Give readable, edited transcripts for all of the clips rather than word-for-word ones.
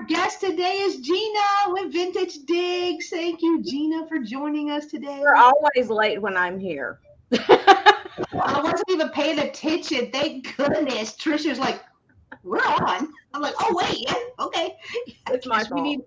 Our guest today is Gina with Vintage Digs. Thank you, Gina, for joining us today. You're always late when I'm here. I wasn't even paying attention. Thank goodness. Trisha's like, we're on. I'm like, oh, wait. Yeah, okay. It's my fault.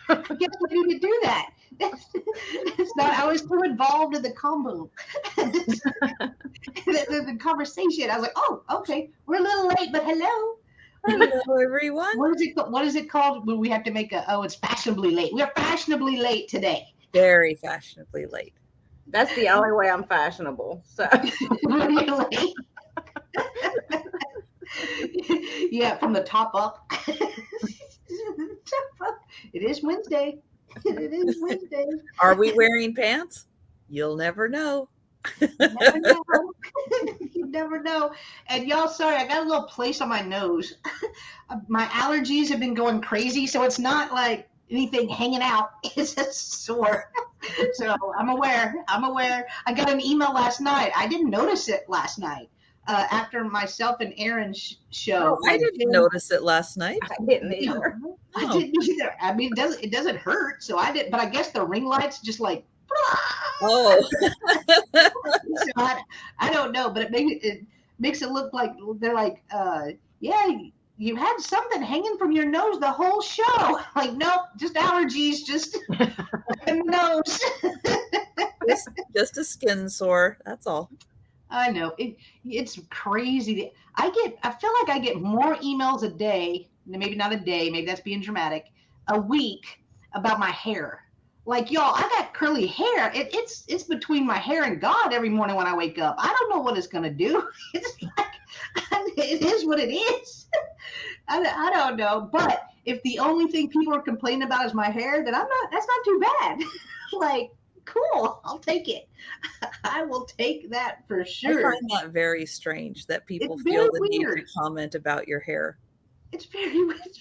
I guess we need to do that. It's not, I was too involved in the combo, the conversation. I was like, oh, okay. We're a little late, but hello. Hello, everyone. What is it called when we have to make it's fashionably late. We're fashionably late today. Very fashionably late. That's the only way I'm fashionable. So Really late. Yeah, from the top up. It is Wednesday. It is Wednesday. Are we wearing pants? You'll never know. You never know. You never know. And y'all, sorry, I got a little place on my nose. My allergies have been going crazy, so it's not like anything hanging out. It's just sore. So I'm aware. I got an email last night. I didn't notice it last night after myself and Aaron's show. Oh, I didn't notice it last night. I didn't either. I didn't either. I mean, it doesn't hurt, so I didn't. But I guess the ring lights just like. Oh. So I don't know, but it makes it look like they're like, yeah, you had something hanging from your nose the whole show. Like, nope, just allergies, just nose. Just a skin sore. That's all. I know it's crazy. I feel like I get more emails a day, maybe not a day, maybe that's being dramatic, a week about my hair. Like, y'all, I got curly hair. It's between my hair and God every morning when I wake up. I don't know what it's gonna do. It's like it is what it is. I don't know. But if the only thing people are complaining about is my hair, then that's not too bad. Like, cool, I'll take it. I will take that for sure. I find that very strange that people feel the need to comment about your hair. It's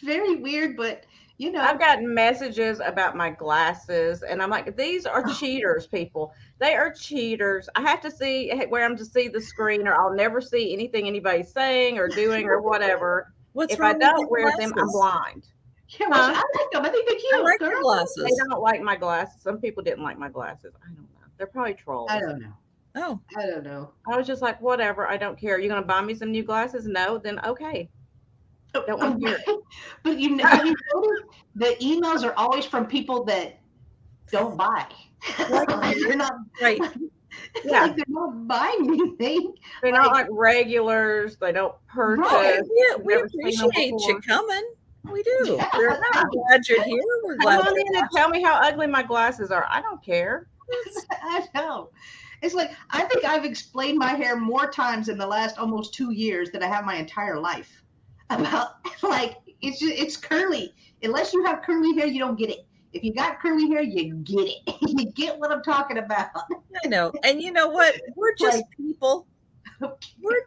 very weird, but you know. I've gotten messages about my glasses, and I'm like, these are cheaters, people. They are cheaters. I have to wear them to see the screen, or I'll never see anything anybody's saying or doing or whatever. If I don't wear them, I'm blind. Yeah, well, I like them. I think they're cute. I like your glasses. They don't like my glasses. Some people didn't like my glasses. I don't know. They're probably trolls. I don't know. Oh, I don't know. I was just like, whatever. I don't care. You're going to buy me some new glasses? No, then okay. Don't want to hear it. But you notice the emails are always from people that don't buy. You're not right. Yeah, like they're not buying anything. They're not like regulars. They don't purchase. Right. Yeah, we appreciate you coming. We do. Yeah, We're glad you're here. We're glad come on in and tell me how ugly my glasses are. I don't care. I know. It's like I think I've explained my hair more times in the last almost 2 years than I have my entire life. About like it's curly. Unless you have curly hair, you don't get it. If you got curly hair, you get it. You get what I'm talking about. I know. And you know what? We're just people. We're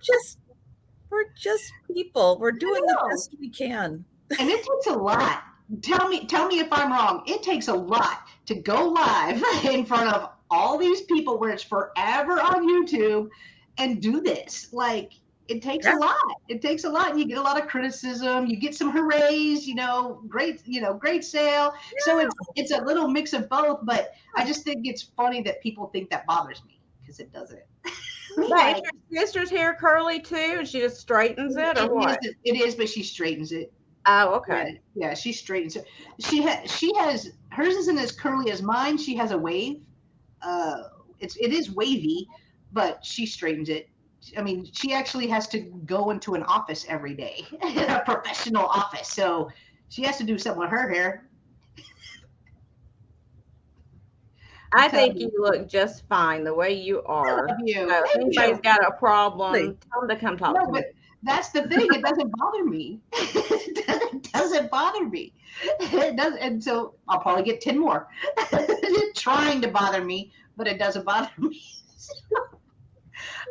just people. We're doing the best we can. And it takes a lot. Tell me if I'm wrong. It takes a lot to go live in front of all these people where it's forever on YouTube and do this. Like, it takes a lot. It takes a lot. And you get a lot of criticism. You get some hoorays, great sale. Yeah. So it's a little mix of both. But I just think it's funny that people think that bothers me because it doesn't. Like, is your sister's hair curly too, and she just straightens it, or what? It is, but she straightens it. Oh, okay. Yeah, she straightens it. She has hers isn't as curly as mine. She has a wave. It is wavy, but she straightens it. I mean, she actually has to go into an office every day, a professional office. So she has to do something with her hair. I think you look just fine the way you are. I love you. So if anybody's got a problem, tell them to come talk to me. That's the thing. It doesn't bother me. It doesn't bother me. It does, and so I'll probably get 10 more trying to bother me, but it doesn't bother me.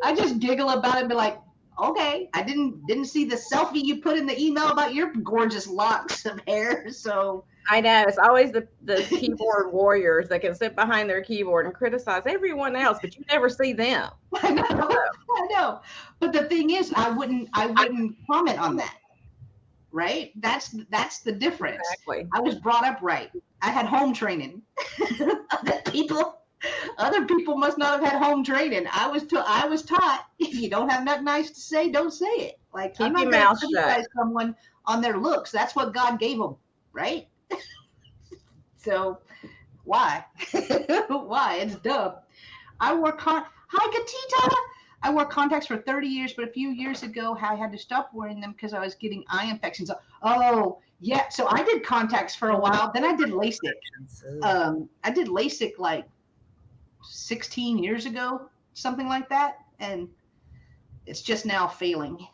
I just giggle about it and be like, okay, I didn't see the selfie you put in the email about your gorgeous locks of hair. So I know it's always the keyboard warriors that can sit behind their keyboard and criticize everyone else, but you never see them. I know. But the thing is, I wouldn't comment on that. right? That's the difference. Exactly. I was brought up right. I had home training. Other people must not have had home training. I was taught, if you don't have nothing nice to say, don't say it. Like, I'm Keep your not going to mouth shut. criticize someone on their looks. That's what God gave them, right? So why? Why? It's dumb. Hi, Katita. I wore contacts for 30 years, but a few years ago, I had to stop wearing them because I was getting eye infections. Oh, yeah. So I did contacts for a while. Then I did LASIK. I did LASIK like 16 years ago, something like that. And it's just now failing.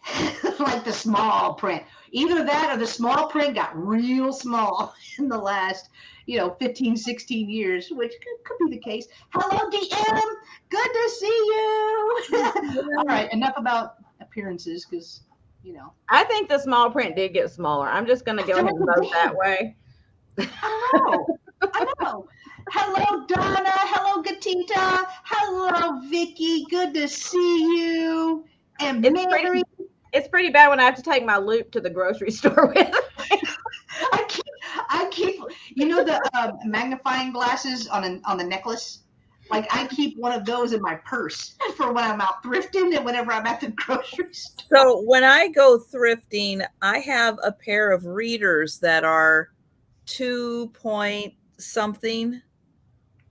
Like the small print. Either that or the small print got real small in the last 15, 16 years, which could be the case. Hello, DM. Good to see you. All right, enough about appearances because, I think the small print did get smaller. I'm just going to go ahead and vote that way. I know. Hello, Donna. Hello, Gatita. Hello, Vicky. Good to see you. And Mary. It's pretty bad when I have to take my loop to the grocery store with me. I keep the magnifying glasses on the necklace. Like, I keep one of those in my purse for when I'm out thrifting and whenever I'm at the grocery store. So when I go thrifting, I have a pair of readers that are 2 point something.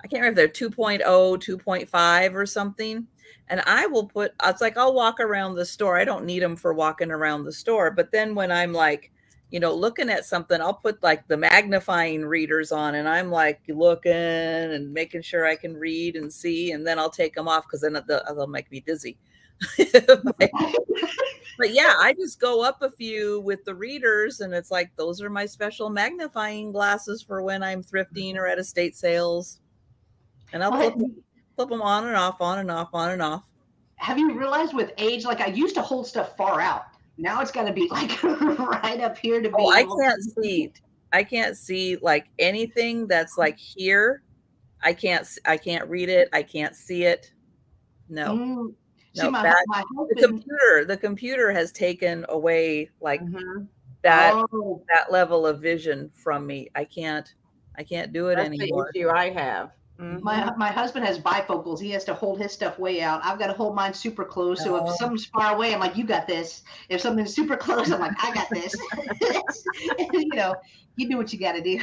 I can't remember if they're 2.0, 2.5 or something. And I will I'll walk around the store. I don't need them for walking around the store. But then when I'm like, looking at something, I'll put like the magnifying readers on and I'm like looking and making sure I can read and see. And then I'll take them off because then they'll make me dizzy. But yeah, I just go up a few with the readers and it's like, those are my special magnifying glasses for when I'm thrifting or at estate sales. And I'll flip them on and off, on and off, on and off. Have you realized with age, like I used to hold stuff far out. Now it's got to be like right up here to be. Oh, I can't see like anything that's like here. I can't read it. I can't see it. No. See, my husband, the computer has taken away like that level of vision from me. I can't do it anymore. That's the issue I have. Mm-hmm. My husband has bifocals. He has to hold his stuff way out. I've got to hold mine super close. So if something's far away, I'm like, you got this. If something's super close, I'm like, I got this. You do what you got to do.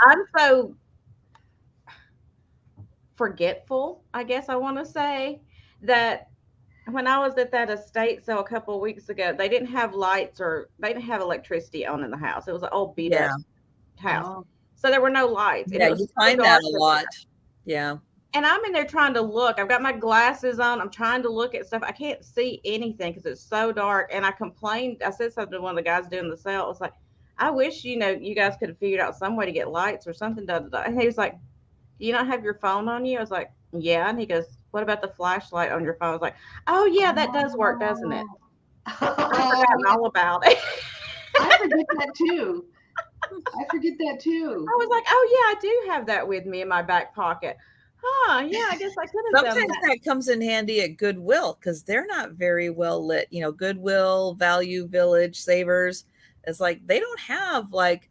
I'm so forgetful, I guess I want to say, that when I was at that estate sale a couple of weeks ago, they didn't have lights or they didn't have electricity on in the house. It was an old beat up house. Oh. So there were no lights. Yeah, you find that a lot. Yeah. And I'm in there trying to look. I've got my glasses on. I'm trying to look at stuff. I can't see anything because it's so dark. And I complained. I said something to one of the guys doing the sale. It was like, I wish, you guys could have figured out some way to get lights or something. And he was like, do you not have your phone on you? I was like, yeah. And he goes, what about the flashlight on your phone? I was like, oh, yeah, that does work, doesn't it? I've forgotten all about it. I forget that too. I was like, oh, yeah, I do have that with me in my back pocket. Huh, yeah, I guess I could have done Sometimes that comes in handy at Goodwill because they're not very well lit. Goodwill, Value Village, Savers. It's like they don't have like,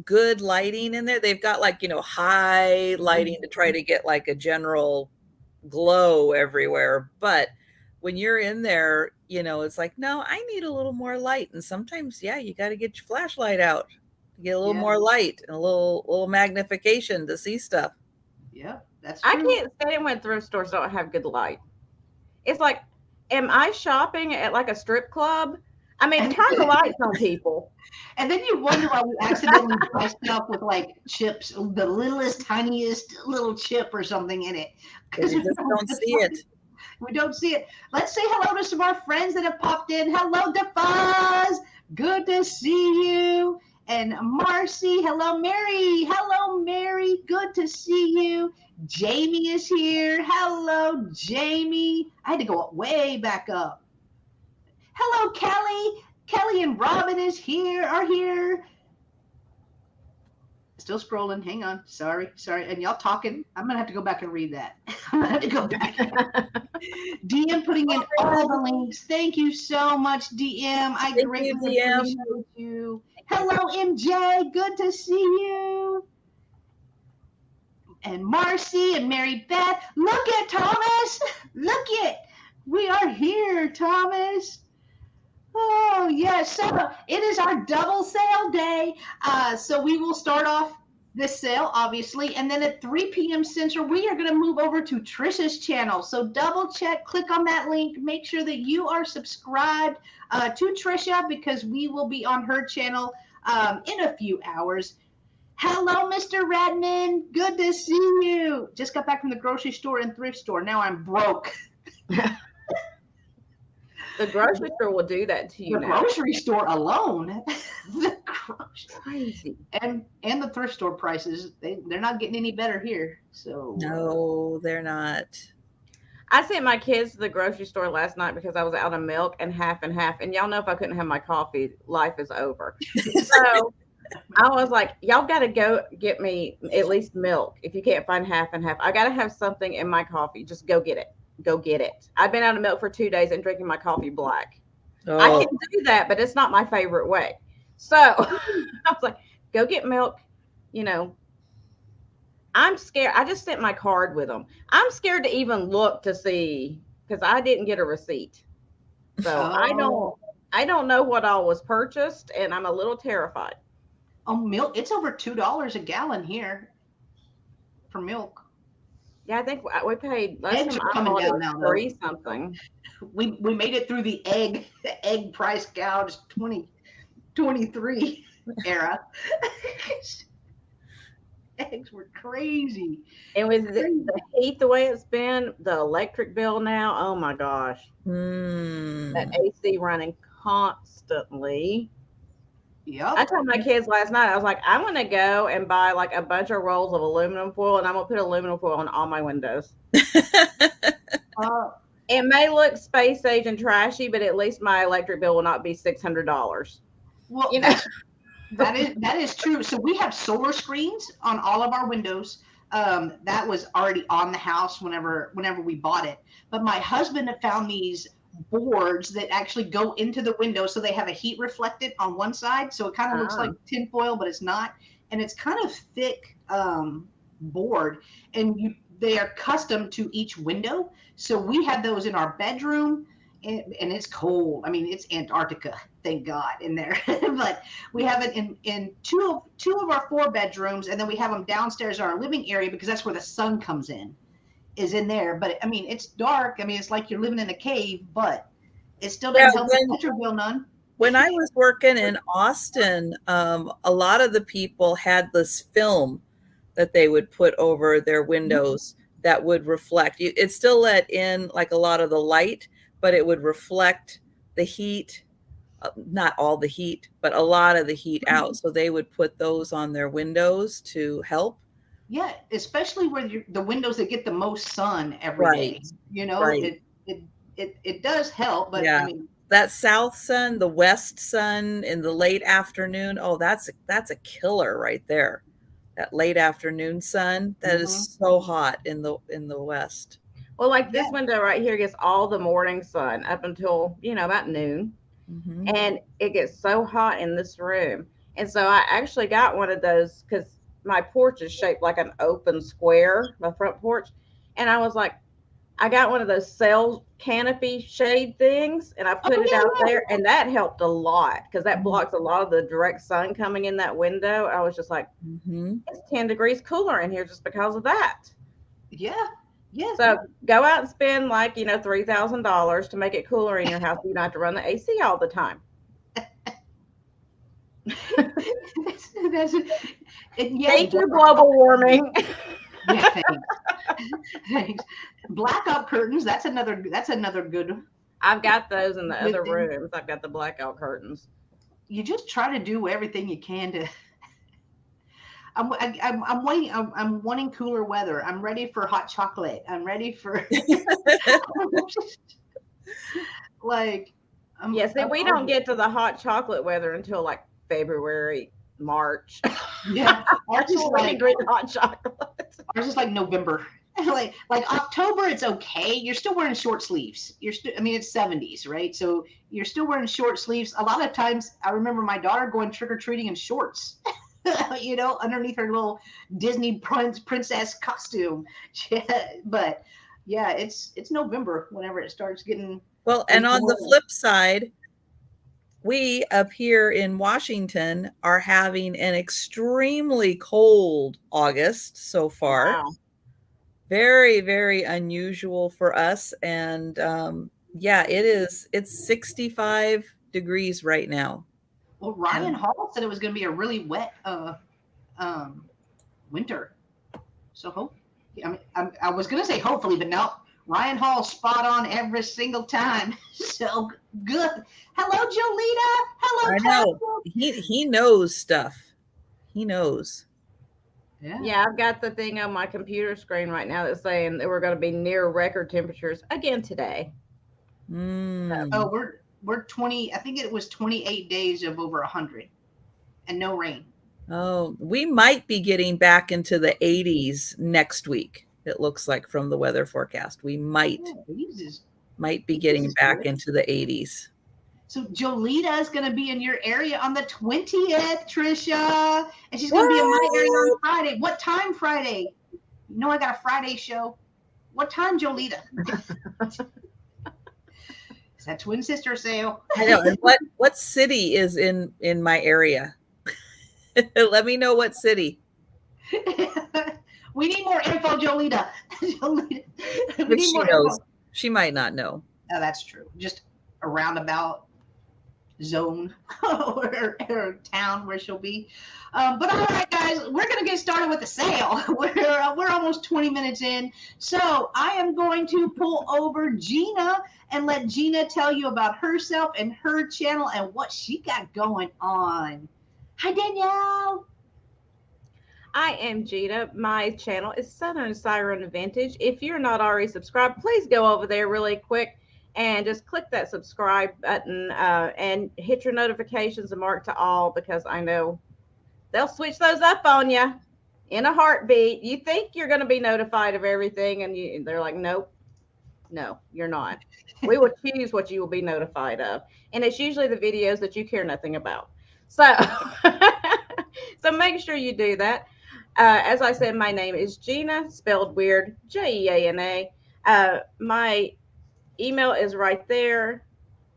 good lighting in there. They've got like, high lighting to try to get like a general glow everywhere. But when you're in there, it's like, no, I need a little more light. And sometimes, you got to get your flashlight out. Get a little more light and a little magnification to see stuff. Yeah, that's true. I can't stand when thrift stores don't have good light. It's like, am I shopping at like a strip club? I mean, turn the lights on, people. And then you wonder why we accidentally buy stuff with like chips, the littlest, tiniest little chip or something in it. Because you just don't see it. We don't see it. Let's say hello to some of our friends that have popped in. Hello, DeFaz. Good to see you. And Marcy, hello, Mary. Hello, Mary. Good to see you. Jamie is here. Hello, Jamie. I had to go way back up. Hello, Kelly. Kelly and Robin are here. still scrolling. Hang on. Sorry. And y'all talking. I'm gonna have to go back and read that. I'm gonna have to go back. DM putting in all the links. Thank you so much, DM. I Thank greatly you, DM. appreciate you. Hello, MJ. Good to see you. And Marcy and Mary Beth. Look at Thomas. Look at. We are here, Thomas. Oh, yes. So it is our double sale day. So we will start off this sale, obviously. And then at 3 p.m. Central, we are going to move over to Trisha's channel. So double check, click on that link. Make sure that you are subscribed to Trisha because we will be on her channel in a few hours. Hello, Mr. Radman. Good to see you. Just got back from the grocery store and thrift store. Now I'm broke. The grocery store will do that to you The now. grocery store alone. The grocery Crazy. and the thrift store prices, they're not getting any better here. So No, they're not. I sent my kids to the grocery store last night because I was out of milk and half. And y'all know if I couldn't have my coffee, life is over. So I was like, y'all got to go get me at least milk. If you can't find half and half, I got to have something in my coffee. Just go get it. Go get it. I've been out of milk for 2 days and drinking my coffee black. Oh, I can do that, but it's not my favorite way. So I was like, go get milk. You know, I'm scared. I just sent my card with them. I'm scared to even look to see because I didn't get a receipt. So I don't know what all was purchased, and I'm a little terrified. Oh, milk. It's over $2 a gallon here for milk. Yeah, I think we paid last Eggs time are I coming bought down it now, was though. 3 something. We made it through the egg price gouge 2023 era. Eggs were crazy. And with the heat the way it's been, the electric bill now, oh my gosh. That AC running constantly. Yep. I told my kids last night, I was like, I'm going to go and buy like a bunch of rolls of aluminum foil and I'm going to put aluminum foil on all my windows. It may look space age and trashy, but at least my electric bill will not be $600. Well, you know? that is true. So we have solar screens on all of our windows. That was already on the house whenever we bought it. But my husband had found these boards that actually go into the window, so they have a heat reflected on one side. So it kind of looks like tinfoil, but it's not. And it's kind of thick board, and they are custom to each window. So we have those in our bedroom. And it's cold. I mean, it's Antarctica, thank God, in there. But we have it in two of our 4 bedrooms, and then we have them downstairs in our living area because that's where the sun comes in, is in there. But I mean, it's dark. I mean, it's like you're living in a cave, but it still doesn't help the electric bill none. When I was working in Austin, a lot of the people had this film that they would put over their windows that would reflect. It still let in like a lot of the light, but it would reflect the heat, not all the heat, but a lot of the heat out. So they would put those on their windows to help. Yeah, especially where the windows that get the most sun every day. You know, it does help, but I mean, that south sun, the west sun in the late afternoon, oh, that's a killer right there. That late afternoon sun, that is so hot in the west. Well, like this window right here gets all the morning sun up until, about noon. And it gets so hot in this room. And so I actually got one of those because my porch is shaped like an open square, my front porch. And I was like, I got one of those cell canopy shade things and I put it out there. And that helped a lot because that blocks a lot of the direct sun coming in that window. I was just like, it's 10 degrees cooler in here just because of that. Yeah. Yeah. So go out and spend like, $3,000 to make it cooler in your house. You don't have to run the AC all the time. Thank you, global warming. Yeah, thanks. Blackout curtains. That's another good. I've got those in the other rooms. I've got the blackout curtains. You just try to do everything you can to. I'm waiting. I'm wanting cooler weather. I'm ready for hot chocolate. I'm ready for. We don't get to the hot chocolate weather until like February, March. Yeah, ours is When we like drink hot chocolate. ours is like November. Like October, it's okay. You're still wearing short sleeves. You're still, I mean, it's 70s, right? So you're still wearing short sleeves. A lot of times, I remember my daughter going trick or treating in shorts, underneath her little Disney princess costume. But yeah, it's November whenever it starts getting. Well, and on the flip side, we up here in Washington are having an extremely cold August so far. Wow. Very, very unusual for us. And yeah, it's 65 degrees right now. Well, Ryan Hall said it was going to be a really wet winter. So I was going to say hopefully, but no. Ryan Hall spot on every single time. So good. Hello, Jolita. Hello, I know. He knows stuff. He knows. Yeah, I've got the thing on my computer screen right now that's saying that we're going to be near record temperatures again today. Oh, we're 20. I think it was 28 days of over 100 and no rain. Oh, we might be getting back into the 80s next week. It looks like from the weather forecast, we might be getting back into the 80s. So Jolita is going to be in your area on the 20th, Trisha, and she's going to be in my area on Friday. What time Friday? You know I got a Friday show. What time, Jolita? Is that twin sister sale? I know. And what city is in my area? Let me know what city. We need more info, Jolita. We need more info. She might not know. Oh, that's true. Just a roundabout zone or town where she'll be. But all right, guys, we're going to get started with the sale. We're almost 20 minutes in. So I am going to pull over Gina and let Gina tell you about herself and her channel and what she got going on. Hi, Danielle. I am Gina. My channel is Southern Siren Vintage. If you're not already subscribed, please go over there really quick and just click that subscribe button and hit your notifications and mark to all, because I know they'll switch those up on you in a heartbeat. You think you're going to be notified of everything, and they're like, nope, no, you're not. We will choose what you will be notified of. And it's usually the videos that you care nothing about. So, so make sure you do that. As I said, my name is Gina, spelled weird, Jeana. My email is right there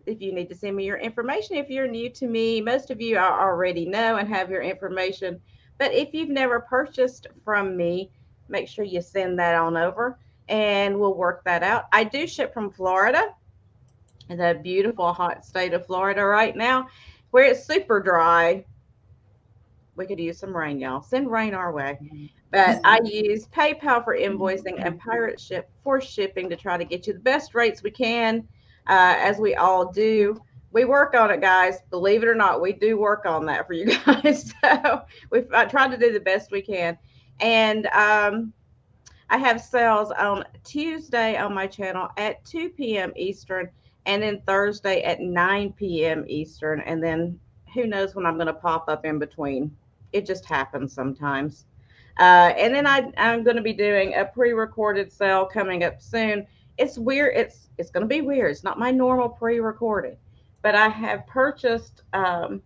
if you need to send me your information. If you're new to me, most of you already know and have your information. But if you've never purchased from me, make sure you send that on over and we'll work that out. I do ship from Florida, the beautiful hot state of Florida right now, where it's super dry. We could use some rain, y'all. Send rain our way. But I use PayPal for invoicing and Pirate Ship for shipping to try to get you the best rates we can, as we all do. We work on it, guys. Believe it or not, we do work on that for you guys. So we've tried to do the best we can. And I have sales on Tuesday on my channel at 2 p.m. Eastern, and then Thursday at 9 p.m. Eastern. And then who knows when I'm going to pop up in between. It just happens sometimes. And then I'm going to be doing a pre-recorded sale coming up soon. It's weird. It's going to be weird. It's not my normal pre-recorded, but I have purchased a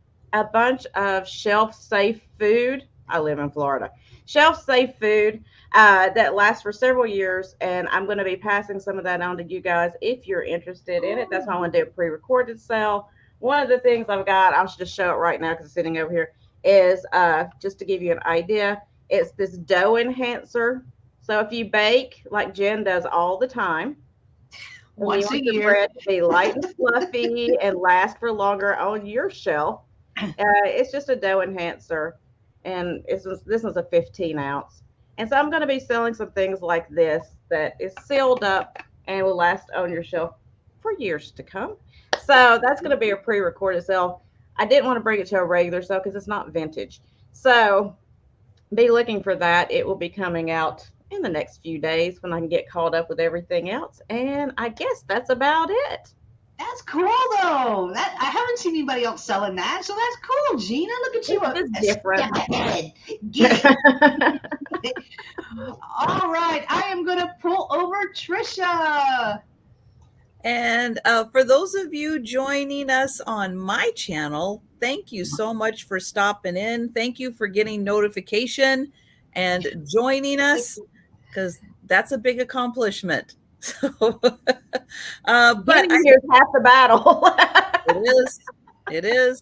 bunch of shelf-safe food. I live in Florida. Shelf-safe food that lasts for several years, and I'm going to be passing some of that on to you guys if you're interested in it. That's why I want to do a pre-recorded sale. One of the things I've got, I'll just show it right now because it's sitting over here, is just to give you an idea, it's this dough enhancer. So if you bake like Jen does all the time, once a year, bread to be light and fluffy and last for longer on your shelf, it's just a dough enhancer, and this is a 15 ounce. And so I'm going to be selling some things like this that is sealed up and will last on your shelf for years to come. So that's going to be a pre-recorded sale. I didn't want to bring it to a regular sale because it's not vintage. So be looking for that. It will be coming out in the next few days when I can get caught up with everything else. And I guess that's about it. That's cool though. That I haven't seen anybody else selling that, so that's cool, Gina. Look at you, It's a different. step ahead. Get it. All right, I am gonna pull over Trisha. And for those of you joining us on my channel, thank you so much for stopping in. Thank you for getting notification and joining us, because that's a big accomplishment. So, but Getting here is half the battle. it is. It is.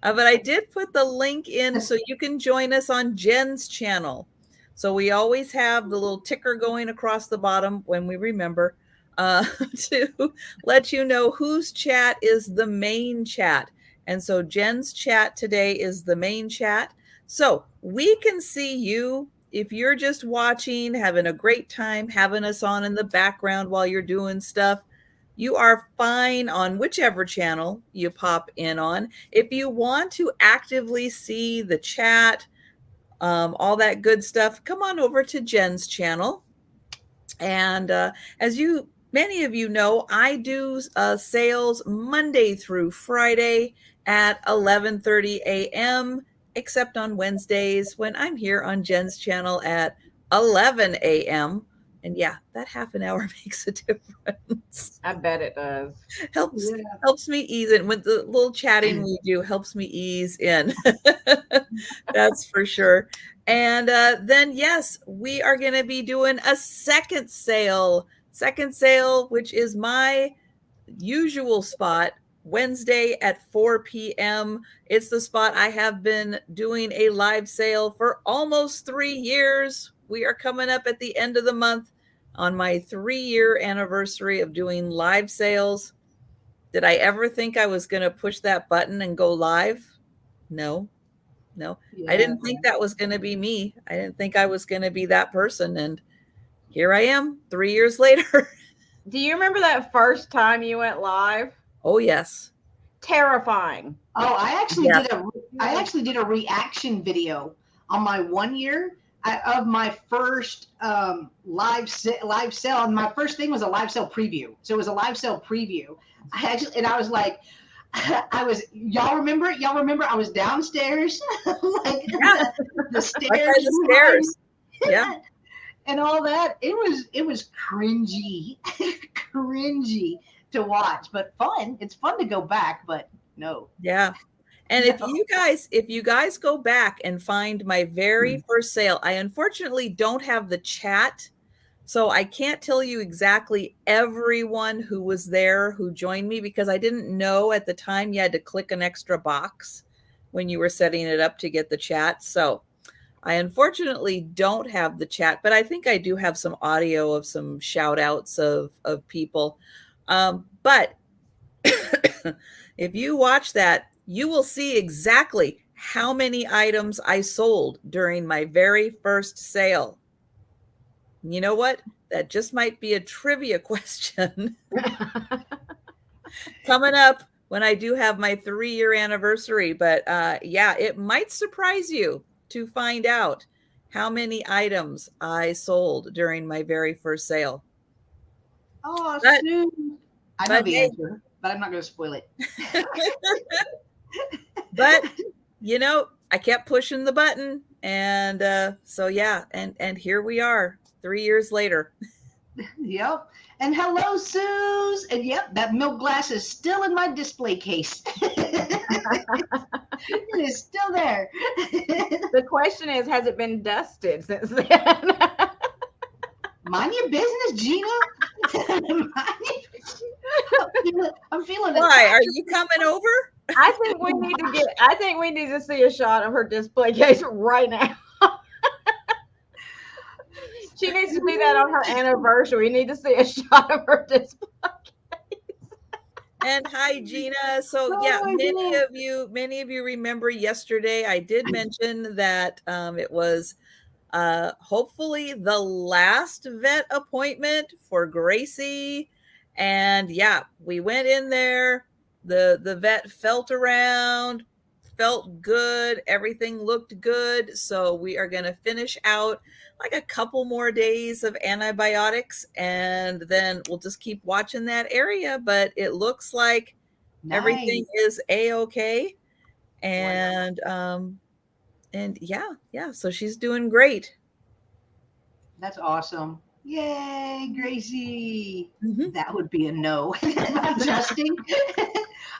But I did put the link in so you can join us on Jen's channel. So we always have the little ticker going across the bottom when we remember to let you know whose chat is the main chat. And so Jen's chat today is the main chat. So we can see you if you're just watching, having a great time, having us on in the background while you're doing stuff. You are fine on whichever channel you pop in on. If you want to actively see the chat, all that good stuff, come on over to Jen's channel. And as many of you know, I do sales Monday through Friday at 11:30 a.m., except on Wednesdays when I'm here on Jen's channel at 11 a.m. And yeah, that half an hour makes a difference. I bet it does. Helps me ease in. With the little chatting we do, helps me ease in. That's for sure. And then, yes, we are going to be doing a second sale, which is my usual spot, Wednesday at 4 p.m. It's the spot I have been doing a live sale for almost 3 years. We are coming up at the end of the month on my 3-year anniversary of doing live sales. Did I ever think I was going to push that button and go live? No. Yeah. I didn't think that was going to be me. I didn't think I was going to be that person. And here I am 3 years later. Do you remember that first time you went live? Oh, yes. Terrifying. Oh, I actually did a reaction video on my 1 year of my first live sale. And my first thing was a live sale preview. So it was a live sale preview. I was like, y'all remember it? Y'all remember I was downstairs, like the stairs, the stairs. Yeah. And all that. It was cringy, cringy to watch, but fun. It's fun to go back, but no. Yeah. And if you guys go back and find my very first sale, I unfortunately don't have the chat. So I can't tell you exactly everyone who was there who joined me, because I didn't know at the time you had to click an extra box when you were setting it up to get the chat. So I unfortunately don't have the chat, but I think I do have some audio of some shout outs of people. But if you watch that, you will see exactly how many items I sold during my very first sale. You know what? That just might be a trivia question coming up when I do have my 3-year anniversary. But yeah, it might surprise you to find out how many items I sold during my very first sale. Oh, Sue. I know the answer, but I'm not going to spoil it. But, you know, I kept pushing the button. And so, yeah, and here we are 3 years later. Yep. And hello, Suze. And yep, that milk glass is still in my display case. It is still there. The question is, has it been dusted since then? Mind your business, Gina. I'm feeling Why? Are you coming over? I think we need to see a shot of her display case right now. She needs to do that on her anniversary. We need to see a shot of her display case. And hi, Gina. So yeah, many of you remember yesterday I did mention that it was hopefully the last vet appointment for Gracie. And yeah, we went in there. The vet felt around, felt good. Everything looked good. So we are going to finish out like a couple more days of antibiotics, and then we'll just keep watching that area. But it looks like everything Nice. is A-okay. And yeah. So she's doing great. That's awesome. Yay, Gracie. Mhm. That would be a no. Adjusting.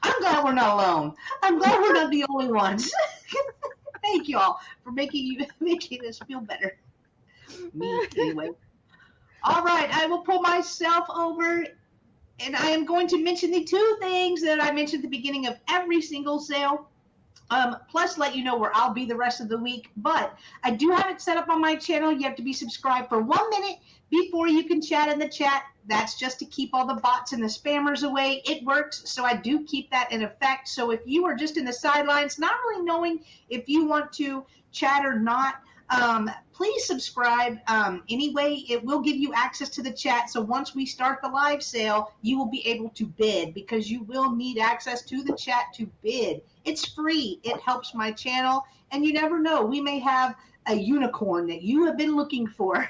I'm glad we're not alone. I'm glad we're not the only ones. Thank you all for making us feel better. Me anyway. All right, I will pull myself over, and I am going to mention the two things that I mentioned at the beginning of every single sale. Plus let you know where I'll be the rest of the week. But I do have it set up on my channel. You have to be subscribed for 1 minute before you can chat in the chat. That's just to keep all the bots and the spammers away. It works, so I do keep that in effect. So if you are just in the sidelines, not really knowing if you want to chat or not, please subscribe. Anyway, it will give you access to the chat. So once we start the live sale, you will be able to bid, because you will need access to the chat to bid. It's free. It helps my channel. And you never know, we may have a unicorn that you have been looking for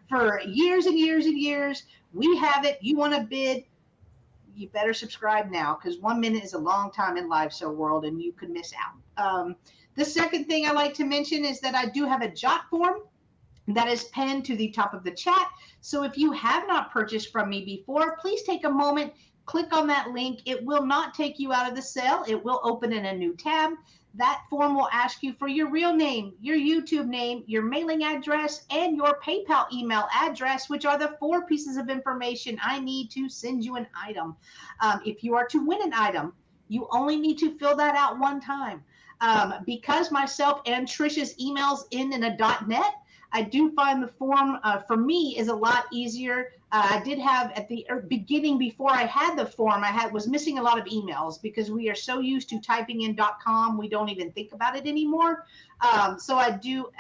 for years and years and years. We have it. You want to bid, you better subscribe now, because 1 minute is a long time in live sale world and you could miss out. The second thing I like to mention is that I do have a jot form that is pinned to the top of the chat. So if you have not purchased from me before, please take a moment, click on that link. It will not take you out of the sale. It will open in a new tab. That form will ask you for your real name, your YouTube name, your mailing address, and your PayPal email address, which are the 4 pieces of information I need to send you an item. If you are to win an item, you only need to fill that out one time. Because myself and Trisha's emails end in a .net, I do find the form for me is a lot easier. I did have at the beginning, before I had the form, was missing a lot of emails because we are so used to typing in .com, we don't even think about it anymore. So I do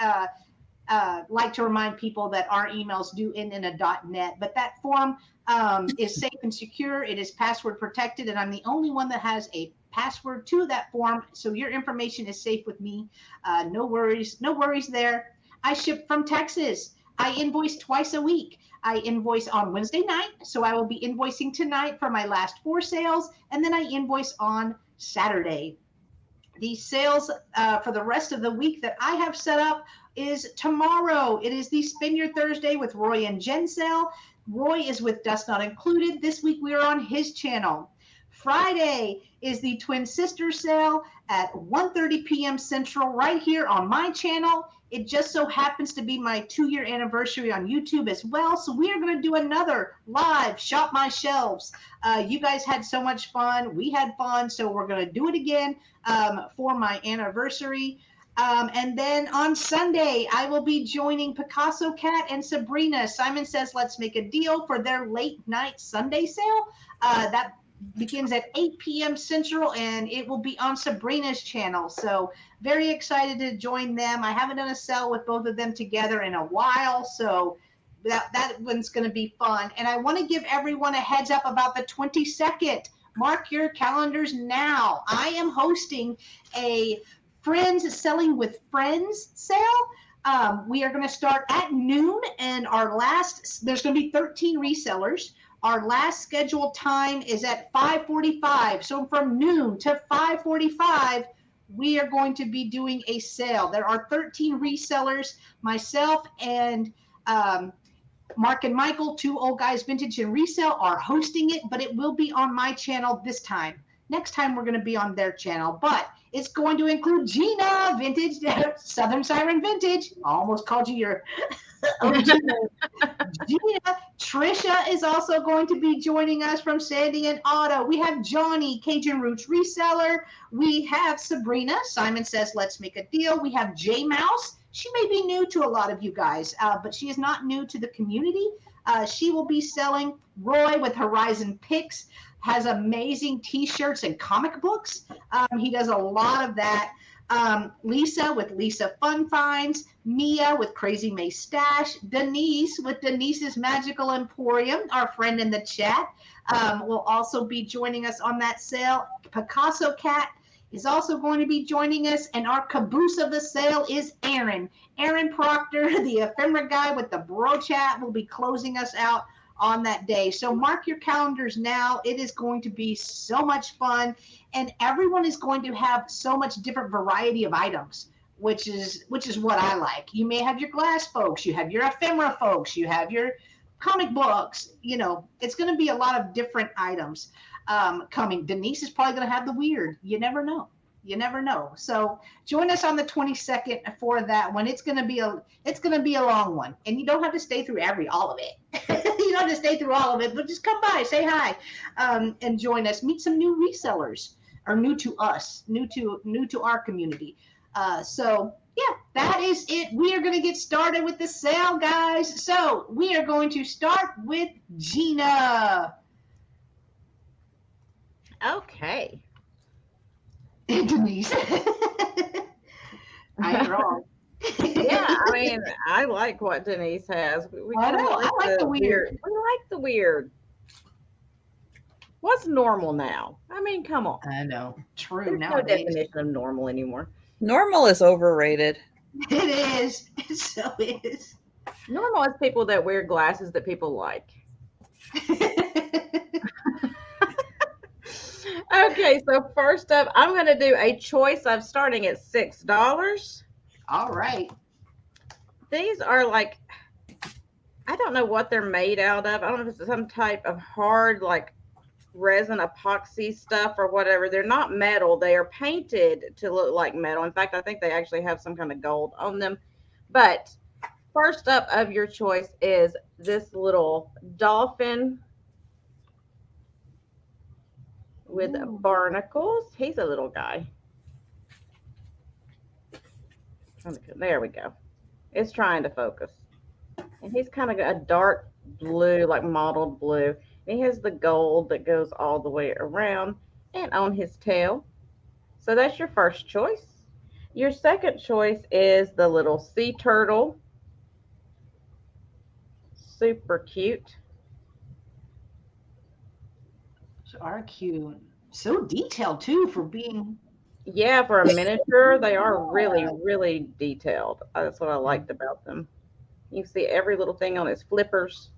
like to remind people that our emails do end in a .net, but that form is safe and secure. It is password protected, and I'm the only one that has a password to that form, so your information is safe with me. No worries there. I ship from Texas. I invoice twice a week. I invoice on Wednesday night, so I will be invoicing tonight for my last 4 sales, and then I invoice on Saturday. The sales for the rest of the week that I have set up is tomorrow. It is the Spin Your Thursday with Roy and Jen sale. Roy is with Dust Not Included. This week we are on his channel. Friday is the Twin Sisters sale at 1:30 p.m. Central right here on my channel. It just so happens to be my 2-year anniversary on YouTube as well. So we are going to do another live Shop My Shelves. You guys had so much fun. We had fun. So we're going to do it again for my anniversary. And then on Sunday, I will be joining Picasso Cat and Sabrina. Simon Says Let's Make a Deal for their late night Sunday sale. That begins at 8 p.m. Central, and it will be on Sabrina's channel. So very excited to join them. I haven't done a sale with both of them together in a while, so that one's going to be fun. And I want to give everyone a heads up about the 22nd. Mark your calendars now. I am hosting a Friends Selling with Friends sale. We are going to start at noon, and there's going to be 13 resellers. Our last scheduled time is at 5:45. So from noon to 5:45, we are going to be doing a sale. There are 13 resellers. Myself and Mark and Michael, 2 old guys vintage and resale, are hosting it, but it will be on my channel this time. Next time we're going to be on their channel, but it's going to include Gina Vintage, Southern Siren Vintage. I almost called you your original. Gina. Trisha is also going to be joining us from Sandy and Otto. We have Johnny, Cajun Roots Reseller. We have Sabrina. Simon Says Let's Make a Deal. We have J Mouse. She may be new to a lot of you guys, but she is not new to the community. She will be selling. Roy with Horizon Picks has amazing t-shirts and comic books. He does a lot of that. Lisa with Lisa Fun Finds, Mia with Crazy May Stash, Denise with Denise's Magical Emporium, our friend in the chat, will also be joining us on that sale. Picasso Cat is also going to be joining us, and our caboose of the sale is Aaron. Aaron Proctor, the ephemera guy with the bro chat, will be closing us out on that day. So mark your calendars now. It is going to be so much fun, and everyone is going to have so much different variety of items, which is what I like. You may have your glass folks, you have your ephemera folks, you have your comic books. It's going to be a lot of different items coming. Denise is probably going to have the weird. You never know. You never know. So join us on the 22nd for that one. It's going to be a long one, and you don't have to stay through all of it. You don't have to stay through all of it, but just come by, say hi, and join us. Meet some new resellers, or new to us, new to our community. So yeah, that is it. We are going to get started with the sale, guys. So we are going to start with Gina. Okay. Denise. I'm wrong. Yeah, I mean, I like what Denise has. I know. I like the weird. We like the weird. What's normal now? I mean, come on. I know. True. There's no Nowadays. definition of normal anymore. Normal is overrated. It is. It so is. Normal is people that wear glasses that people like. Okay, so first up, I'm going to do a choice of starting at $6. All right. These are like, I don't know what they're made out of. I don't know if it's some type of hard, like resin epoxy stuff or whatever. They're not metal. They are painted to look like metal. In fact, I think they actually have some kind of gold on them. But first up of your choice is this little dolphin with barnacles. He's a little guy. There we go. It's trying to focus. And he's kind of a dark blue, like mottled blue. And he has the gold that goes all the way around and on his tail. So that's your first choice. Your second choice is the little sea turtle. Super cute. Are cute. So detailed too for being. Yeah, for a miniature, they are really, really detailed. That's what I liked about them. You can see every little thing on his flippers.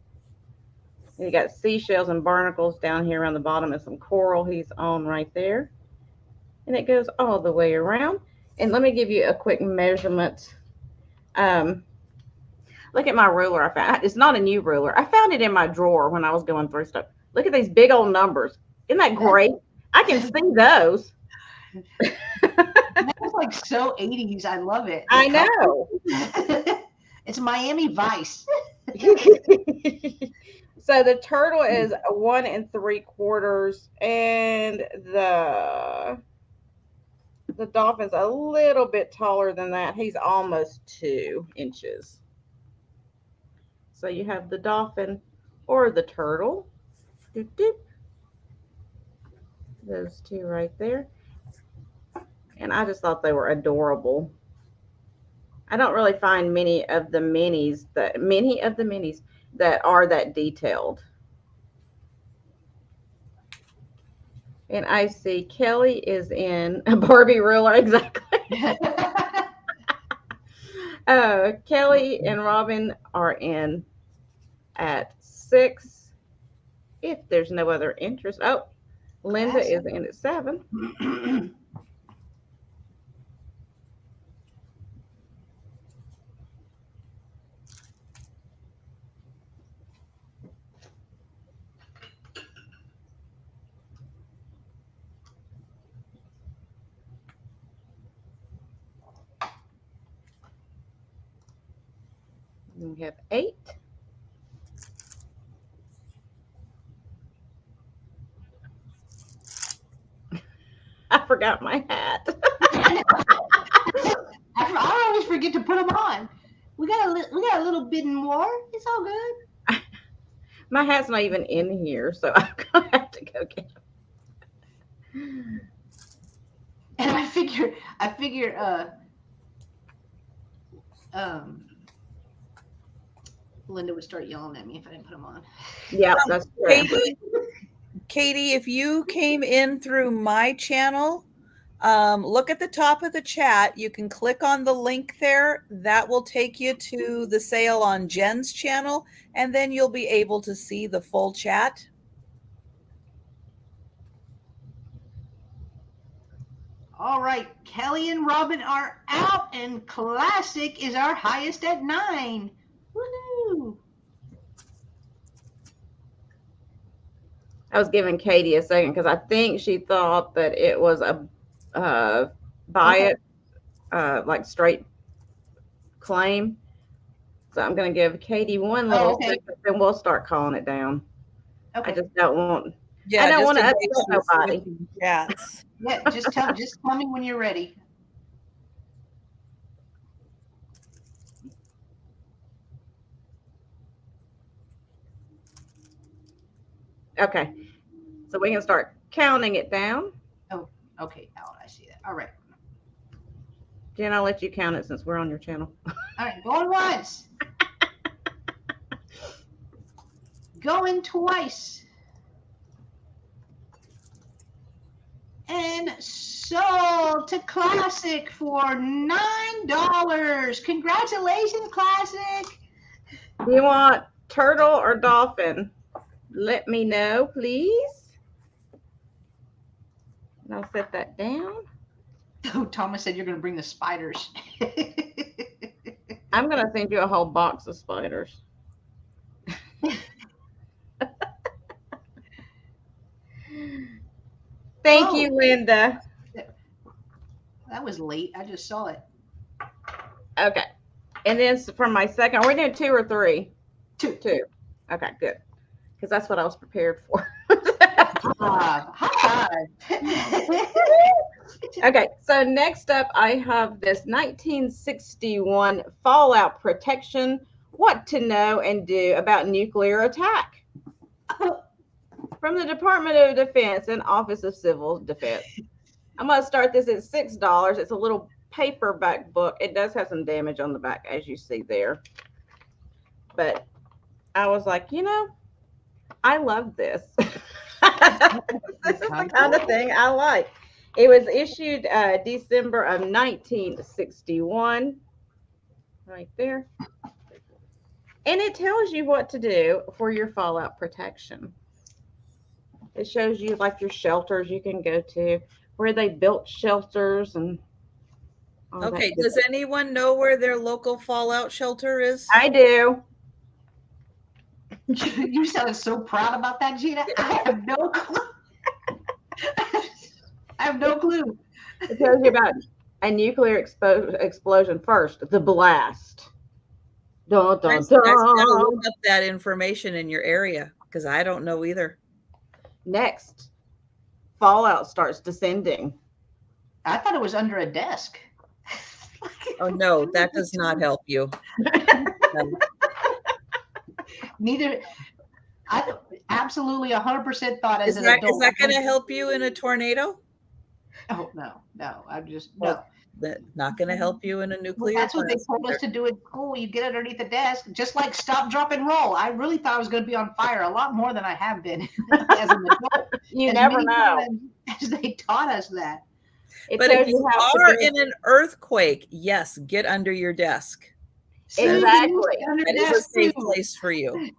And you got seashells and barnacles down here around the bottom and some coral he's on right there. And it goes all the way around. And let me give you a quick measurement. Look at my ruler I found. It's not a new ruler. I found it in my drawer when I was going through stuff. Look at these big old numbers. Isn't that great? I can see those. That's like so 80s. I love it. I know. It's Miami Vice. So the turtle is 1 3/4, and the dolphin's a little bit taller than that. He's almost 2 inches. So you have the dolphin or the turtle. Doop, doop. Those two right there. And I just thought they were adorable. I don't really find many of the minis that are that detailed. And I see Kelly is in a Barbie ruler, exactly. Kelly and Robin are in at 6. If there's no other interest. Oh, Linda is in at 7. We have 8. I forgot my hat. I always forget to put them on. We got a little bit more. It's all good. My hat's not even in here, so I'm gonna have to go get it. And I figure Linda would start yelling at me if I didn't put them on. Yeah, that's true. Katie, if you came in through my channel, Look at the top of the chat. You can click on the link there. That will take you to the sale on Jen's channel, and then you'll be able to see the full chat. All right, Kelly and Robin are out, and Classic is our highest at 9. Woohoo! I was giving Katie a second because I think she thought that it was a buy it like straight claim. So I'm going to give Katie one little second, and we'll start calling it down. Okay. I just don't want. Yeah, I don't want to upset nobody. Yes. Yeah, just tell me when you're ready. Okay. So we can start counting it down. Oh, okay. Now I see that. All right. Jen, I'll let you count it since we're on your channel. All right, going once. Going twice. And sold to Classic for $9. Congratulations, Classic. Do you want turtle or dolphin? Let me know, please. And I'll set that down. Oh, Thomas said you're going to bring the spiders. I'm going to send you a whole box of spiders. Thank you, Linda. That was late. I just saw it. Okay. And then from my second, are we doing 2 or 3? 2. Okay, good. Because that's what I was prepared for. Okay, so next up, I have this 1961 Fallout Protection, What to Know and Do About Nuclear Attack. From the Department of Defense and Office of Civil Defense. I'm going to start this at $6. It's a little paperback book. It does have some damage on the back, as you see there. But I was like, you know, I love this. This is the kind of thing I like. It was issued December of 1961. Right there. And it tells you what to do for your fallout protection. It shows you like your shelters you can go to, where they built shelters and all okay, does anyone know where their local fallout shelter is? I do. You sounded so proud about that, Gina. I have no clue. I have no clue. It tells you about a nuclear explosion first, the blast. Dun, dun, dun. Look up that information in your area because I don't know either. Next, fallout starts descending. I thought it was under a desk. Oh, no, that does not help you. No. Neither. I absolutely 100% thought as an adult. Is that going to help you in a tornado? Oh, no. I'm just, no. That's not going to help you in a nuclear. That's what they told us to do at school. You get underneath the desk, just like stop, drop, and roll. I really thought I was going to be on fire a lot more than I have been as an adult. You never know. As they taught us that. But if you are in an earthquake, yes, get under your desk. Exactly. That is a safe place for you.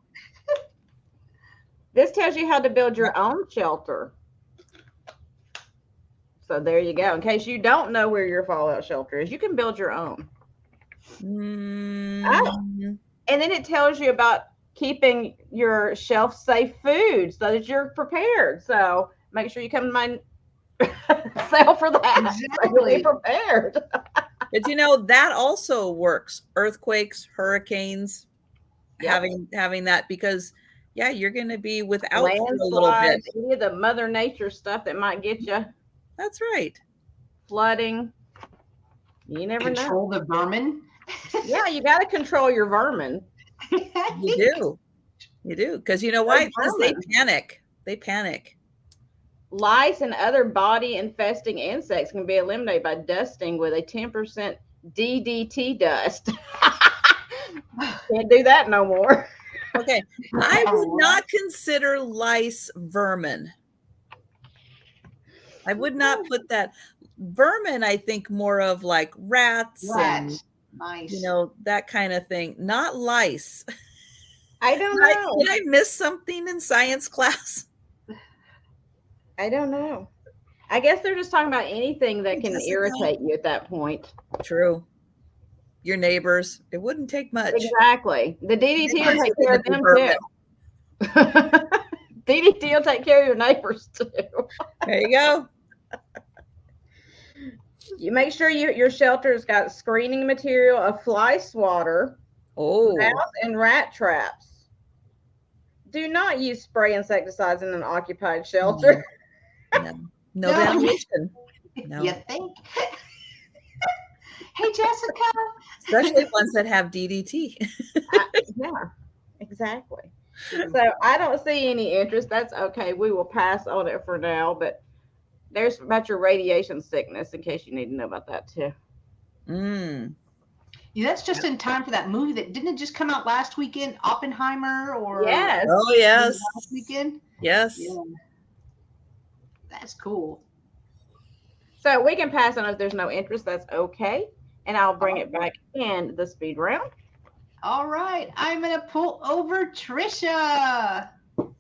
This tells you how to build your own shelter. So there you go. In case you don't know where your fallout shelter is, you can build your own. And then it tells you about keeping your shelf safe food so that you're prepared. So make sure you come to my sale for that. Exactly. Be prepared. But you know, that also works. Earthquakes, hurricanes, having that, because you're going to be without for a little bit. Any of the Mother Nature stuff that might get you. That's right. Flooding. You never know. Control the vermin. Yeah, you got to control your vermin. You do. Because you know why? Because they panic. They panic. Lice and other body infesting insects can be eliminated by dusting with a 10% DDT dust. Can't do that no more. Okay. I would not consider lice vermin. I would not put that. Vermin, I think more of like rats and, Rats. Nice. you know, that kind of thing. Not lice. I don't know. Did I miss something in science class? I don't know. I guess they're just talking about anything that can Jessica? irritate you at that point. True. Your neighbors. It wouldn't take much. Exactly. The DDT They will might take be care of the them vermin. too. DDT will take care of your neighbors too. There you go. You make sure your shelter's got screening material, a fly swatter, Oh, mouse and rat traps. Do not use spray insecticides in an occupied shelter. no, no No. ventilation. No, You think? Hey, Jessica. especially ones that have DDT. Yeah, exactly. So I don't see any interest. That's okay. We will pass on it for now. But there's about your radiation sickness in case you need to know about that too. Yeah, that's just in time for that movie that didn't it just come out last weekend, Oppenheimer, or Yes. Oh yes, last weekend? yes. Yeah, that's cool. So we can pass on if there's no interest. That's okay. And I'll bring it back in the speed round. All right, I'm gonna pull over Trisha.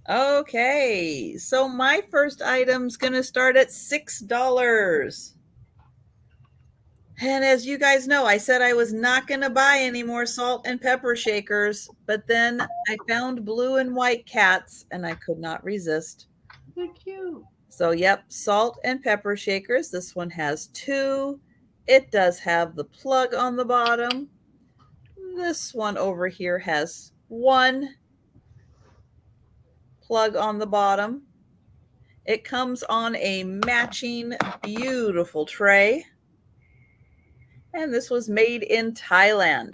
Okay, so my first item's gonna start at $6. And as you guys know, I said I was not going to buy any more salt and pepper shakers, but then I found blue and white cats and I could not resist. They're cute. So, yep, salt and pepper shakers. This one has 2. It does have the plug on the bottom. This one over here has 1 plug on the bottom. It comes on a matching, beautiful tray. And this was made in Thailand.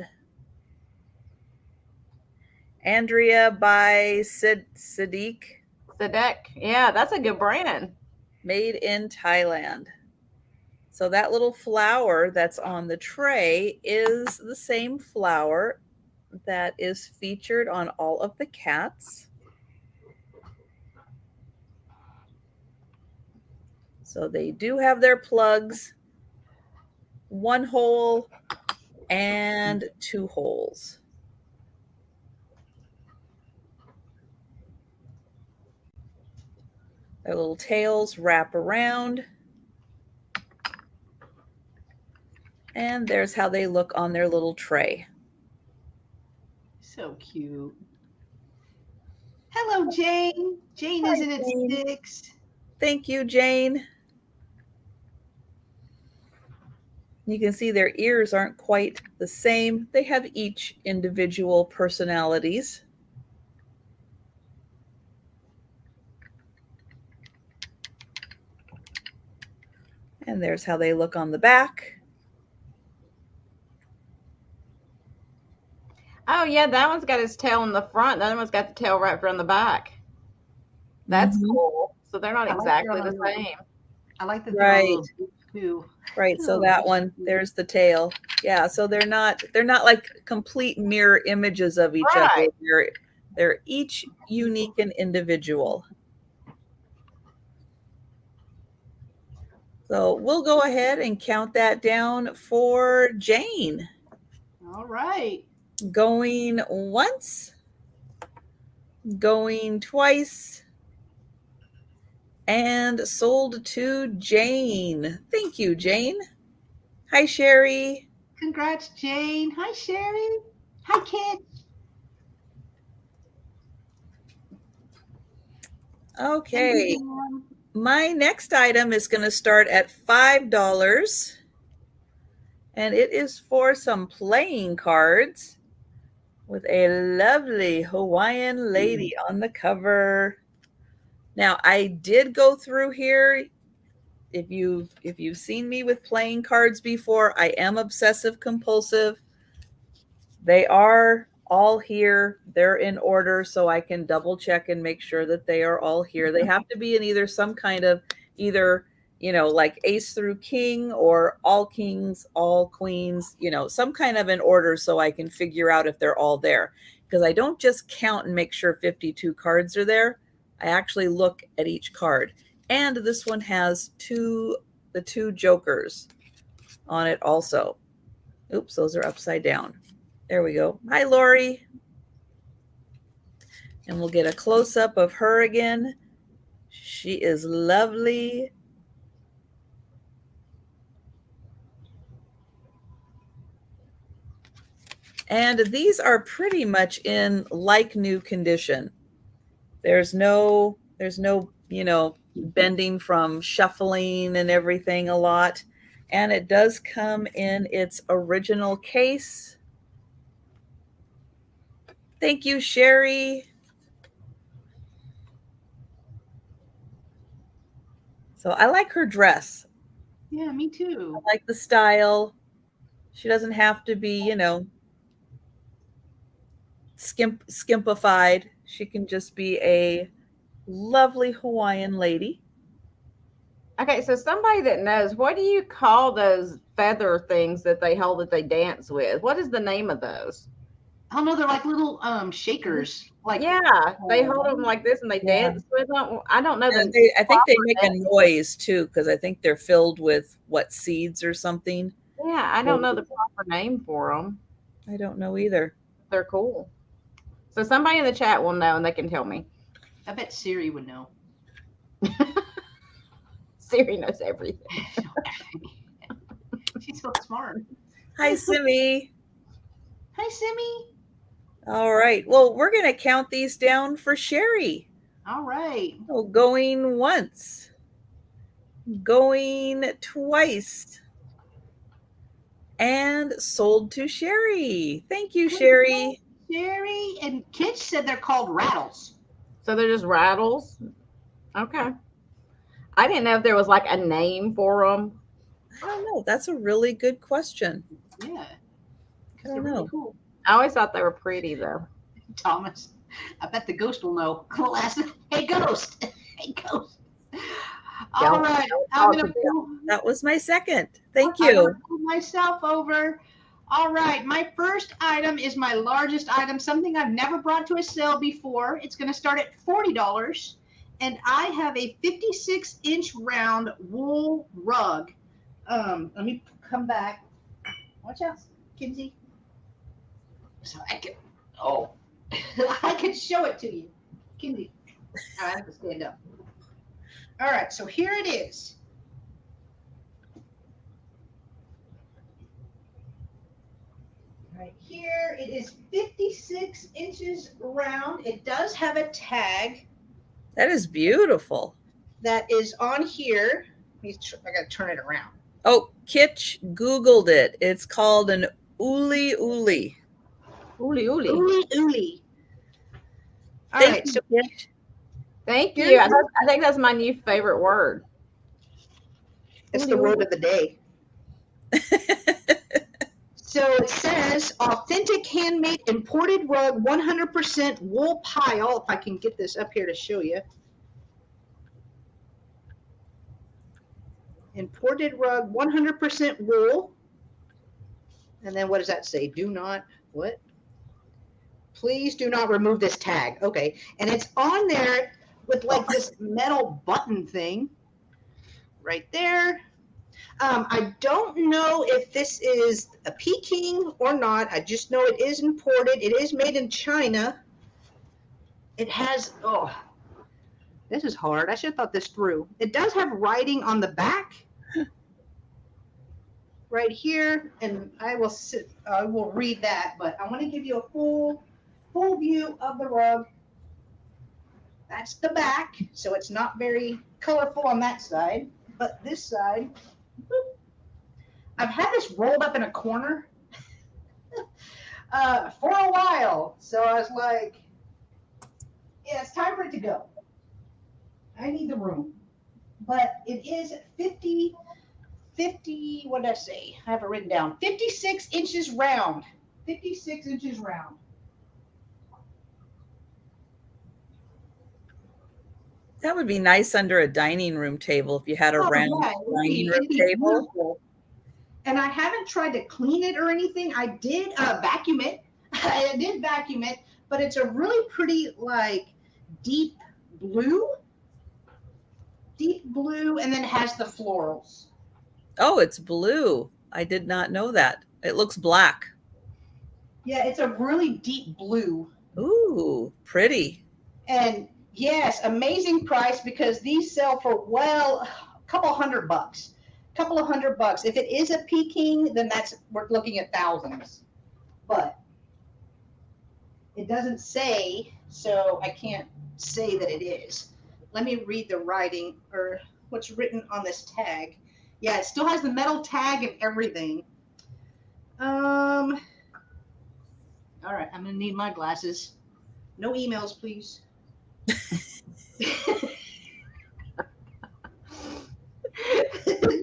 Andrea by Sadiq. Sadek. Yeah, that's a good brand. Made in Thailand. So that little flower that's on the tray is the same flower that is featured on all of the cats. So they do have their plugs. 1 hole and 2 holes. Their little tails wrap around. And there's how they look on their little tray. So cute. Hello, Jane. Jane Hi, isn't at Jane. 6. Thank you, Jane. You can see their ears aren't quite the same. They have each individual personalities. And there's how they look on the back. Oh yeah, that one's got his tail in the front. The other one's got the tail right from the back. That's cool. So they're not I like exactly that the one. same. I like that Right. they're a little too. Right, so Oh, that one, there's the tail. Yeah, so they're not like complete mirror images of each other. Right. They're each unique and individual. So we'll go ahead and count that down for Jane. All right. Going once, going twice, and sold to Jane. Thank you, Jane. Hi, Sherry. Congrats, Jane. Hi, Sherry. Hi, kids. Okay. My next item is going to start at $5, and it is for some playing cards with a lovely Hawaiian lady on the cover. Now, I did go through here. If you've seen me with playing cards before, I am obsessive compulsive. They are all here. They're in order, so I can double check and make sure that they are all here. They have to be in either some kind of like ace through king or all kings, all queens, some kind of in order so I can figure out if they're all there. Because I don't just count and make sure 52 cards are there. I actually look at each card. And this one has 2 the two jokers on it also. Oops, those are upside down. There we go. Hi, Lori. And we'll get a close-up of her again. She is lovely. And these are pretty much in like new condition. There's no, bending from shuffling and everything a lot. And it does come in its original case. Thank you, Sherry. So I like her dress. Yeah, me too. I like the style. She doesn't have to be, skimpified. She can just be a lovely Hawaiian lady. Okay, so somebody that knows, what do you call those feather things that they hold that they dance with? What is the name of those? I don't know. They're like little shakers. Like Yeah, they hold them like this and they dance with them. I don't know And the. I think they make a noise too, because I think they're filled with seeds or something. Yeah, I don't know the proper name for them. I don't know either. They're cool. So somebody in the chat will know and they can tell me. I bet Siri would know. Siri knows everything. She's so smart. Hi, Simi. Hi, Simi. All right. Well, we're going to count these down for Sherry. All right. So going once, going twice, and sold to Sherry. Thank you, Sherry. Sherry and kids said they're called rattles. So they're just rattles? Okay. I didn't know if there was like a name for them. I don't know. That's a really good question. Yeah. I don't really know. cool. I always thought they were pretty though. Thomas, I bet the ghost will know. Hey, ghost. Hey, ghost. All right. I'm gonna pull, That was my second. Thank I'm you. gonna pull myself over. All right. My first item is my largest item, something I've never brought to a sale before. It's going to start at $40. And I have a 56-inch round wool rug. Let me come back. Watch out, Kinsey. So I can, I can show it to you. Kinsey. I have to stand up. All right, so here it is. Right here, it is 56 inches round. It does have a tag That is beautiful. that is on here. I got to turn it around. Oh, Kitch Googled it. It's called an uli uli. Uli uli. Uli uli. All Thank right, you, so Kitch. Thank you. I think that's my new favorite word. it's the word of the day. So it says authentic handmade imported rug, 100% wool pile. If I can get this up here to show you. Imported rug, 100% wool. And then what does that say? Do not, what? Please do not remove this tag. Okay. And it's on there with like this metal button thing right there. I don't know if this is a Peking or not. I just know it is imported. It is made in China. It has, this is hard. I should have thought this through. It does have writing on the back right here, and I will read that, but I want to give you a full view of the rug. That's the back, so it's not very colorful on that side, but this side, I've had this rolled up in a corner for a while. So I was like, yeah, it's time for it to go. I need the room. But it is 50, what did I say? I have it written down. 56 inches round. 56 inches round. That would be nice under a dining room table if you had a round dining room table. Beautiful. And I haven't tried to clean it or anything. I did vacuum it. I did vacuum it, but it's a really pretty, like, deep blue, and then it has the florals. Oh, it's blue. I did not know that. It looks black. Yeah, it's a really deep blue. Ooh, pretty. And yes, amazing price because these sell for, well, a couple $100. Couple of $100. If it is a Peking, then we're looking at thousands. But it doesn't say, so I can't say that it is. Let me read the writing or what's written on this tag. Yeah, it still has the metal tag and everything. All right, I'm gonna need my glasses. No emails, please.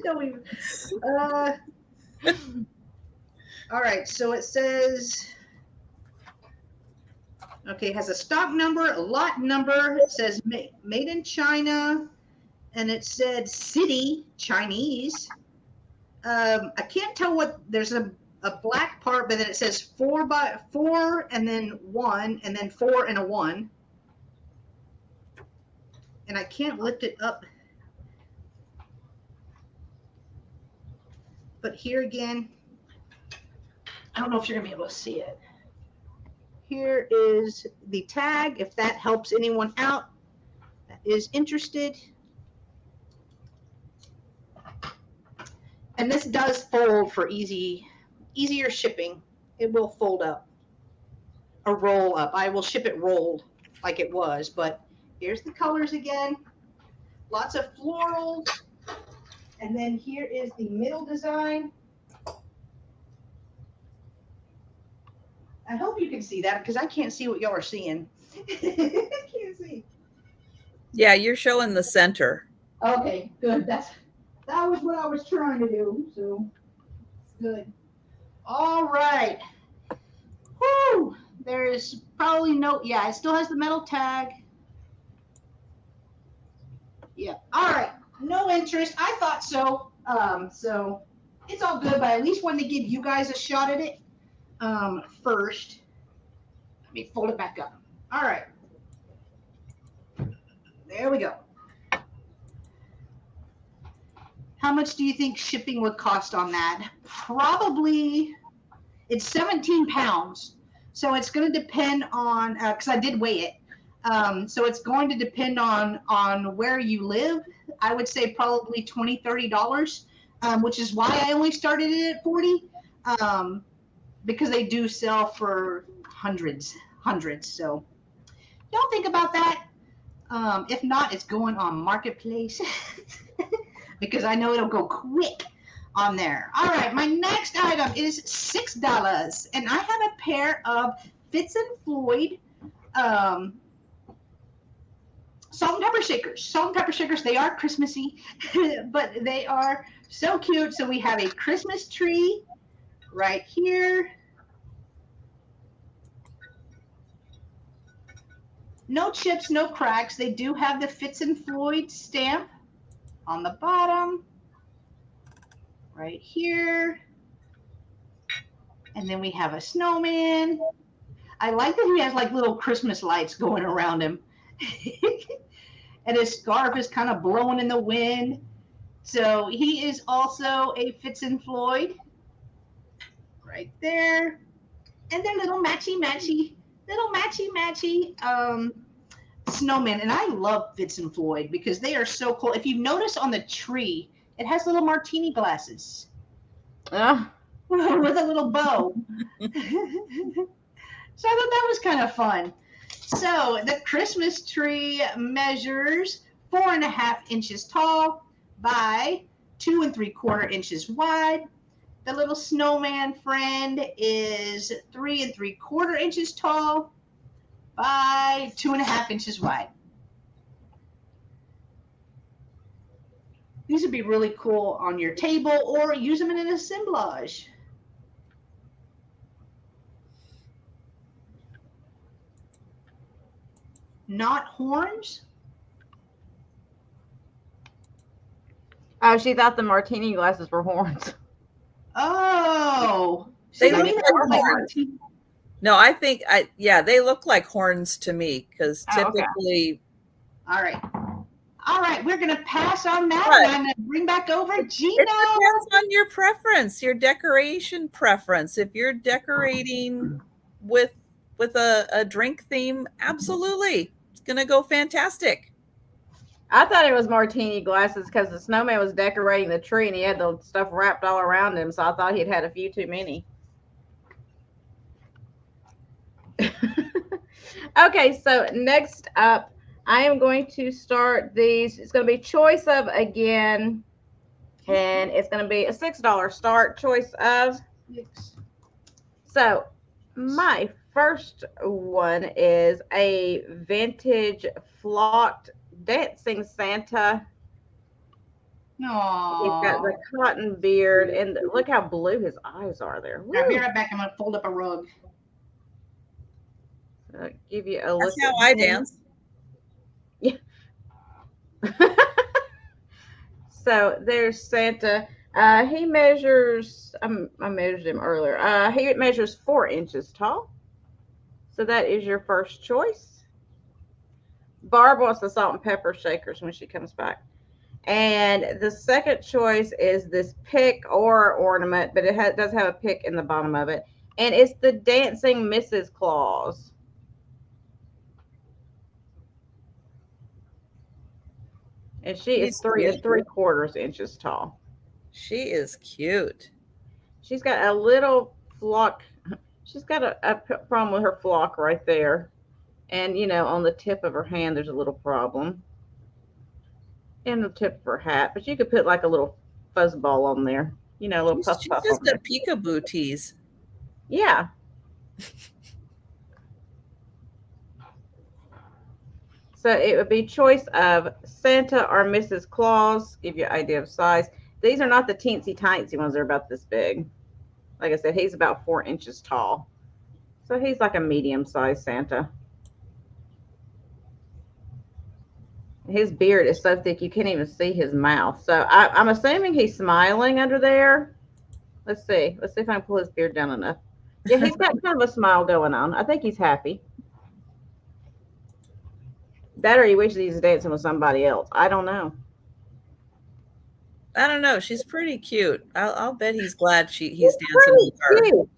No emails. All right, so it says, okay, it has a stock number, a lot number. It says made in China, and it said city Chinese. I can't tell what, there's a black part, but then it says 4x4 and then 1 and then 4 and a 1. And I can't lift it up. But here again, I don't know if you're gonna be able to see it. Here is the tag, if that helps anyone out that is interested. And this does fold for easier shipping. It will fold up or roll up. I will ship it rolled like it was, but here's the colors again. Lots of florals. And then here is the middle design. I hope you can see that because I can't see what y'all are seeing. I can't see. Yeah, you're showing the center. Okay, good. That was what I was trying to do. So good. All right. Whoo! There is probably no. Yeah, it still has the metal tag. Yeah. All right. No interest. I thought so. So it's all good, but I at least wanted to give you guys a shot at it. First, let me fold it back up. All right. There we go. How much do you think shipping would cost on that? Probably, it's 17 pounds. So it's going to depend on, because I did weigh it. So it's going to depend on where you live. I would say probably $20, $30, which is why I only started it at 40, because they do sell for hundreds. So don't think about that. If not, it's going on Marketplace because I know it'll go quick on there. All right, my next item is $6, and I have a pair of Fitz and Floyd salt and pepper shakers. Salt and pepper shakers, they are Christmassy, but they are so cute. So we have a Christmas tree right here. No chips, no cracks. They do have the Fitz and Floyd stamp on the bottom right here. And then we have a snowman. I like that he has like little Christmas lights going around him. And his scarf is kind of blowing in the wind. So he is also a Fitz and Floyd right there. And they're little matchy snowmen. And I love Fitz and Floyd because they are so cool. If you notice on the tree, it has little martini glasses with a little bow. So I thought that was kind of fun. So the Christmas tree measures 4.5 inches tall by 2 3/4 inches wide. The little snowman friend is 3 3/4 inches tall by 2.5 inches wide. These would be really cool on your table or use them in an assemblage. Not horns. Oh, she thought the martini glasses were horns. Oh, They look like horns. No, I think they look like horns to me because typically. Okay. All right. All right, we're going to pass on that, What? and I'm going to bring back over Gino. It depends on your preference, your decoration preference. If you're decorating with a drink theme, absolutely, it's gonna go fantastic. I thought it was martini glasses because the snowman was decorating the tree and he had the stuff wrapped all around him. So I thought he'd had a few too many. Okay, so next up, I am going to start these. It's going to be choice of again, and it's going to be a $6 start choice of. So my first one is a vintage flocked dancing Santa. Aww. He's got the cotton beard, and look how blue his eyes are there. I'll be right back. I'm going to fold up a rug. Give you a look. That's how I dance. Yeah. So there's Santa. He measures, I measured him earlier. He measures 4 inches tall. So that is your first choice. Barb wants the salt and pepper shakers when she comes back. And the second choice is this pick or ornament, but it does have a pick in the bottom of it. And it's the dancing Mrs. Claus. And she is 3 3/4 inches tall. She is cute. She's got a little flock. She's got a problem with her flock right there. And, you know, on the tip of her hand, there's a little problem. And the tip of her hat. But you could put like a little fuzz ball on there. You know, a little puff. She's just a peekaboo tease. Yeah. So it would be choice of Santa or Mrs. Claus. Give you an idea of size. These are not the teensy tiny ones. They're about this big. Like I said, he's about 4 inches tall. So he's like a medium-sized Santa. His beard is so thick you can't even see his mouth. So I'm assuming he's smiling under there. Let's see. Let's see if I can pull his beard down enough. Yeah, he's got kind of a smile going on. I think he's happy. That or he wishes he's dancing with somebody else. I don't know. I don't know. She's pretty cute. I'll bet he's glad he's dancing with her. Cute.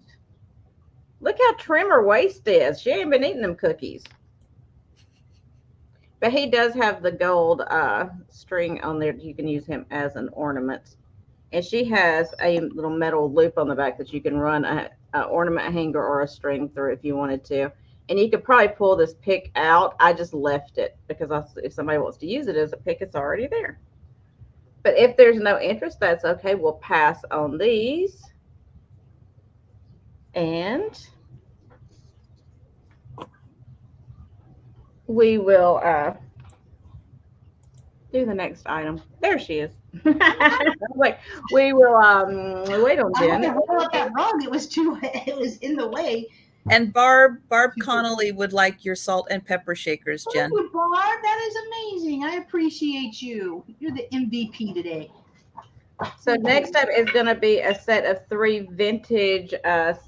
Look how trim her waist is. She ain't been eating them cookies. But he does have the gold string on there. You can use him as an ornament. And she has a little metal loop on the back that you can run an ornament hanger or a string through if you wanted to. And you could probably pull this pick out. I just left it because if somebody wants to use it as a pick, it's already there. But if there's no interest, that's okay. We'll pass on these. And we will do the next item. There she is. Wait, we will wait on Jen. I had to roll up that rug. It was in the way. And Barb Connolly would like your salt and pepper shakers, Jen. Thank you, Barb. That is amazing. I appreciate you. You're the MVP today. So next up is going to be a set of 3 vintage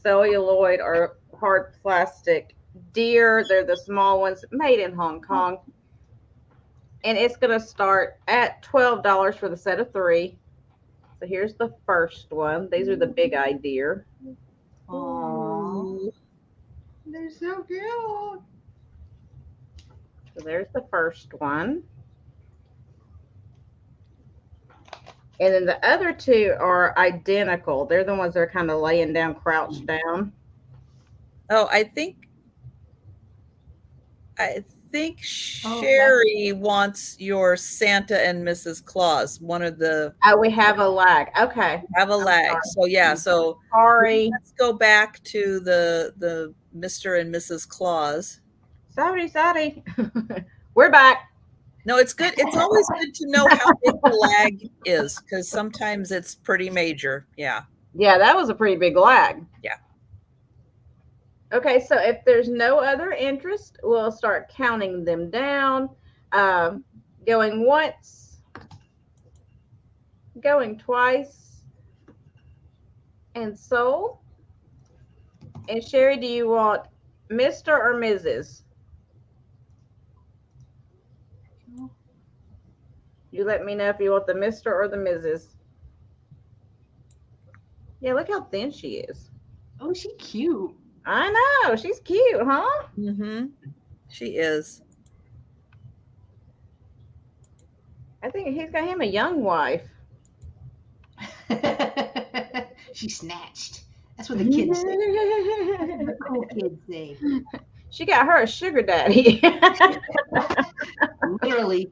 celluloid or hard plastic deer. They're the small ones made in Hong Kong. And it's going to start at $12 for the set of 3. So here's the first one. These are the big eye deer. Aww. They're so cute. So there's the first one. And then the other 2 are identical. They're the ones that are kind of laying down, crouched down. Oh, I think Sherry wants your Santa and Mrs. Claus. One of the we have a lag. Okay. Have a lag. So yeah, so sorry. Let's go back to the Mr. and Mrs. Claus. Sorry. We're back. No, it's good. It's always good to know how big the lag is because sometimes it's pretty major. Yeah. Yeah, that was a pretty big lag. Yeah. Okay, so if there's no other interest, we'll start counting them down. Going once, going twice, and sold. And Sherry, do you want Mr. or Mrs.? You let me know if you want the Mr. or the Mrs. Yeah, look how thin she is. Oh, she's cute. I know. She's cute, huh? Mm-hmm. She is. I think he's got him a young wife. She snatched. That's what the kids say. The cool kids say. She got her a sugar daddy. Literally.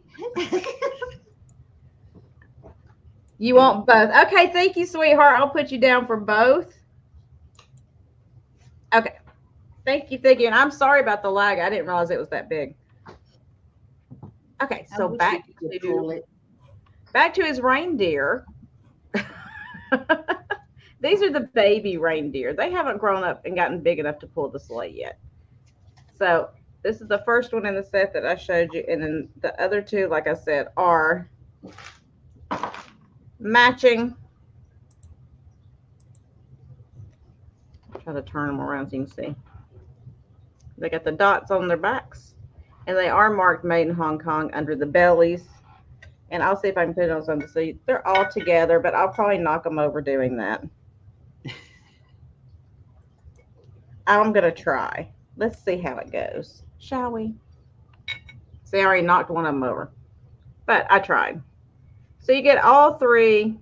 You want both? Okay, thank you, sweetheart. I'll put you down for both. Okay. Thank you, thank you. And I'm sorry about the lag. I didn't realize it was that big. Okay, so back to his reindeer. These are the baby reindeer. They haven't grown up and gotten big enough to pull the sleigh yet. So this is the first one in the set that I showed you. And then the other two, like I said, are matching. Try to turn them around so you can see. They got the dots on their backs. And they are marked made in Hong Kong under the bellies. And I'll see if I can put it on something. So they're all together, but I'll probably knock them over doing that. I'm going to try. Let's see how it goes. Shall we? See, I already knocked one of them over. But I tried. So you get all three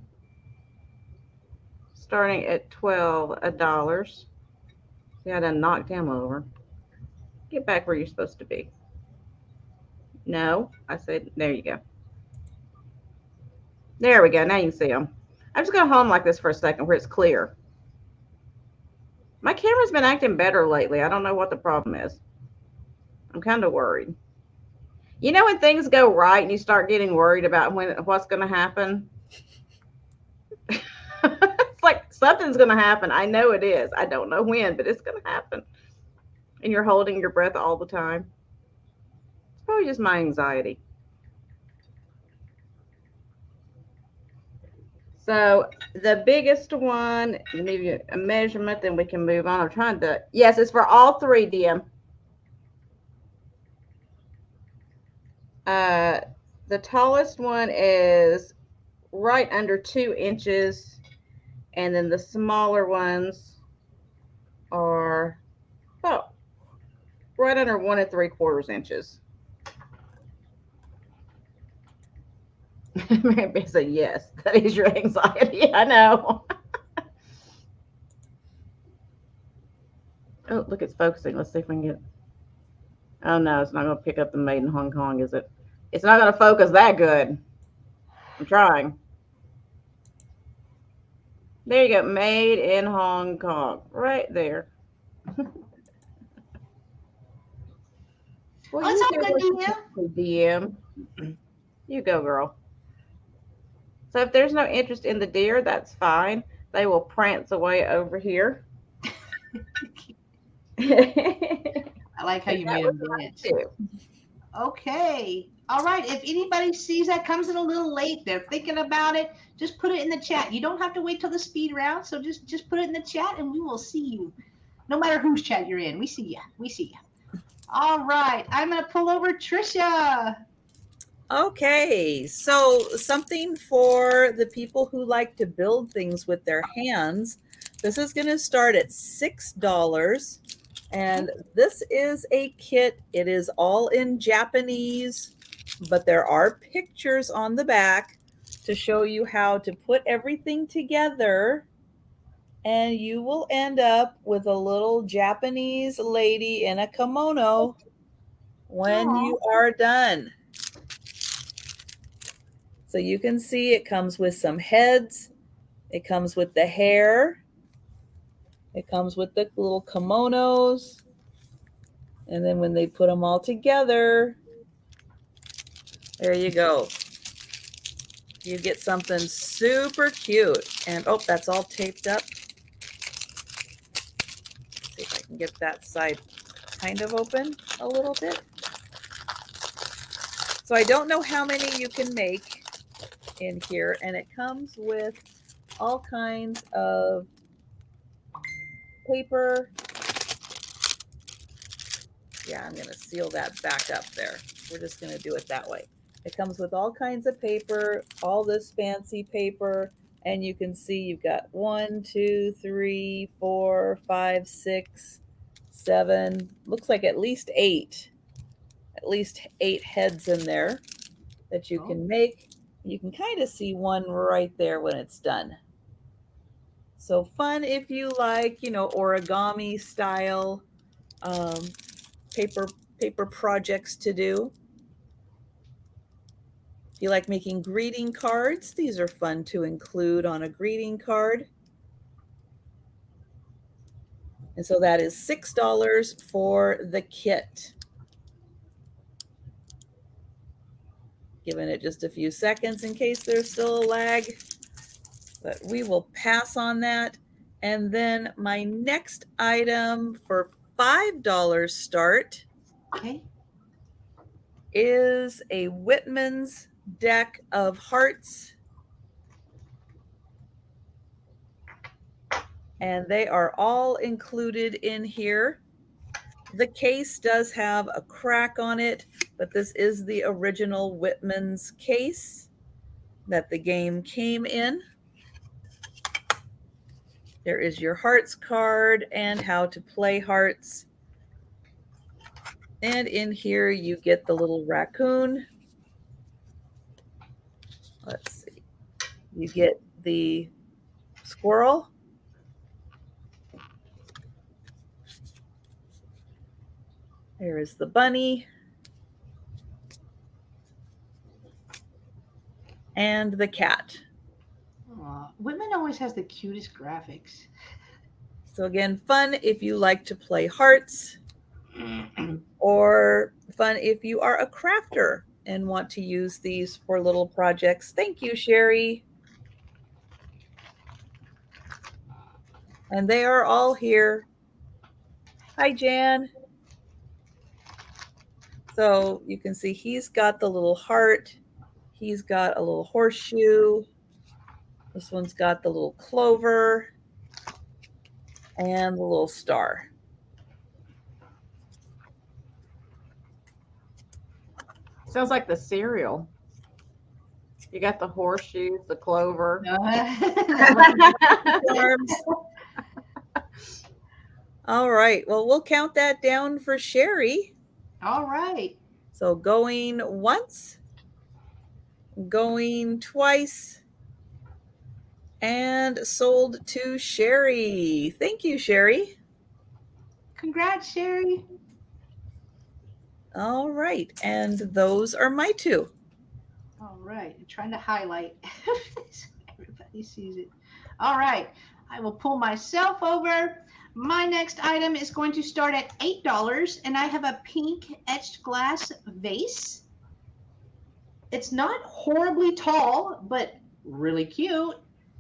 starting at $12. See, I done knocked him over. Get back where you're supposed to be. No, I said, there you go. There we go. Now you can see them. I'm just going to hold them like this for a second where it's clear. My camera's been acting better lately. I don't know what the problem is. I'm kind of worried. You know when things go right and you start getting worried about what's going to happen? It's like something's going to happen. I know it is. I don't know when, but it's going to happen. And you're holding your breath all the time. It's probably just my anxiety. So the biggest one, maybe a measurement, then we can move on. I'm trying to, yes, it's for all three, DM. The tallest one is right under 2 inches. And then the smaller ones are about right under 1 3/4 inches. Maybe say yes, that is your anxiety. I know. Oh, look, it's focusing. Let's see if we can get. Oh no, it's not going to pick up the made in Hong Kong, is it? It's not going to focus that good. I'm trying. There you go, made in Hong Kong, right there. Well, it's all good, DM. You go, girl. So if there's no interest in the deer, that's fine. They will prance away over here. I like how you made them dance. Okay. All right. If anybody sees that comes in a little late, they're thinking about it, just put it in the chat. You don't have to wait till the speed round. So just put it in the chat and we will see you. No matter whose chat you're in. We see you. We see you. All right. I'm going to pull over Trisha. Okay, so something for the people who like to build things with their hands. This is going to start at $6. And this is a kit. It is all in Japanese, but there are pictures on the back to show you how to put everything together. And you will end up with a little Japanese lady in a kimono when you are done. So you can see it comes with some heads. It comes with the hair. It comes with the little kimonos. And then when they put them all together, there you go. You get something super cute. And oh, that's all taped up. Let's see if I can get that side kind of open a little bit. So I don't know how many you can make in here, and it comes with all kinds of paper. Yeah, I'm going to seal that back up there. We're just going to do it that way. It comes with all kinds of paper, all this fancy paper, and you can see you've got 1, 2, 3, 4, 5, 6, 7, looks like at least eight heads in there that you can make. You can kind of see one right there when it's done. So fun if you like, origami style paper projects to do. If you like making greeting cards, these are fun to include on a greeting card. And so that is $6 for the kit. Giving it just a few seconds in case there's still a lag, but we will pass on that. And then my next item for $5 start is a Whitman's deck of hearts. And they are all included in here. The case does have a crack on it, but this is the original Whitman's case that the game came in. There is your hearts card and how to play hearts. And in here you get the little raccoon. Let's see. You get the squirrel. There is the bunny. And the cat. Aw, Whitman always has the cutest graphics. So again, fun if you like to play hearts, or fun if you are a crafter and want to use these for little projects. Thank you, Sherry. And they are all here. Hi, Jan. So you can see he's got the little heart. He's got a little horseshoe. This one's got the little clover and the little star. Sounds like the cereal. You got the horseshoes, the clover. All right. Well, we'll count that down for Sherry. All right. So going once, going twice, and sold to Sherry. Thank you, Sherry. Congrats, Sherry. All right. And those are my two. All right. I'm trying to highlight. Everybody sees it. All right. I will pull myself over. My next item is going to start at $8, and I have a pink etched glass vase. It's not horribly tall, but really cute.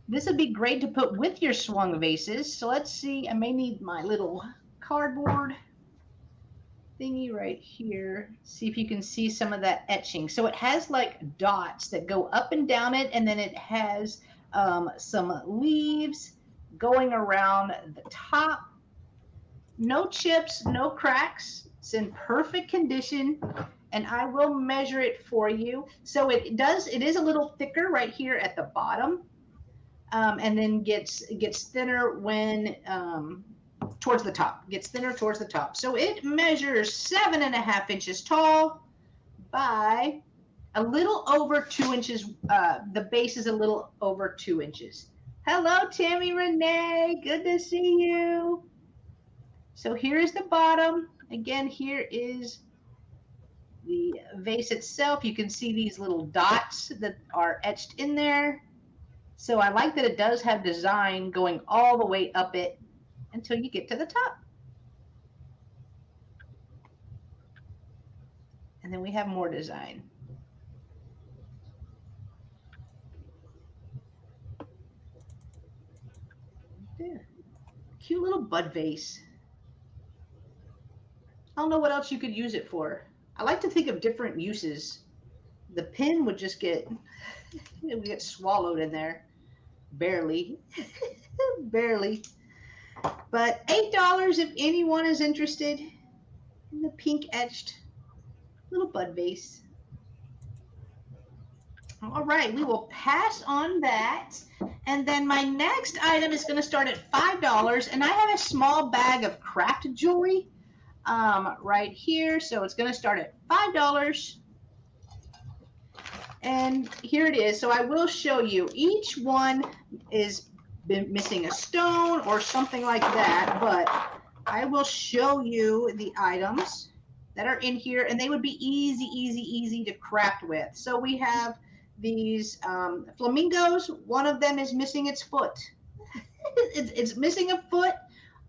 This would be great to put with your swung vases. So let's see. I may need my little cardboard thingy right here. See if you can see some of that etching. So it has like dots that go up and down it, and then it has some leaves going around the top. No chips, no cracks. It's in perfect condition, and I will measure it for you. So it is a little thicker right here at the bottom, and then gets thinner when towards the top. Gets thinner towards the top. So it measures 7.5 inches tall by a little over 2 inches. The base is a little over 2 inches. Hello, Tammy Renee. Good to see you. So here is the bottom. Again, here is the vase itself. You can see these little dots that are etched in there. So I like that it does have design going all the way up it until you get to the top. And then we have more design. There. Cute little bud vase. I don't know what else you could use it for. I like to think of different uses. The pin would just get swallowed in there. Barely. Barely. But $8 if anyone is interested in the pink etched little bud vase. All right, we will pass on that. And then my next item is going to start at $5. And I have a small bag of craft jewelry right here. So it's going to start at $5. And here it is. So I will show you. Each one is missing a stone or something like that. But I will show you the items that are in here. And they would be easy to craft with. So we have these flamingos. One of them is missing its foot. It's missing a foot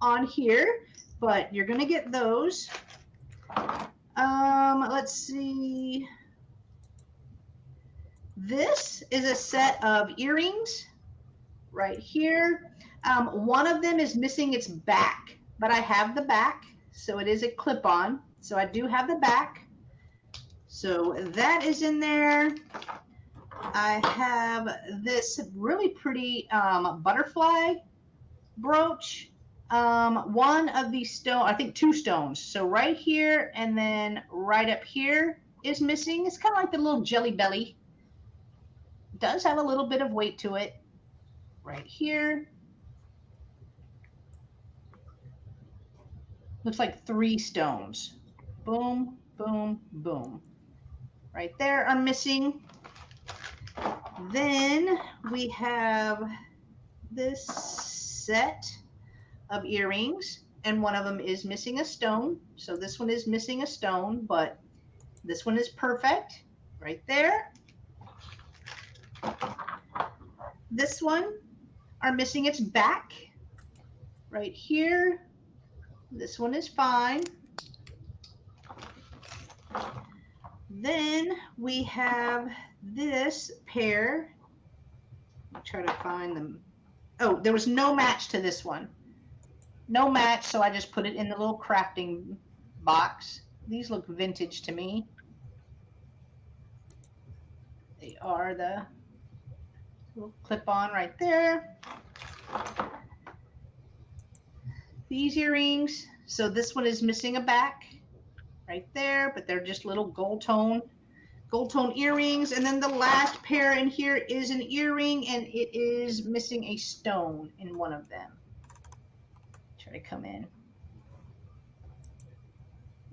on here, but you're gonna get those. Let's see. This is a set of earrings right here. One of them is missing its back, but I have the back, so it is a clip-on. So I do have the back. So that is in there. I have this really pretty butterfly brooch. One of these stones, I think 2 stones. So right here and then right up here is missing. It's kind of like the little jelly belly. It does have a little bit of weight to it. Right here. Looks like 3 stones. Boom, boom, boom. Right there are missing. Then we have this set of earrings, and one of them is missing a stone. So this one is missing a stone, but this one is perfect right there. This one are missing its back right here. This one is fine. Then we have this pair. I'll try to find them. Oh, there was no match to this one. No match, so I just put it in the little crafting box. These look vintage to me. They are the little clip-on right there. These earrings. So this one is missing a back right there, but they're just little gold tone earrings. And then the last pair in here is an earring, and it is missing a stone in one of them. Try to come in.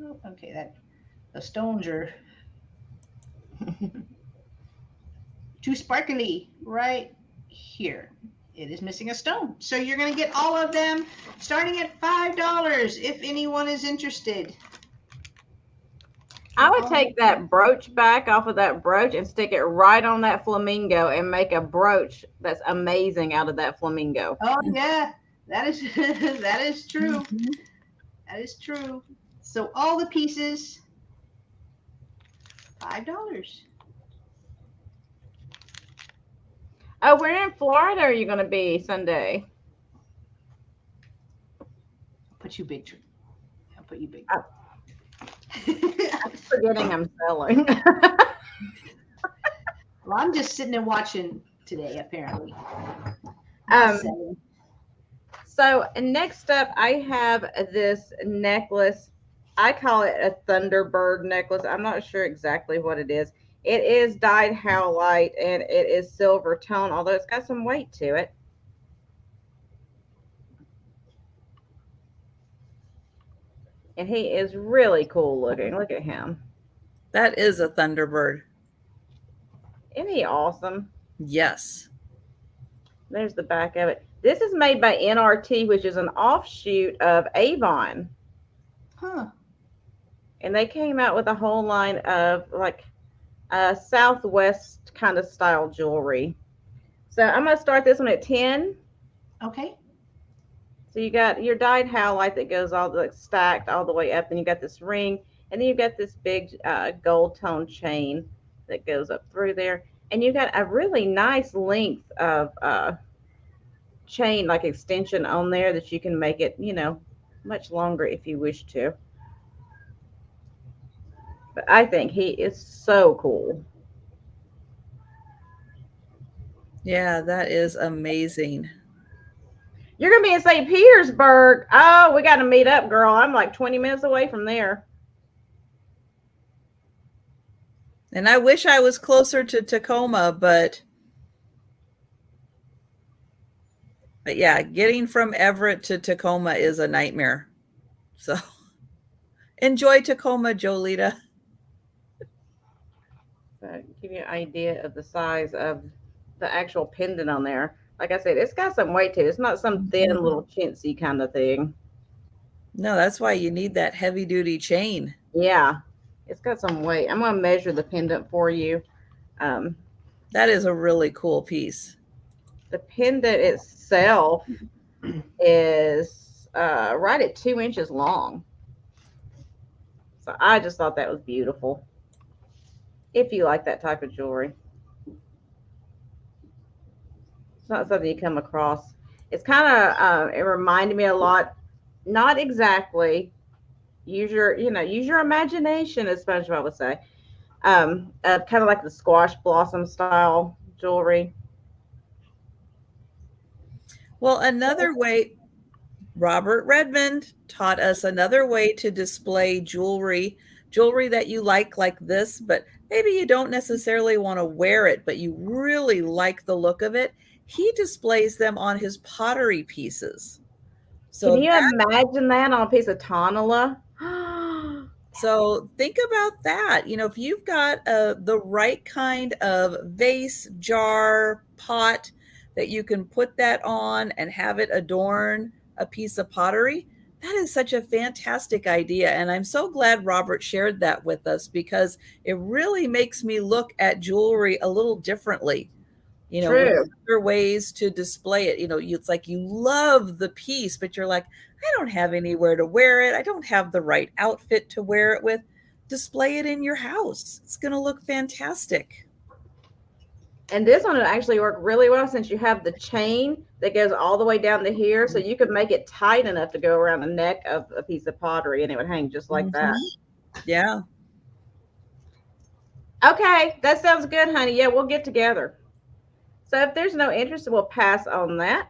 Oh, okay, the stones are too sparkly right here. It is missing a stone. So you're going to get all of them starting at $5 if anyone is interested. I would take that brooch back off of that brooch and stick it right on that flamingo and make a brooch that's amazing out of that flamingo. Oh yeah, that is that is true. That is true. So all the pieces, $5. Oh, where in Florida are you going to be Sunday? I'll put you big. I'll put you big. Oh. I'm forgetting I'm selling. Well, I'm just sitting and watching today, apparently. So next up, I have this necklace. I call it a Thunderbird necklace. I'm not sure exactly what it is. It is dyed howlite and it is silver tone, although it's got some weight to it. And he is really cool looking. Look at him. That is a Thunderbird. Isn't he awesome? Yes. There's the back of it. This is made by NRT, which is an offshoot of Avon. Huh. And they came out with a whole line of like Southwest kind of style jewelry. So I'm going to start this one at 10. Okay. So you got your dyed howlite that goes all the stacked all the way up, and you got this ring, and then you got this big gold tone chain that goes up through there, and you got a really nice length of chain like extension on there that you can make it, you know, much longer if you wish to. But I think he is so cool. Yeah, that is amazing. You're going to be in St. Petersburg. Oh, we got to meet up, girl. I'm like 20 minutes away from there. And I wish I was closer to Tacoma, but yeah, getting from Everett to Tacoma is a nightmare. So enjoy Tacoma, Jolita. So give you an idea of the size of the actual pendant on there. Like I said, it's got some weight to it. It's not some thin little chintzy kind of thing. No, that's why you need that heavy duty chain. Yeah, it's got some weight. I'm going to measure the pendant for you. That is a really cool piece. The pendant itself is right at 2 inches long. So I just thought that was beautiful. If you like that type of jewelry. It's not something you come across. It's kind of, it reminded me a lot, not exactly, use your imagination, as SpongeBob would say. Kind of like the squash blossom style jewelry. Well, another way, Robert Redmond taught us another way to display jewelry that you like this, but maybe you don't necessarily want to wear it, but you really like the look of it. He displays them on his pottery pieces. So can you imagine that on a piece of tonala? So think about that. If you've got the right kind of vase, jar, pot that you can put that on and have it adorn a piece of pottery, that is such a fantastic idea. And I'm so glad Robert shared that with us, because it really makes me look at jewelry a little differently. With other ways to display it. It's like you love the piece, but you're like, I don't have anywhere to wear it. I don't have the right outfit to wear it with. Display it in your house. It's going to look fantastic. And this one will actually work really well, since you have the chain that goes all the way down to here. So you could make it tight enough to go around the neck of a piece of pottery, and it would hang just like that. Yeah. Okay, that sounds good, honey. Yeah, we'll get together. So if there's no interest, we'll pass on that.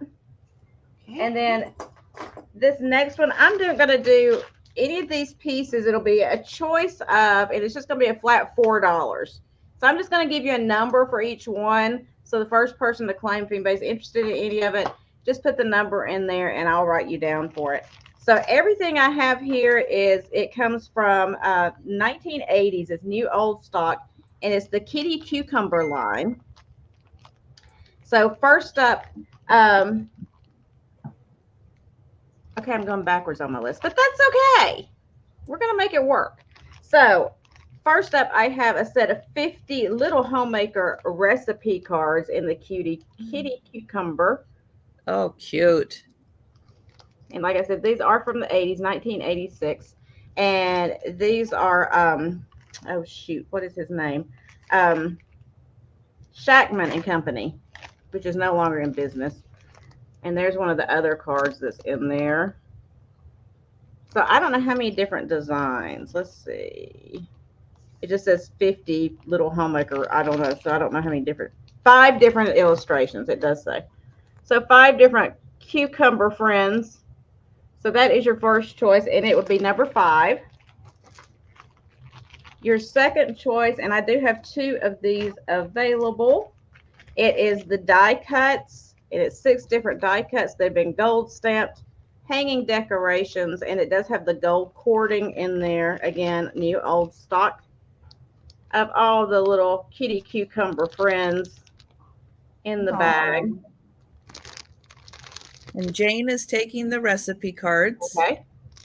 Okay. And then this next one, I'm going to do any of these pieces. It'll be a choice of, and it's just going to be a flat $4. So I'm just going to give you a number for each one. So the first person to claim, if anybody's interested in any of it, just put the number in there and I'll write you down for it. So everything I have here it comes from 1980s. It's new old stock, and it's the Kitty Cucumber line. So first up, okay, I'm going backwards on my list, but that's okay. We're going to make it work. So first up, I have a set of 50 little homemaker recipe cards in the Kitty Cucumber. Oh, cute. And like I said, these are from the 80s, 1986. And these are, oh shoot, what is his name? Shackman and Company, which is no longer in business. And there's one of the other cards that's in there. So I don't know how many different designs. Let's see. It just says 50 little homemaker. I don't know. So I don't know how many different, 5 different illustrations it does say. So 5 different cucumber friends. So that is your first choice, and it would be number 5. Your second choice, and I do have 2 of these available. It is the die cuts, and it's 6 different die cuts. They've been gold stamped, hanging decorations, and it does have the gold cording in there. Again, new old stock of all the little Kitty Cucumber friends in the bag. And Jane is taking the recipe cards. Okay,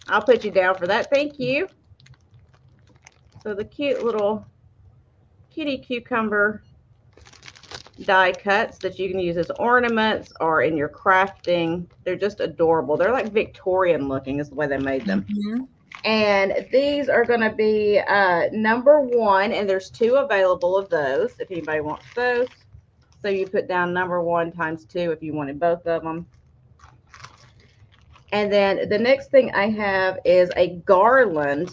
I'll put you down for that. Thank you. So the cute little Kitty Cucumber die cuts that you can use as ornaments or in your crafting. They're just adorable. They're like Victorian looking is the way they made them. Mm-hmm. And these are going to be number 1, and there's 2 available of those if anybody wants those. So you put down number 1 times 2 if you wanted both of them. And then the next thing I have is a garland.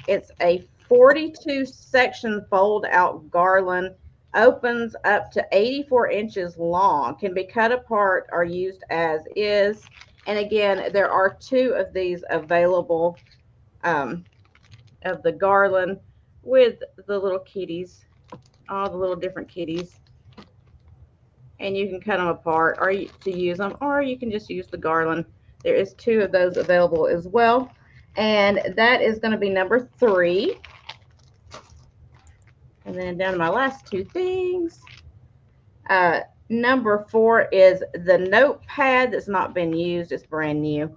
It's a 42 section fold out garland, opens up to 84 inches long, can be cut apart or used as is. And again, there are 2 of these available of the garland with the little kitties all the little different kitties. And you can cut them apart or to use them, or you can just use the garland. There is 2 of those available as well. And that is going to be number 3. And then down to my last 2 things. Number 4 is the notepad that's not been used. It's brand new.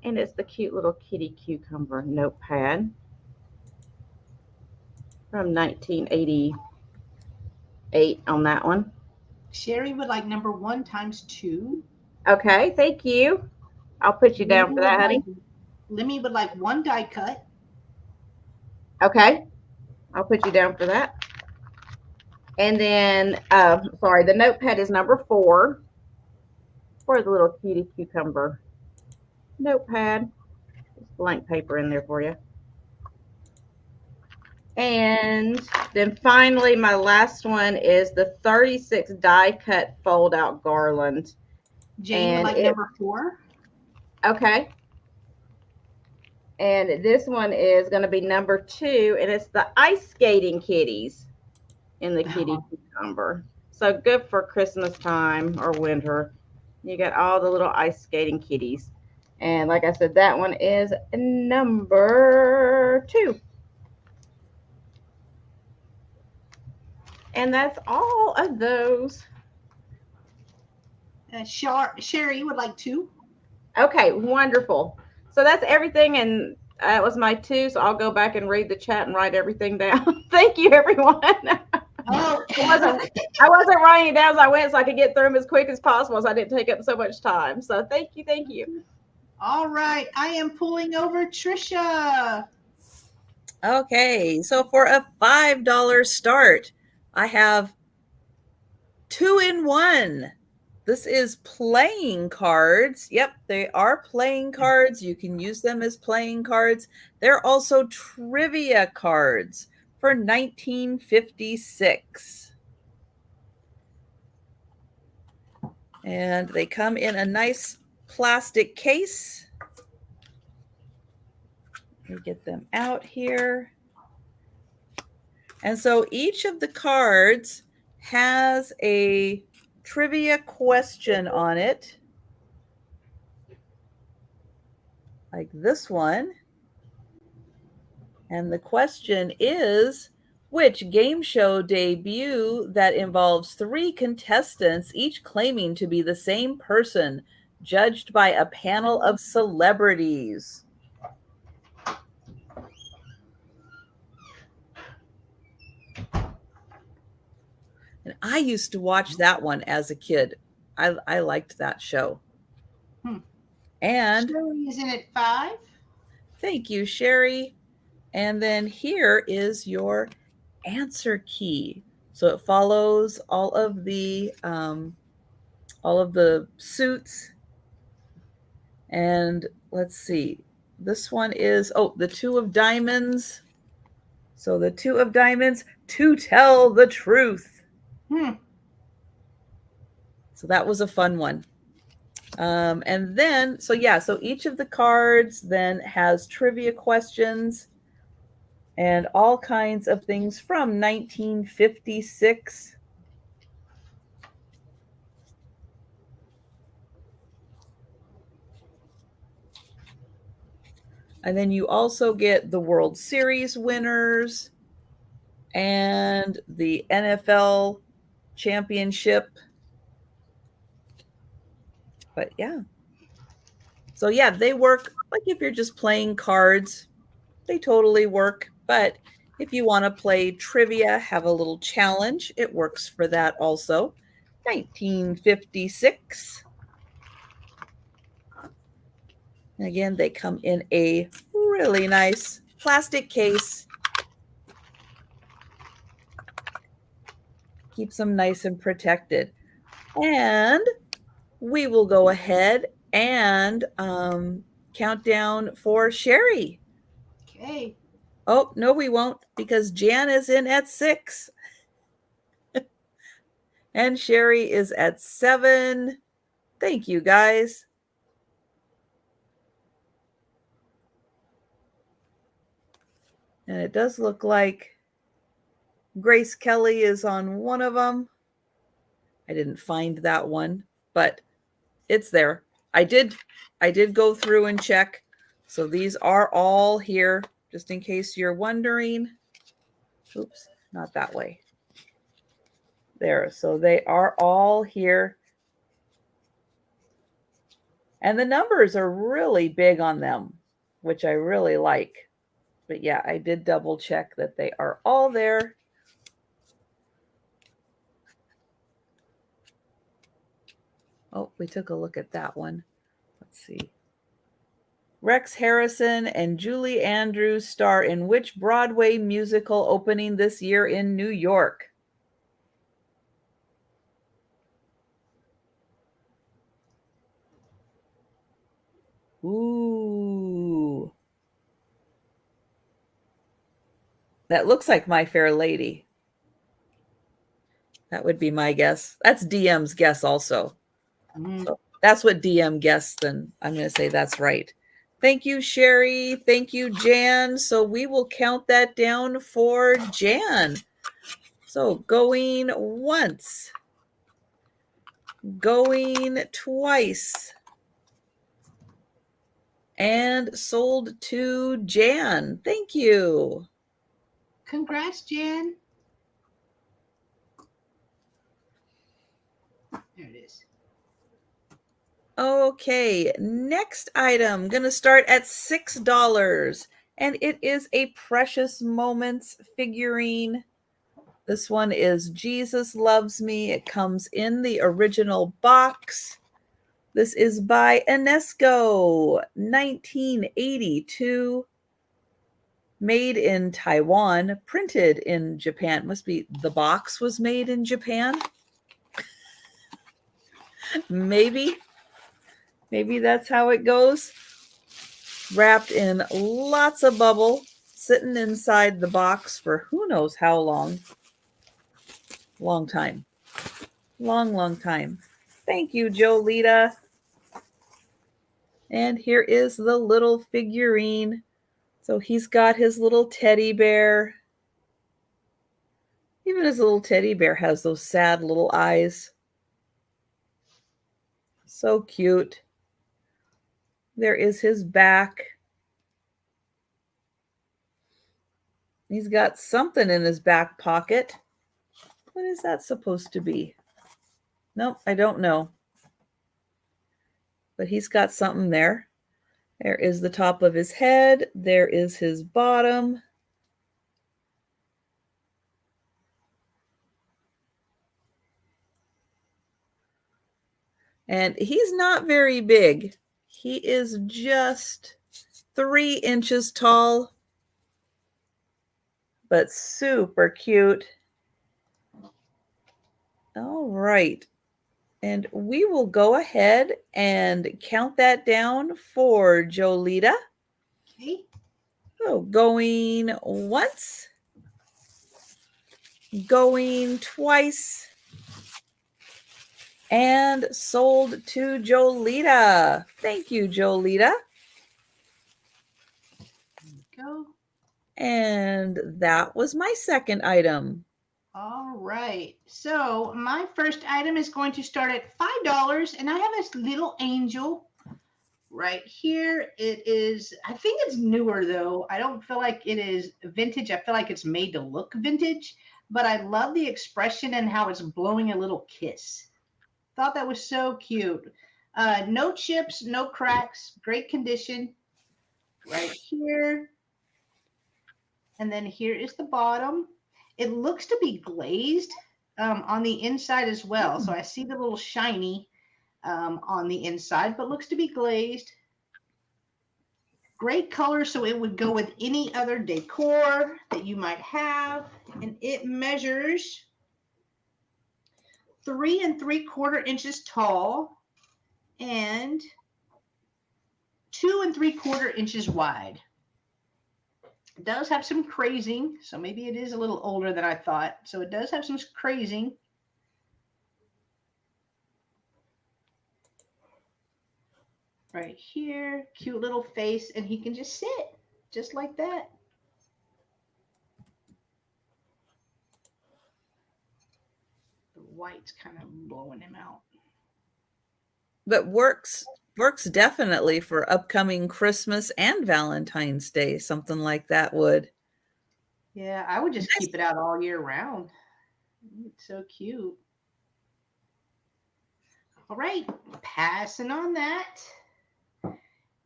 And it's the cute little kitty cucumber notepad from 1988 on that one. Sherry would like number 1 times 2. Okay, thank you. I'll put you down for that, honey. Lemmy would like 1 die cut. Okay, I'll put you down for that. And then, sorry, the notepad is number 4 for the little cutie cucumber notepad. Just blank paper in there for you. And then finally, my last one is the 36 die cut fold out garland. Jane would like number 4. Okay. And this one is going to be number 2, and it's the ice skating kitties in the kitty cucumber. So good for Christmas time or winter. You got all the little ice skating kitties. And like I said, that one is number 2. And that's all of those. Sherry would like 2. Okay, wonderful. So that's everything, and that was my 2. So I'll go back and read the chat and write everything down. Thank you, everyone. Oh, I wasn't writing it down as I went, so I could get through them as quick as possible, so I didn't take up so much time. So thank you, thank you. All right, I am pulling over Trisha. Okay, so for a $5 start, I have 2-in-1. This is playing cards. Yep, they are playing cards. You can use them as playing cards. They're also trivia cards for 1956. And they come in a nice plastic case. Let me get them out here. And so each of the cards has a trivia question on it, like this one. And the question is, which game show debut that involves 3 contestants, each claiming to be the same person, judged by a panel of celebrities? And I used to watch that one as a kid. I liked that show. And Sherry is in at 5. Thank you, Sherry. And then here is your answer key. So it follows all of the suits. And let's see. This one is, the 2 of diamonds. So the 2 of diamonds, to tell the truth. So that was a fun one. And then, so each of the cards then has trivia questions and all kinds of things from 1956. And then you also get the World Series winners and the NFL championship. But yeah. So yeah, they work like if you're just playing cards, they totally work. But if you want to play trivia, have a little challenge, it works for that also. 1956. And again, they come in a really nice plastic case. Keeps them nice and protected. And we will go ahead and count down for Sherry. Okay. Oh, no, we won't, because Jan is in at 6. And Sherry is at 7. Thank you, guys. And it does look like Grace Kelly is on one of them. I didn't find that one, but it's there. I did go through and check. So these are all here, just in case you're wondering. Oops, not that way. There. So they are all here. And the numbers are really big on them, which I really like. But yeah, I did double check that they are all there. Oh, we took a look at that one. Let's see. Rex Harrison and Julie Andrews star in which Broadway musical opening this year in New York? Ooh. That looks like My Fair Lady. That would be my guess. That's DM's guess also. So that's what DM guessed, then I'm going to say that's right. Thank you, Sherry. Thank you, Jan. So we will count that down for Jan. So going once, going twice, and sold to Jan. Thank you. Congrats, Jan. There it is. Okay, next item. Going to start at $6. And it is a Precious Moments figurine. This one is Jesus Loves Me. It comes in the original box. This is by Enesco, 1982. Made in Taiwan, printed in Japan. Must be the box was made in Japan. Maybe that's how it goes. Wrapped in lots of bubble, sitting inside the box for who knows how long. Long time. Long time. Thank you, Jolita. And here is the little figurine. So he's got his little teddy bear. Even his little teddy bear has those sad little eyes. So cute. There is his back. He's got something in his back pocket. What is that supposed to be? Nope, I don't know. But he's got something there. There is the top of his head. There is his bottom. And he's not very big. He is just 3 inches tall, but super cute. All right. And we will go ahead and count that down for Jolita. Okay. So going once, going twice, and sold to Jolita. Thank you, Jolita. There we go. And that was my second item. All right. So my first item is going to start at $5, and I have this little angel right here. It is, I think it's newer though. I don't feel like it is vintage. I feel like it's made to look vintage, but I love the expression and how it's blowing a little kiss. Thought that was so cute. No chips, no cracks, great condition. Right here. And then here is the bottom. It looks to be glazed on the inside as well. So I see the little shiny on the inside, but looks to be glazed. Great color, so it would go with any other decor that you might have. And it measures 3 3/4 inches tall and 2 3/4 inches wide. It does have some crazing, so maybe it is a little older than I thought. So it does have some crazing. Right here, cute little face, and he can just sit just like that. white's kind of blowing him out. But works definitely for upcoming Christmas and Valentine's Day. Something like that would. Yeah, I would just keep it out all year round. It's so cute. All right, passing on that.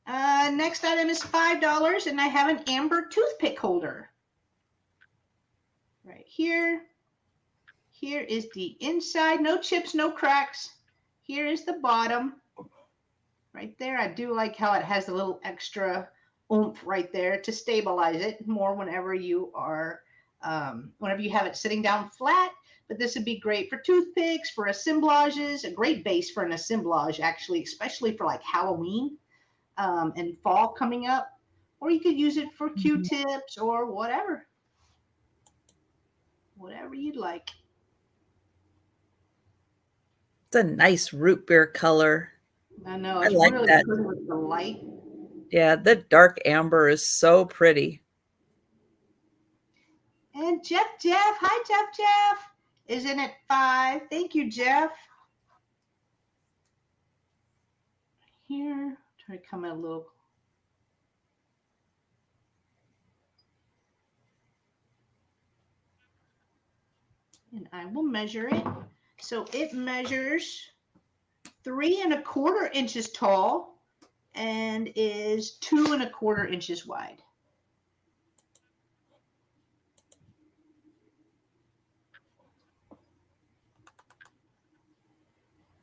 Next item is $5, and I have an amber toothpick holder. Right here. Here is the inside. No chips, no cracks. Here is the bottom. Right there. I do like how it has a little extra oomph right there to stabilize it more whenever you are, whenever you have it sitting down flat. But this would be great for toothpicks, for assemblages, a great base for an assemblage, actually, especially for like Halloween and fall coming up. Or you could use it for Q-tips or whatever. Whatever you'd like. It's a nice root beer color. I know. I It's like really that. pretty with the light. Yeah, the dark amber is so pretty. And Jeff, hi Jeff, is in at 5. Thank you, Jeff. Here, try to come in a little. And I will measure it. So it measures 3 1/4 inches tall and is 2 1/4 inches wide.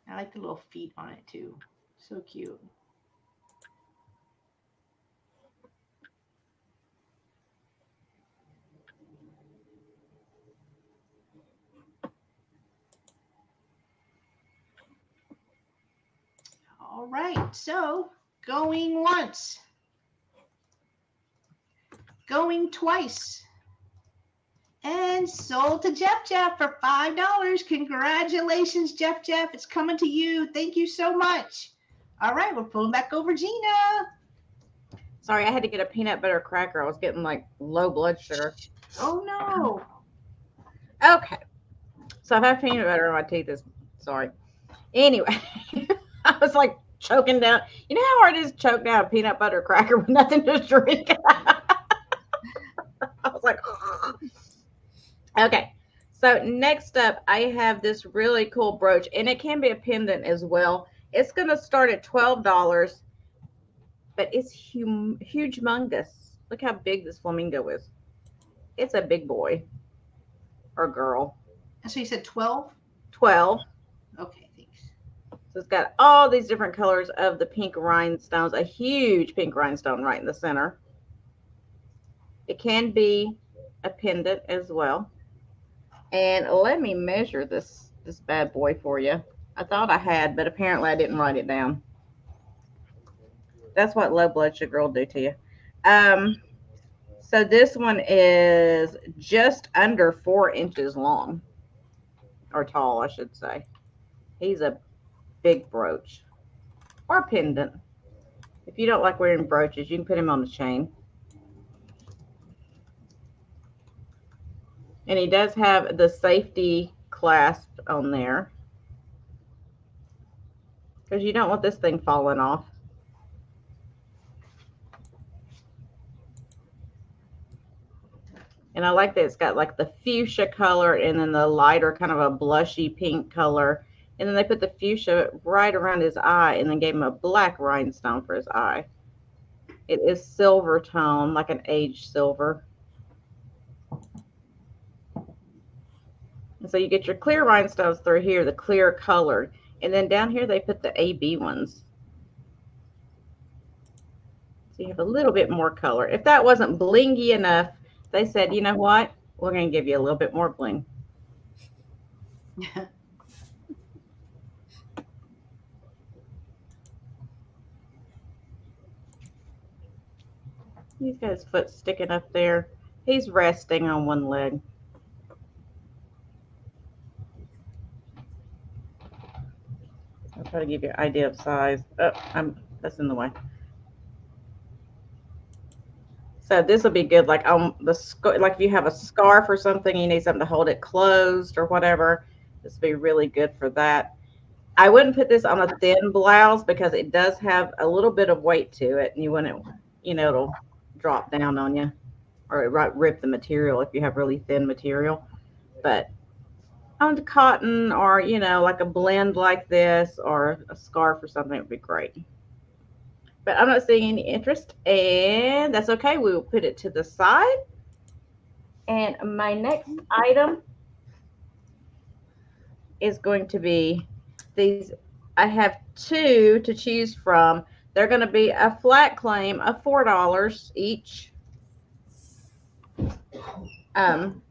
I like the little feet on it too. So cute. All right, so going once, going twice, and sold to Jeff for $5. Congratulations, Jeff. It's coming to you. Thank you so much. All right, we're pulling back over Gina. Sorry, I had to get a peanut butter cracker. I was getting like low blood sugar. Oh no. Okay. So I've had peanut butter in my teeth. Sorry. Anyway, I was like choking down. You know how hard it is to choke down a peanut butter cracker with nothing to drink? I was like, ugh. Okay. So next up, I have this really cool brooch, and it can be a pendant as well. It's going to start at $12, but it's humongous. Look how big this flamingo is. It's a big boy or girl. So you said 12? 12. Okay, thanks. So it's got all these different colors of the pink rhinestones, a huge pink rhinestone right in the center. It can be a pendant as well. And let me measure this bad boy for you. I thought I had, but apparently I didn't write it down. That's what low blood sugar will do to you. So this one is just under 4 inches long, or tall, I should say. He's a big brooch or pendant. If you don't like wearing brooches, you can put him on the chain. And he does have the safety clasp on there, because you don't want this thing falling off. And I like that it's got like the fuchsia color and then the lighter kind of a blushy pink color. And then they put the fuchsia right around his eye and then gave him a black rhinestone for his eye. It is silver tone, like an aged silver. And so you get your clear rhinestones through here, the clear colored. And then down here they put the AB ones. So you have a little bit more color. If that wasn't blingy enough, they said, you know what? We're going to give you a little bit more bling. He's got his foot sticking up there. He's resting on one leg. I'll try to give you an idea of size. Oh, that's in the way. So this will be good, like on like if you have a scarf or something, you need something to hold it closed or whatever. This would be really good for that. I wouldn't put this on a thin blouse because it does have a little bit of weight to it, and you wouldn't, it'll drop down on you or it might rip the material if you have really thin material. But on the cotton or, like a blend like this or a scarf or something would be great. But I'm not seeing any interest, and that's okay. We will put it to the side. And my next item is going to be these. I have two to choose from. They're going to be a flat claim of $4 each. And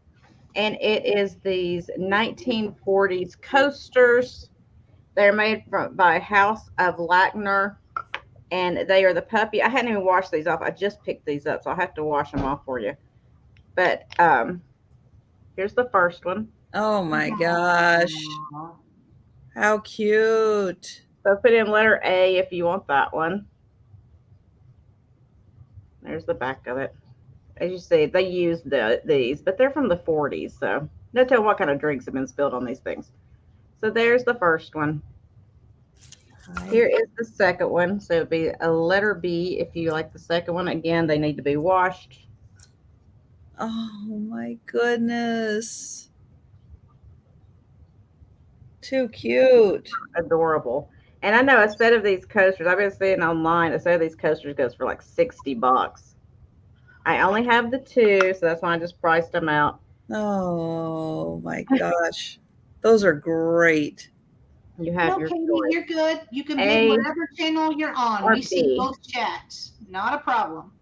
it is these 1940s coasters. They're made by House of Lackner, and they are the puppy. I hadn't even washed these off. I just picked these up, so I'll have to wash them off for you. But here's the first one. Oh my gosh. How cute. So put in letter A if you want that one. There's the back of it. As you see, they use these, but they're from the 40s, so no telling what kind of drinks have been spilled on these things. So there's the first one. Here is the second one. So it'd be a letter B if you like the second one. Again, they need to be washed. Oh my goodness. Too cute. Adorable. And I know a set of these coasters, I've been seeing online, a set of these coasters goes for like $60. I only have the two, so that's why I just priced them out. Oh my gosh. Those are great. You have no, your Katie, choice. you're good. You can A pick whatever channel you're on. or We see B. both chats. Not a problem.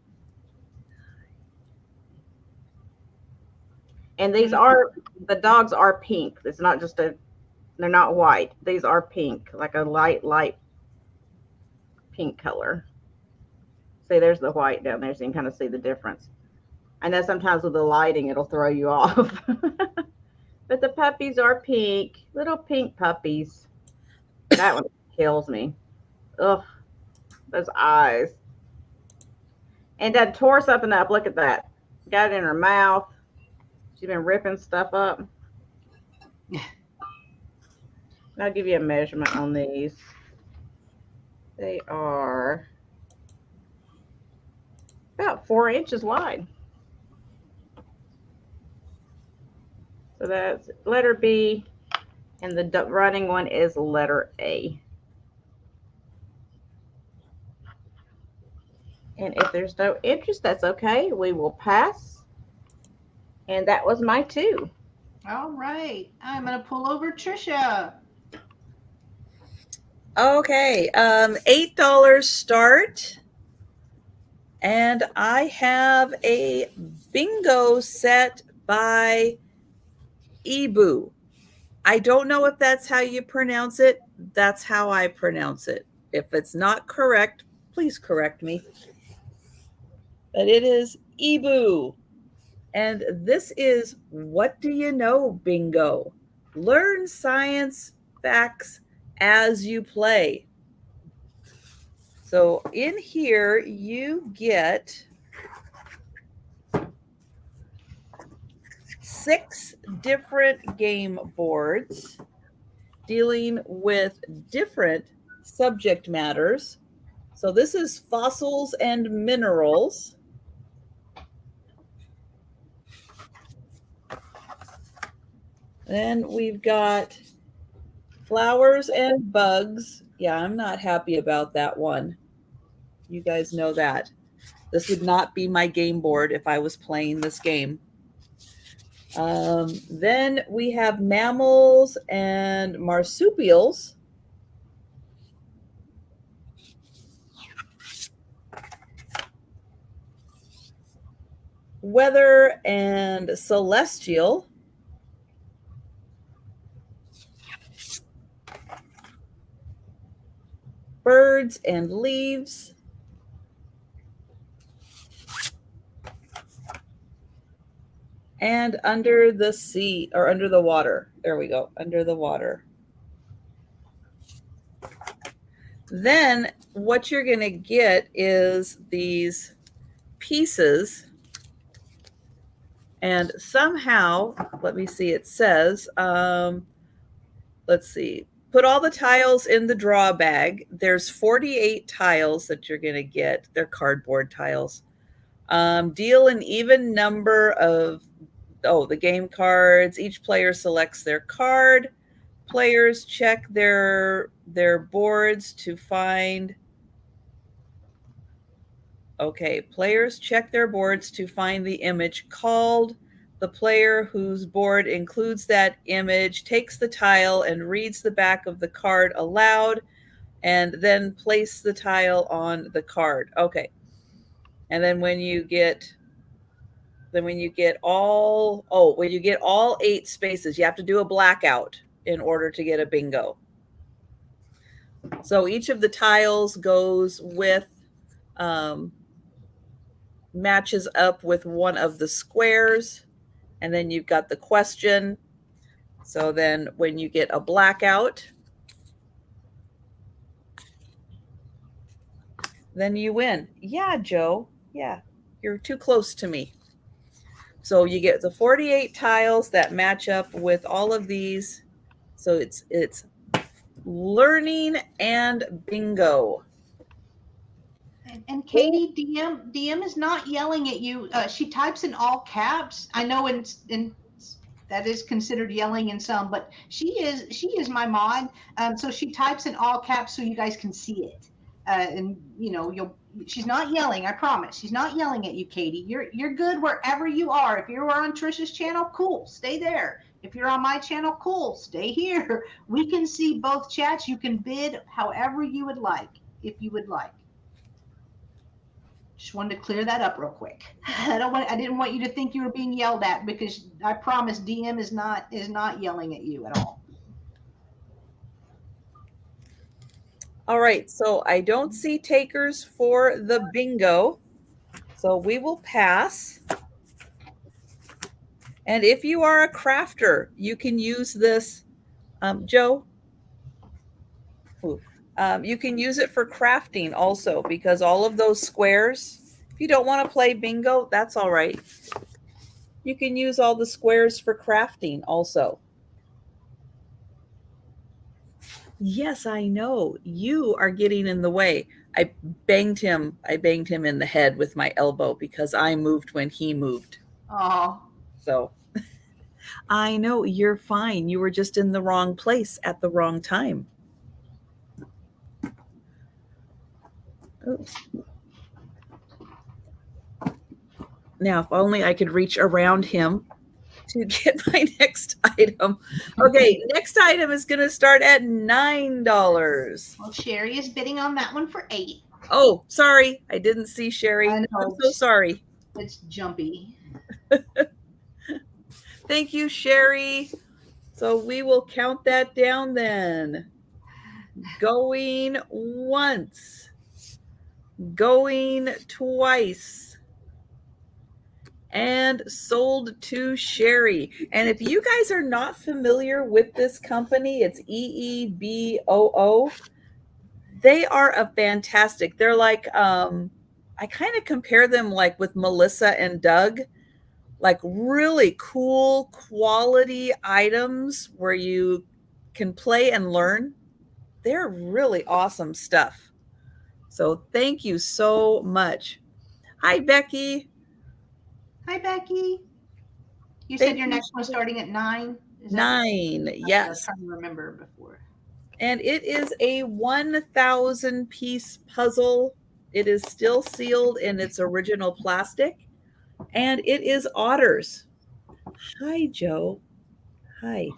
And these are, the dogs are pink. It's not just they're not white. These are pink, like a light pink color. See, there's the white down there, so you can kind of see the difference. I know sometimes with the lighting, it'll throw you off. But the puppies are pink, little pink puppies. That one kills me. Ugh, those eyes. And that tore something up. Look at that. Got it in her mouth. She's been ripping stuff up. I'll give you a measurement on these. They are about 4 inches wide. So that's letter B, and the running one is letter A. And if there's no interest, that's okay. We will pass. And that was my two. All right. I'm going to pull over Trisha. Okay, $8 start. And I have a bingo set by Ebu. I don't know if that's how you pronounce it. That's how I pronounce it. If it's not correct, please correct me. But it is Ebu. And this is What Do You Know Bingo. Learn science facts as you play. So in here you get 6 different game boards dealing with different subject matters. So this is fossils and minerals. Then we've got flowers and bugs. Yeah, I'm not happy about that one. You guys know that. This would not be my game board if I was playing this game. Then we have mammals and marsupials. Weather and celestial. Birds and leaves. And under the sea, or under the water. There we go, under the water. Then what you're going to get is these pieces. And somehow, let me see, it says let's see. Put all the tiles in the draw bag. There's 48 tiles that you're going to get. They're cardboard tiles. Deal an even number of, the game cards. Each player selects their card. Players check their boards to find. Okay, players check their boards to find the image called. The player whose board includes that image takes the tile and reads the back of the card aloud, and then place the tile on the card. Okay. And then when you get all 8 spaces, you have to do a blackout in order to get a bingo. So each of the tiles goes with matches up with one of the squares, and then you've got the question. So then when you get a blackout, then you win. Yeah, Joe. Yeah, you're too close to me. So you get the 48 tiles that match up with all of these. So it's learning and bingo. And Katie, DM is not yelling at you. She types in all caps. I know in that is considered yelling in some, but she is my mod. So she types in all caps so you guys can see it. And she's not yelling. I promise. She's not yelling at you, Katie. You're good wherever you are. If you're on Trisha's channel, cool, stay there. If you're on my channel, cool, stay here. We can see both chats. You can bid however you would like, if you would like. Just wanted to clear that up real quick. I didn't want you to think you were being yelled at, because I promise DM is not yelling at you at all. All right, so I don't see takers for the bingo, so we will pass. And if you are a crafter, you can use this, Joe. You can use it for crafting also, because all of those squares, if you don't want to play bingo, that's all right. You can use all the squares for crafting also. Yes, I know. You are getting in the way. I banged him in the head with my elbow because I moved when he moved. Oh. So I know, you're fine. You were just in the wrong place at the wrong time. Oops. Now, if only I could reach around him to get my next item. Okay, next item is going to start at $9. Well, Sherry is bidding on that one for $8. Oh, sorry. I didn't see Sherry. I'm so sorry. It's jumpy. Thank you, Sherry. So we will count that down then. Going once. Going twice. And sold to Sherry. And if you guys are not familiar with this company, it's EEBOO. They are a fantastic. They're like, I kind of compare them like with Melissa and Doug, like really cool quality items where you can play and learn. They're really awesome stuff. So thank you so much. Hi, Becky. Hi, Becky. You said your next one's starting at 9? 9, yes. I was trying to remember before. And it is a 1,000 piece puzzle. It is still sealed in its original plastic. And it is otters. Hi, Joe. Hi.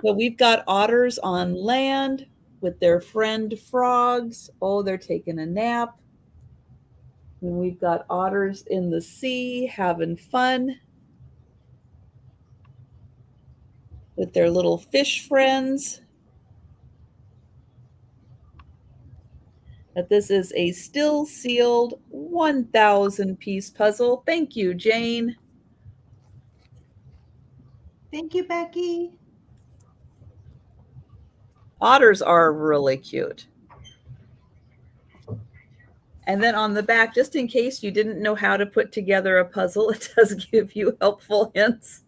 So we've got otters on land with their friend frogs. Oh, they're taking a nap. And we've got otters in the sea having fun with their little fish friends. But this is a still sealed 1,000 piece puzzle. Thank you, Jane. Thank you, Becky. Otters are really cute. And then on the back, just in case you didn't know how to put together a puzzle, it does give you helpful hints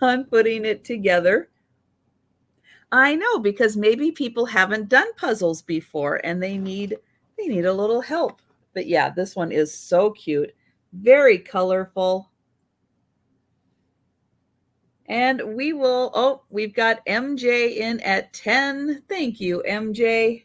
on putting it together. I know, because maybe people haven't done puzzles before and they need a little help. But yeah, this one is so cute, very colorful. And we've got MJ in at 10. Thank you, MJ.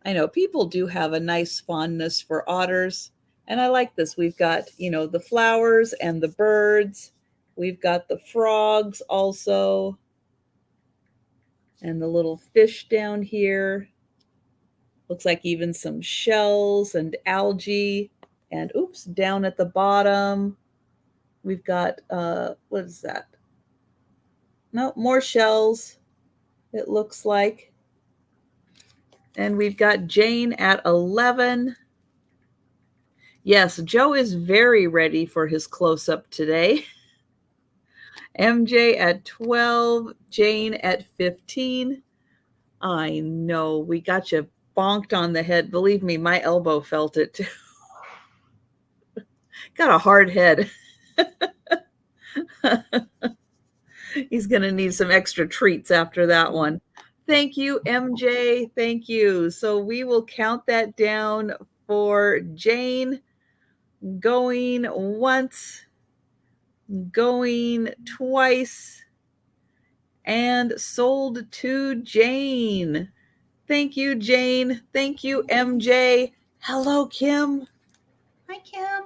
I know people do have a nice fondness for otters, and I like this. We've got, the flowers and the birds. We've got the frogs also, and the little fish down here. Looks like even some shells and algae. And oops, down at the bottom, we've got, what is that? No, more shells, it looks like. And we've got Jane at 11. Yes, Joe is very ready for his close-up today. MJ at 12, Jane at 15. I know, we got you bonked on the head. Believe me, my elbow felt it too. Got a hard head. He's going to need some extra treats after that one. Thank you, MJ. Thank you. So we will count that down for Jane. Going once, going twice, and sold to Jane. Thank you, Jane. Thank you, MJ. Hello, Kim. Hi, Kim.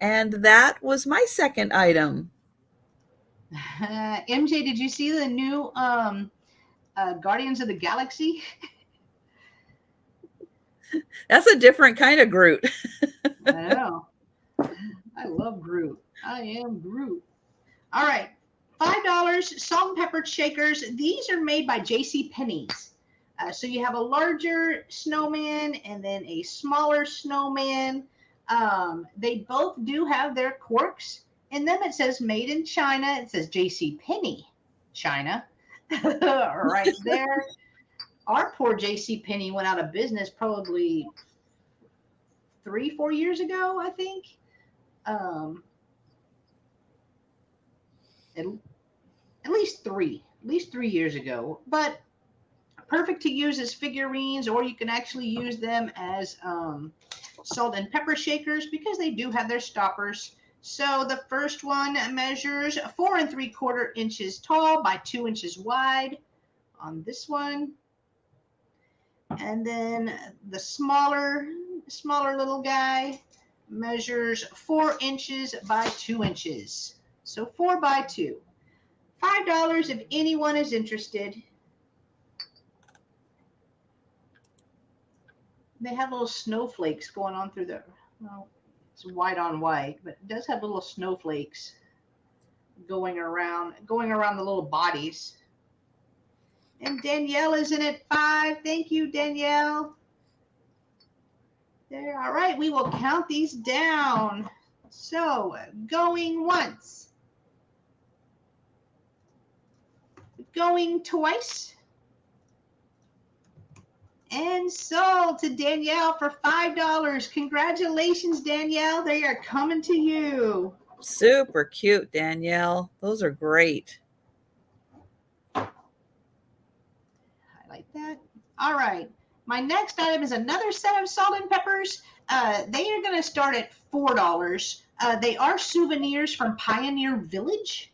And that was my second item. MJ, did you see the new Guardians of the Galaxy? That's a different kind of Groot. I know. I love Groot. I am Groot. All right. $5 salt and pepper shakers. These are made by JCPenney's. So you have a larger snowman and then a smaller snowman. They both do have their corks. In them, it says made in China. It says JCPenney, China. Right there. Our poor JCPenney went out of business probably 3-4 years ago, I think. At least 3 years ago. But perfect to use as figurines, or you can actually use them as salt and pepper shakers because they do have their stoppers. So the first one measures 4 3/4 inches tall by 2 inches wide on this one. And then the smaller little guy measures 4 inches by 2 inches. So 4 by 2. $5 if anyone is interested. They have little snowflakes going on through the, well, it's white on white, but it does have little snowflakes going around the little bodies. And Danielle is in at 5. Thank you, Danielle. There. All right, we will count these down. So going once, going twice, and sold to Danielle for $5. Congratulations, Danielle. They are coming to you. Super cute, Danielle. Those are great. Highlight that. All right. My next item is another set of salt and peppers. They are going to start at $4. They are souvenirs from Pioneer Village.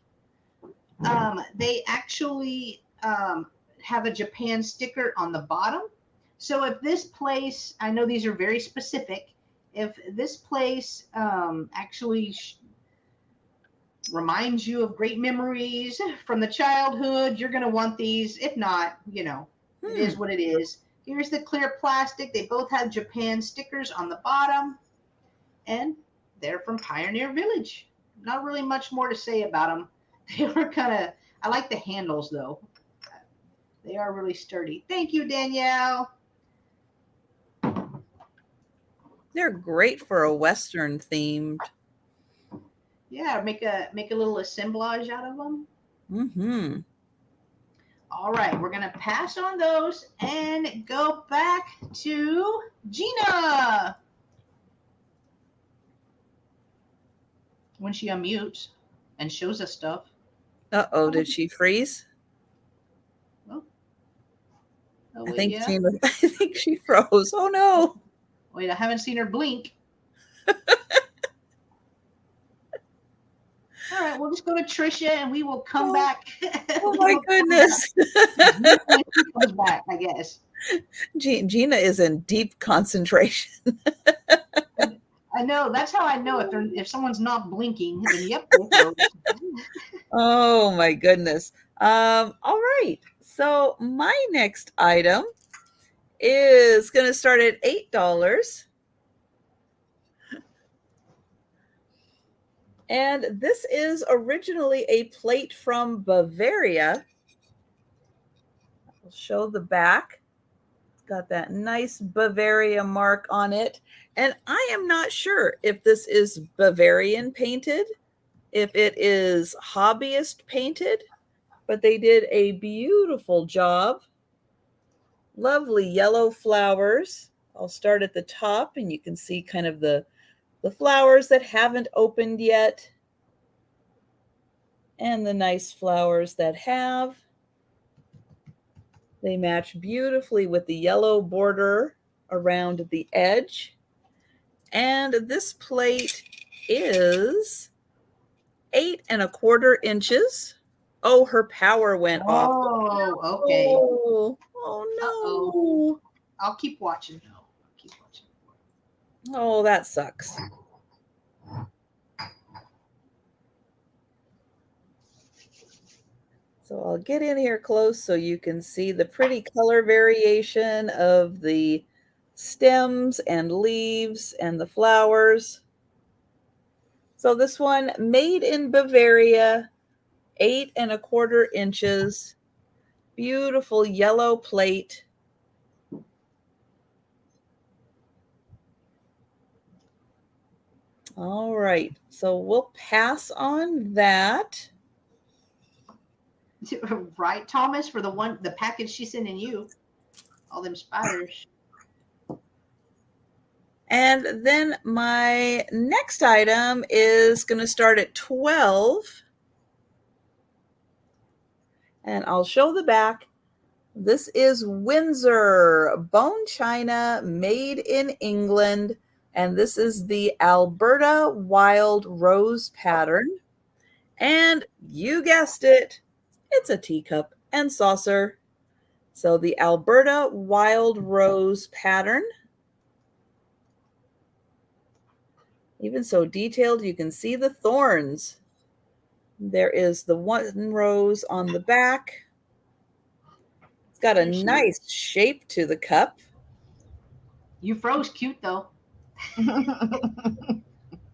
They actually have a Japan sticker on the bottom. So if this place, I know these are very specific, if this place actually reminds you of great memories from the childhood, you're going to want these. If not, it is what it is. Here's the clear plastic. They both have Japan stickers on the bottom, and they're from Pioneer Village. Not really much more to say about them. They were I like the handles though. They are really sturdy. Thank you, Danielle. They're great for a Western themed. Yeah, make a little assemblage out of them. Mm-hmm. All right, we're gonna pass on those and go back to Gina. When she unmutes and shows us stuff. Uh-oh, did she freeze? Oh, I wait, think yeah. I think she froze. Oh no. Wait, I haven't seen her blink. All right, we'll just go to Trisha and we will come back. Oh my goodness. When she comes back, I guess. Gina is in deep concentration. I know. That's how I know if someone's not blinking, then yep, they froze. Oh my goodness. All right. So my next item is going to start at $8. And this is originally a plate from Bavaria. I'll show the back. It's got that nice Bavaria mark on it. And I am not sure if this is Bavarian painted, if it is hobbyist painted, but they did a beautiful job. Lovely yellow flowers. I'll start at the top and you can see kind of the flowers that haven't opened yet and the nice flowers that have. They match beautifully with the yellow border around the edge. And this plate is 8¼ inches. Oh, her power went off. Oh, okay. Oh no. Uh-oh. I'll keep watching. Oh, that sucks. So I'll get in here close so you can see the pretty color variation of the stems and leaves and the flowers. So this one, made in Bavaria, 8¼ inches, beautiful yellow plate. All right, so we'll pass on that. Right, Thomas, for the package she's sending you. All them spiders. And then my next item is going to start at 12. And I'll show the back. This is Windsor bone china made in England. And this is the Alberta Wild Rose pattern. And you guessed it, it's a teacup and saucer. So the Alberta Wild Rose pattern. Even so detailed, you can see the thorns. There is the one rose on the back. It's got a nice shape to the cup. You froze cute, though.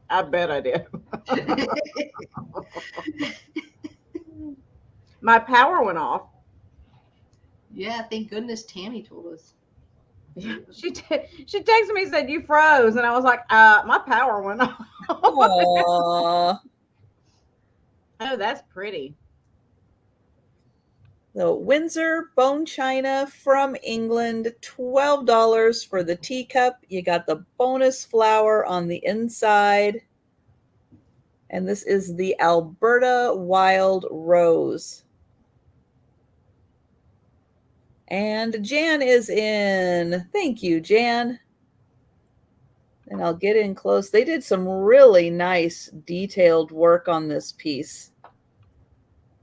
I bet I did. My power went off. Yeah, thank goodness Tammy told us. She texted me and said, you froze. And I was like, my power went off. Aww. Oh, that's pretty. So Windsor bone china from England, $12 for the teacup. You got the bonus flower on the inside. And this is the Alberta Wild Rose. And Jan is in. Thank you, Jan. And I'll get in close. They did some really nice detailed work on this piece.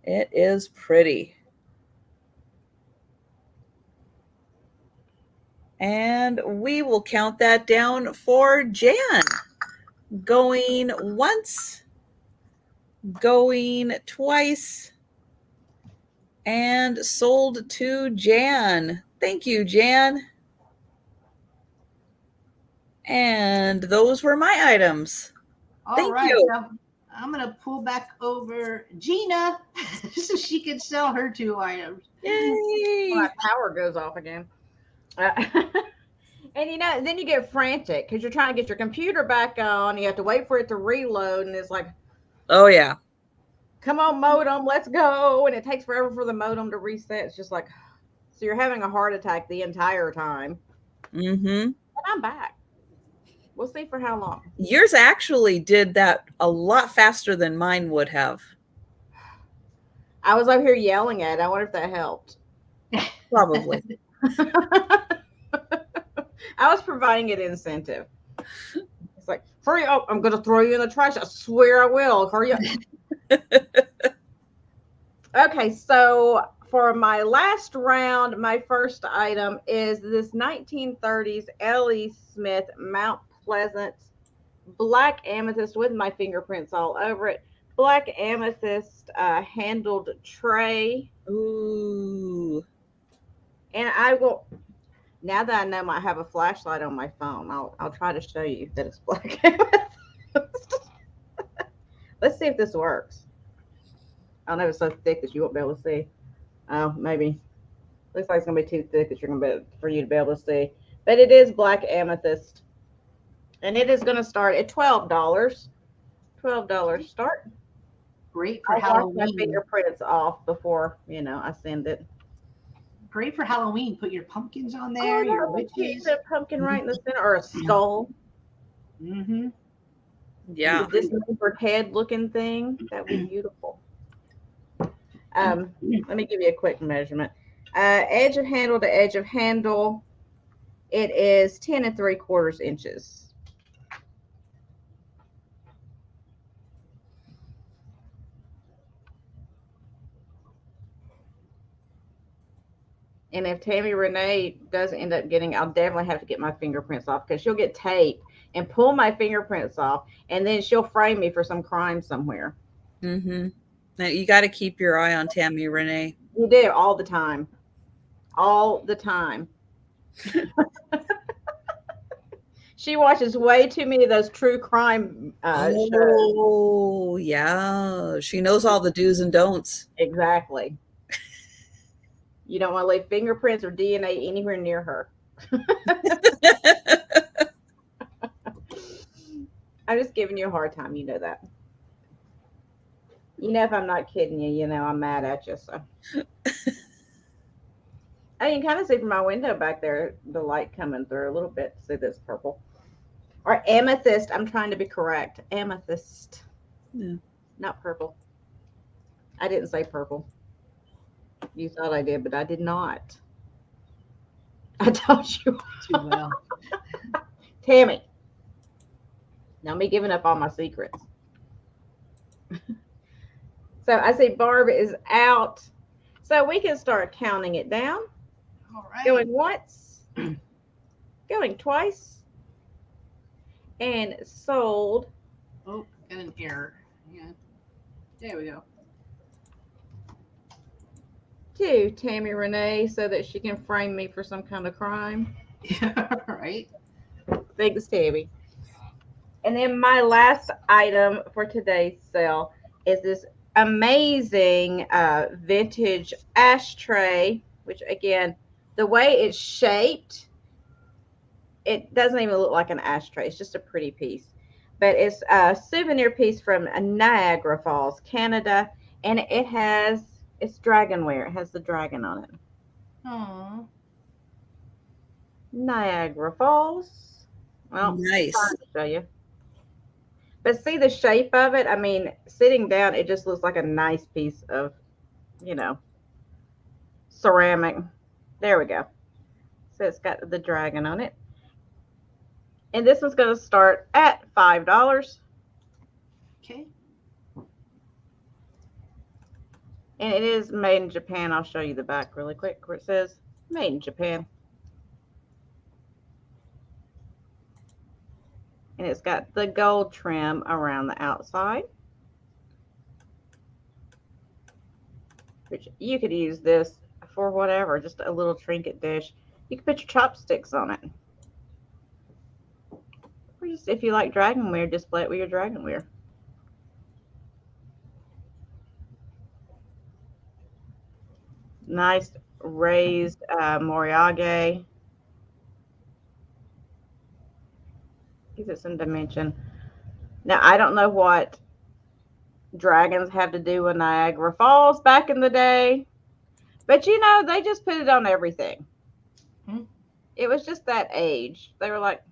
It is pretty. And we will count that down for Jan. Going once, going twice, and sold to Jan. Thank you, Jan. And those were my items. Thank you. Now, I'm going to pull back over Gina so she can sell her 2 items. Yay. My power goes off again. And then you get frantic because you're trying to get your computer back on. You have to wait for it to reload, and it's like, oh yeah, come on, modem, let's go. And it takes forever for the modem to reset. It's just like, so you're having a heart attack the entire time. Mm-hmm. And I'm back. We'll see for how long. Yours actually did that a lot faster than mine would have. I was over here yelling at it. I wonder if that helped. Probably. I was providing an incentive. It's like, hurry up. I'm going to throw you in the trash. I swear I will. Hurry up. Okay, so for my last round, my first item is this 1930s L.E. Smith Mount Pleasant black amethyst with my fingerprints all over it. Black amethyst handled tray. Ooh. And I will, now that I know I have a flashlight on my phone, I'll try to show you that it's black amethyst. Let's see if this works. I know it's so thick that you won't be able to see. Oh, maybe. Looks like it's gonna be too thick that you're gonna be for you to be able to see. But it is black amethyst, and it is gonna start at $12. $12 start. Great for I'll wash Halloween. my fingerprints off before I send it. Great for Halloween. Put your pumpkins on there. Your witches. A pumpkin right in the center, or a skull. Mm-hmm. Yeah. This numbered head looking thing. That would be beautiful. Let me give you a quick measurement. Edge of handle to edge of handle, it is 10 3/4 inches. And if Tammy Renee does end up getting, I'll definitely have to get my fingerprints off, because she'll get tape and pull my fingerprints off, and then she'll frame me for some crime somewhere. Mm-hmm. Now, you got to keep your eye on Tammy Renee. You do, all the time. All the time. She watches way too many of those true crime shows. Oh, yeah. She knows all the do's and don'ts. Exactly. You don't want to leave fingerprints or DNA anywhere near her. I'm just giving you a hard time. You know that. You know, if I'm not kidding you, you know I'm mad at you. So you can kind of see from my window back there the light coming through a little bit. See this purple or amethyst? I'm trying to be correct. Amethyst, Yeah. not purple. I didn't say purple. You thought I did, but I did not. I told you. Too well. Tammy. Now me giving up all my secrets. So I see Barb is out. So we can start counting it down. All right. Going once. Going twice. And sold. Oh, got an error. Yeah. There we go. To Tammy Renee so that she can frame me for some kind of crime. Yeah, right. Thanks, Tammy. And then my last item for today's sale is this amazing vintage ashtray, which again, the way it's shaped, it doesn't even look like an ashtray. It's just a pretty piece. But it's a souvenir piece from Niagara Falls, Canada, and it's dragonware. It has the dragon on it. Aww. Niagara Falls. Well, Nice. I'll show you. But see the shape of it? I mean, sitting down, it just looks like a nice piece of, ceramic. There we go. So it's got the dragon on it. And this one's going to start at $5. Okay. And it is made in Japan. I'll show you the back really quick where it says made in Japan. And it's got the gold trim around the outside, which you could use this for whatever, just a little trinket dish. You can put your chopsticks on it. Or just, if you like dragonware, display it with your dragonware. Nice raised moriage. Gives it some dimension. Now, I don't know what dragons have to do with Niagara Falls back in the day, but they just put it on everything. Hmm. It was just that age. They were like,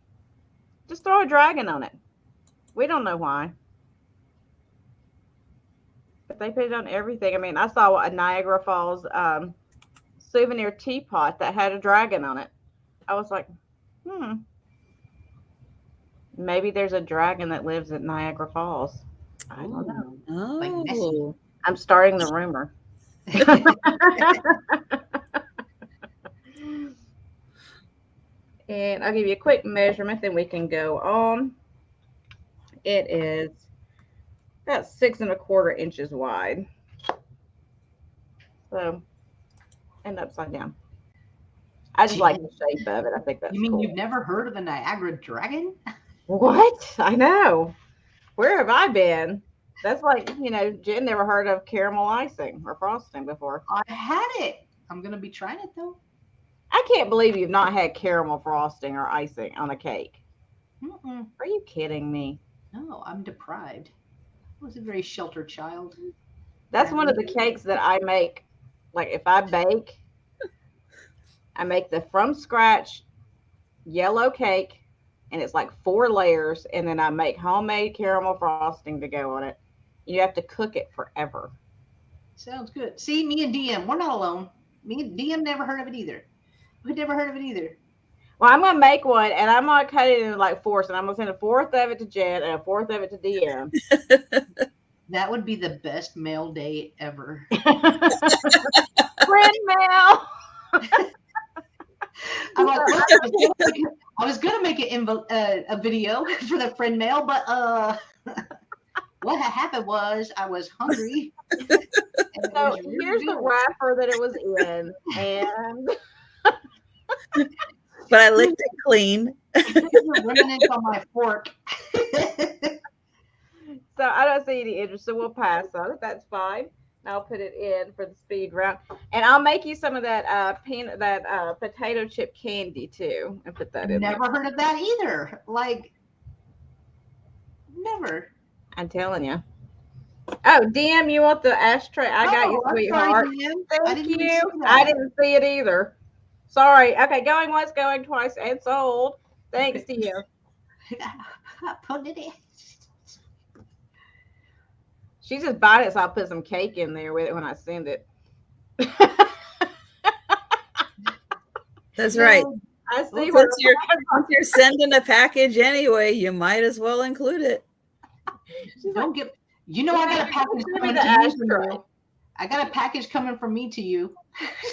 just throw a dragon on it. We don't know why. But they put it on everything. I mean, I saw a Niagara Falls souvenir teapot that had a dragon on it. I was like, maybe there's a dragon that lives at Niagara Falls. I don't know. Oh, Like Nessie. I'm starting the rumor. And I'll give you a quick measurement, then we can go on. It is about 6 1/4 inches wide. So, and upside down. I just like the shape of it. I think that's You mean cool. you've never heard of the Niagara Dragon? What? I know. Where have I been? That's like, Jen never heard of caramel icing or frosting before. I had it. I'm going to be trying it, though. I can't believe you've not had caramel frosting or icing on a cake. Mm-mm. Are you kidding me? No, I'm deprived. I was a very sheltered child. That's one of the cakes that I make. Like if I bake, I make the from scratch yellow cake, and it's like 4 layers, and then I make homemade caramel frosting to go on it. You have to cook it forever. Sounds good. See, me and DM, we're not alone. Me and DM never heard of it either. We've never heard of it either. Well, I'm gonna make one, and I'm gonna cut it into like 4s, and I'm gonna send a 4th of it to Jen and a 4th of it to DM. That would be the best mail day ever. Friend mail. I'm like, well, I was gonna make a video for the friend mail, but what had happened was I was hungry. So here's the wrapper that it was in, and but I licked it clean. remnants on my fork. So I don't see any interest, so we'll pass on it. That's fine. I'll put it in for the speed round, and I'll make you some of that potato chip candy too, and put that in. Never heard of that either. Like, never. I'm telling you. Oh, DM, you want the ashtray? I got you, sweetheart. Thank you. I didn't see it either. Sorry. Okay, going once, going twice, and sold. Thanks to you. I put it in. She just bought it, so I'll put some cake in there with it when I send it. That's right. I see. Well, once you're sending a package anyway, you might as well include it. Don't get. I got a package coming to you. I got a package coming from me to you.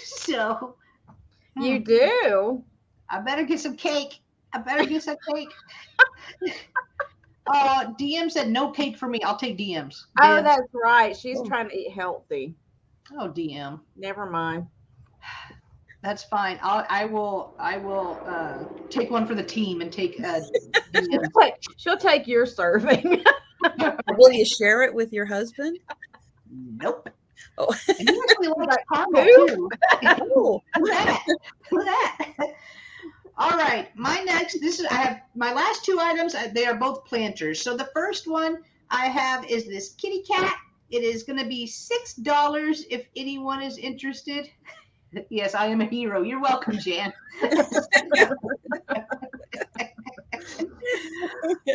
So. You do. I better get some cake. DM said no cake for me. I'll take DMs. Oh, that's right. She's trying to eat healthy. Oh, DM. Never mind. That's fine. I will take one for the team and take DMs. She'll take your serving. Will you share it with your husband? Nope. Oh. And he actually likes caramel too. Oh. Look at that. All right, I have my last 2 items. They are both planters. So the first one I have is this kitty cat. It is going to be $6 if anyone is interested. Yes, I am a hero. You're welcome, Jan.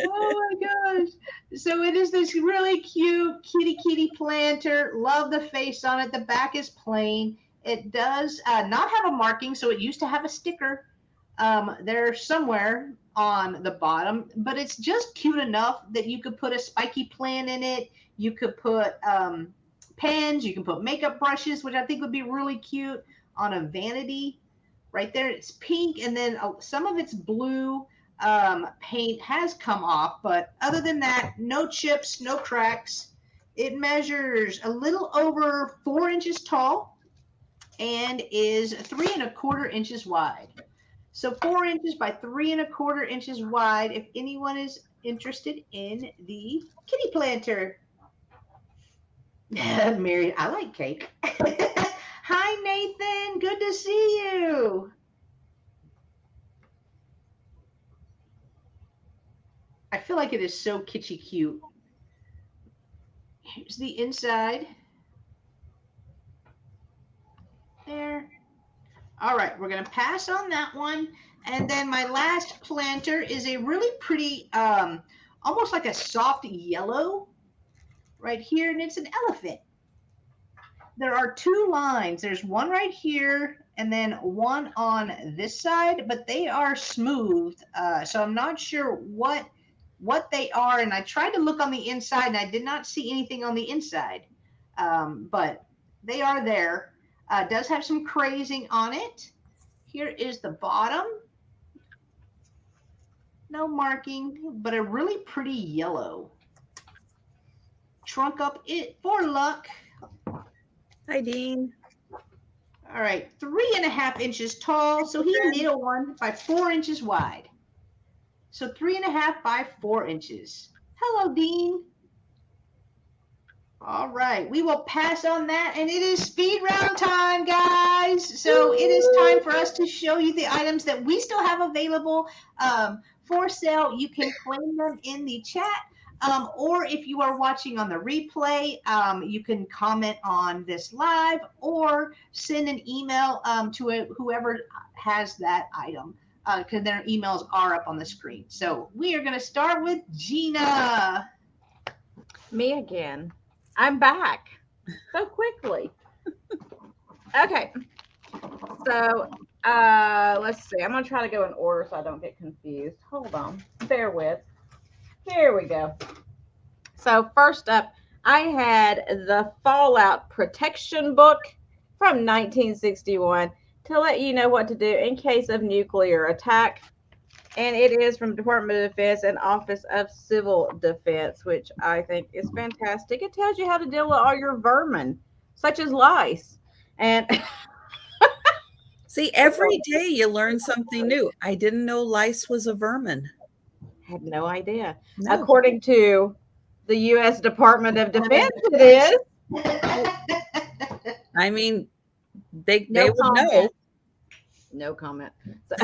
Oh my gosh. So it is this really cute kitty planter. Love the face on it. The back is plain. It does not have a marking, so it used to have a sticker there somewhere on the bottom, but it's just cute enough that you could put a spiky plant in it. You could put pens, you can put makeup brushes, which I think would be really cute on a vanity. Right there, it's pink, and then some of its blue paint has come off, but other than that, no chips, no cracks. It measures a little over 4 inches tall and is 3 1/4 inches wide. So 4 inches by 3 1/4 inches wide. If anyone is interested in the kitty planter. Mary, I like cake. Hi, Nathan. Good to see you. I feel like it is so kitschy cute. Here's the inside. There. All right, we're going to pass on that one. And then my last planter is a really pretty, almost like a soft yellow right here. And it's an elephant. there are two lines. There's one right here and then one on this side, but they are smooth. So I'm not sure what they are. And I tried to look on the inside and I did not see anything on the inside. But they are there. Does have some crazing on it. Here is the bottom. No marking, but a really pretty yellow. Trunk up it for luck. Hi, Dean. All right, 3.5 inches tall. So he made a 1 by 4 inches wide. So 3.5 by 4 inches. Hello, Dean. All right, we will pass on that, and it is speed round time, guys. So it is time for us to show you the items that we still have available for sale. You can claim them in the chat, or if you are watching on the replay, you can comment on this live or send an email to whoever has that item, because their emails are up on the screen. So we are going to start with Gina. Me again. I'm back so quickly. Okay. So let's see. I'm going to try to go in order so I don't get confused. Hold on. Bear with. Here we go. So first up, I had the Fallout Protection Book from 1961 to let you know what to do in case of nuclear attack. And it is from Department of Defense and Office of Civil Defense, which I think is fantastic. It tells you how to deal with all your vermin, such as lice. And see, every day you learn something new. I didn't know lice was a vermin. Had no idea. No. According to the U.S. Department of Defense, it is. I mean, they No would know. comment. No comment. So,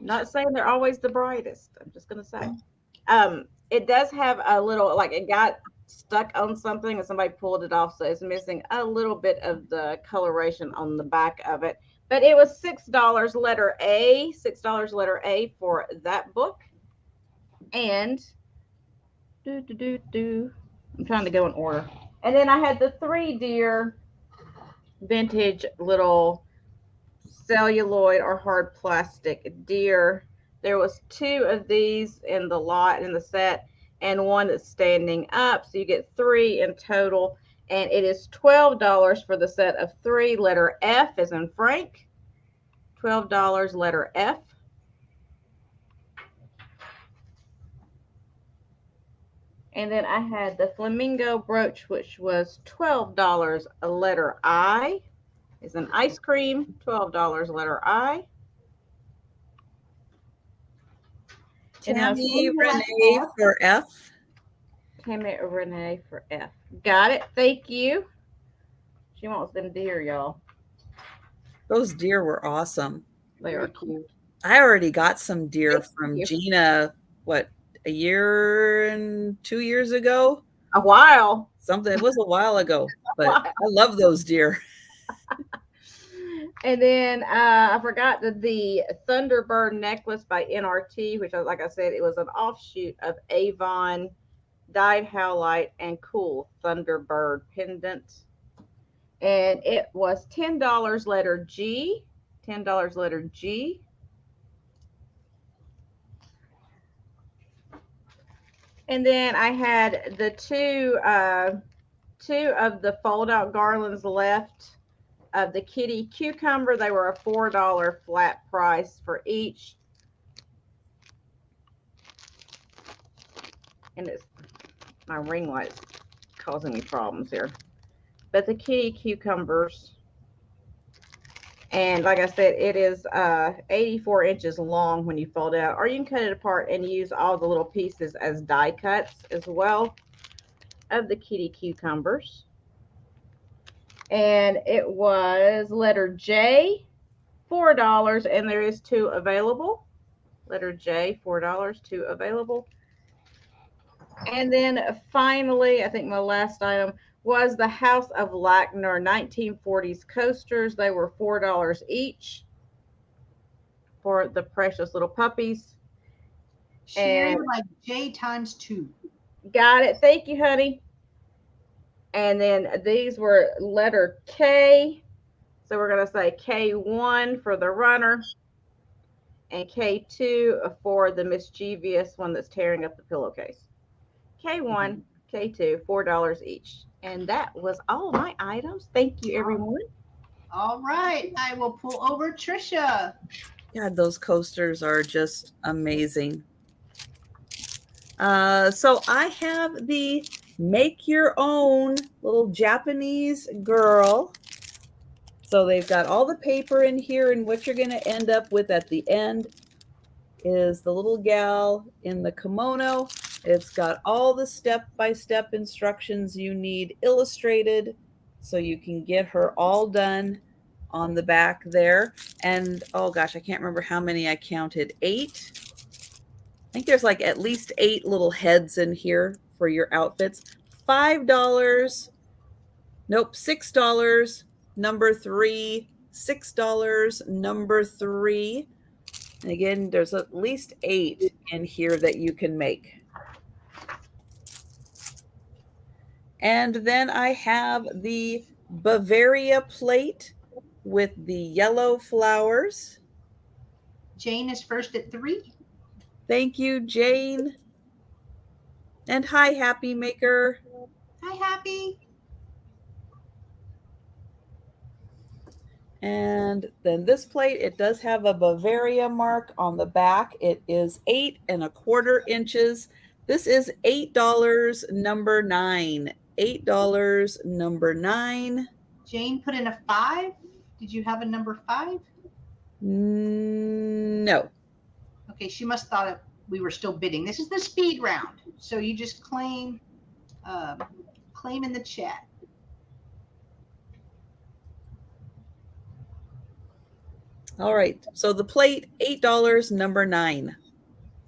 not saying they're always the brightest. I'm just gonna say, it does have a little, like, it got stuck on something and somebody pulled it off, so it's missing a little bit of the coloration on the back of it. But it was $6 letter A, $6 letter A for that book. And I'm trying to go in order. And then I had the 3 Deer vintage little celluloid or hard plastic deer. There was 2 of these in the lot in the set and 1 that's standing up, so you get 3 in total, and it is $12 for the set of 3, letter F as in Frank. $12 letter F. And then I had the flamingo brooch, which was $12 a letter I. Is an ice cream, $12 letter I. Tammy Renee for F. Tammy Renee for F. Got it. Thank you. She wants them deer, y'all. Those deer were awesome. They are cute. I already got some deer from you. Gina, what, a year and 2 years ago? A while. Something. It was a while ago, but I love those deer. And then I forgot the Thunderbird necklace by NRT, which, like I said, it was an offshoot of Avon Dyed Howlite and Cool Thunderbird pendant. And it was $10 letter G. $10 letter G. And then I had the two of the fold-out garlands left of the kitty cucumber. They were a $4 flat price for each. And it's my ring light's causing me problems here. But the kitty cucumbers, and like I said, it is 84 inches long when you fold it out, or you can cut it apart and use all the little pieces as die cuts as well of the kitty cucumbers. And it was letter J, $4, and there is 2 available. Letter J, $4, 2 available. And then finally, I think my last item was the House of Lackner 1940s coasters. They were $4 each for the precious little puppies. Sharing like J times 2. Got it. Thank you, honey. And then these were letter K. So we're going to say K1 for the runner and K2 for the mischievous one that's tearing up the pillowcase. K1, K2, $4 each. And that was all my items. Thank you, everyone. All right. I will pull over Trisha. God, those coasters are just amazing. So I have the make your own little Japanese girl. So they've got all the paper in here, and what you're going to end up with at the end is the little gal in the kimono. It's got all the step-by-step instructions you need illustrated so you can get her all done on the back there. And oh gosh, I can't remember how many I counted. 8. I think there's like at least 8 little heads in here for your outfits. $5. Nope, $6. Number 3. $6. Number 3. And again, there's at least 8 in here that you can make. And then I have the Bavaria plate with the yellow flowers. Jane is first at 3. Thank you, Jane. And hi, Happy Maker. Hi, Happy. And then this plate, it does have a Bavaria mark on the back. It is 8 1/4 inches. This is $8, number 9. $8, number 9. Jane put in a 5. Did you have a number 5? No. Okay, she must have thought we were still bidding. This is the speed round. So you just claim in the chat. All right. So the plate, $8, number 9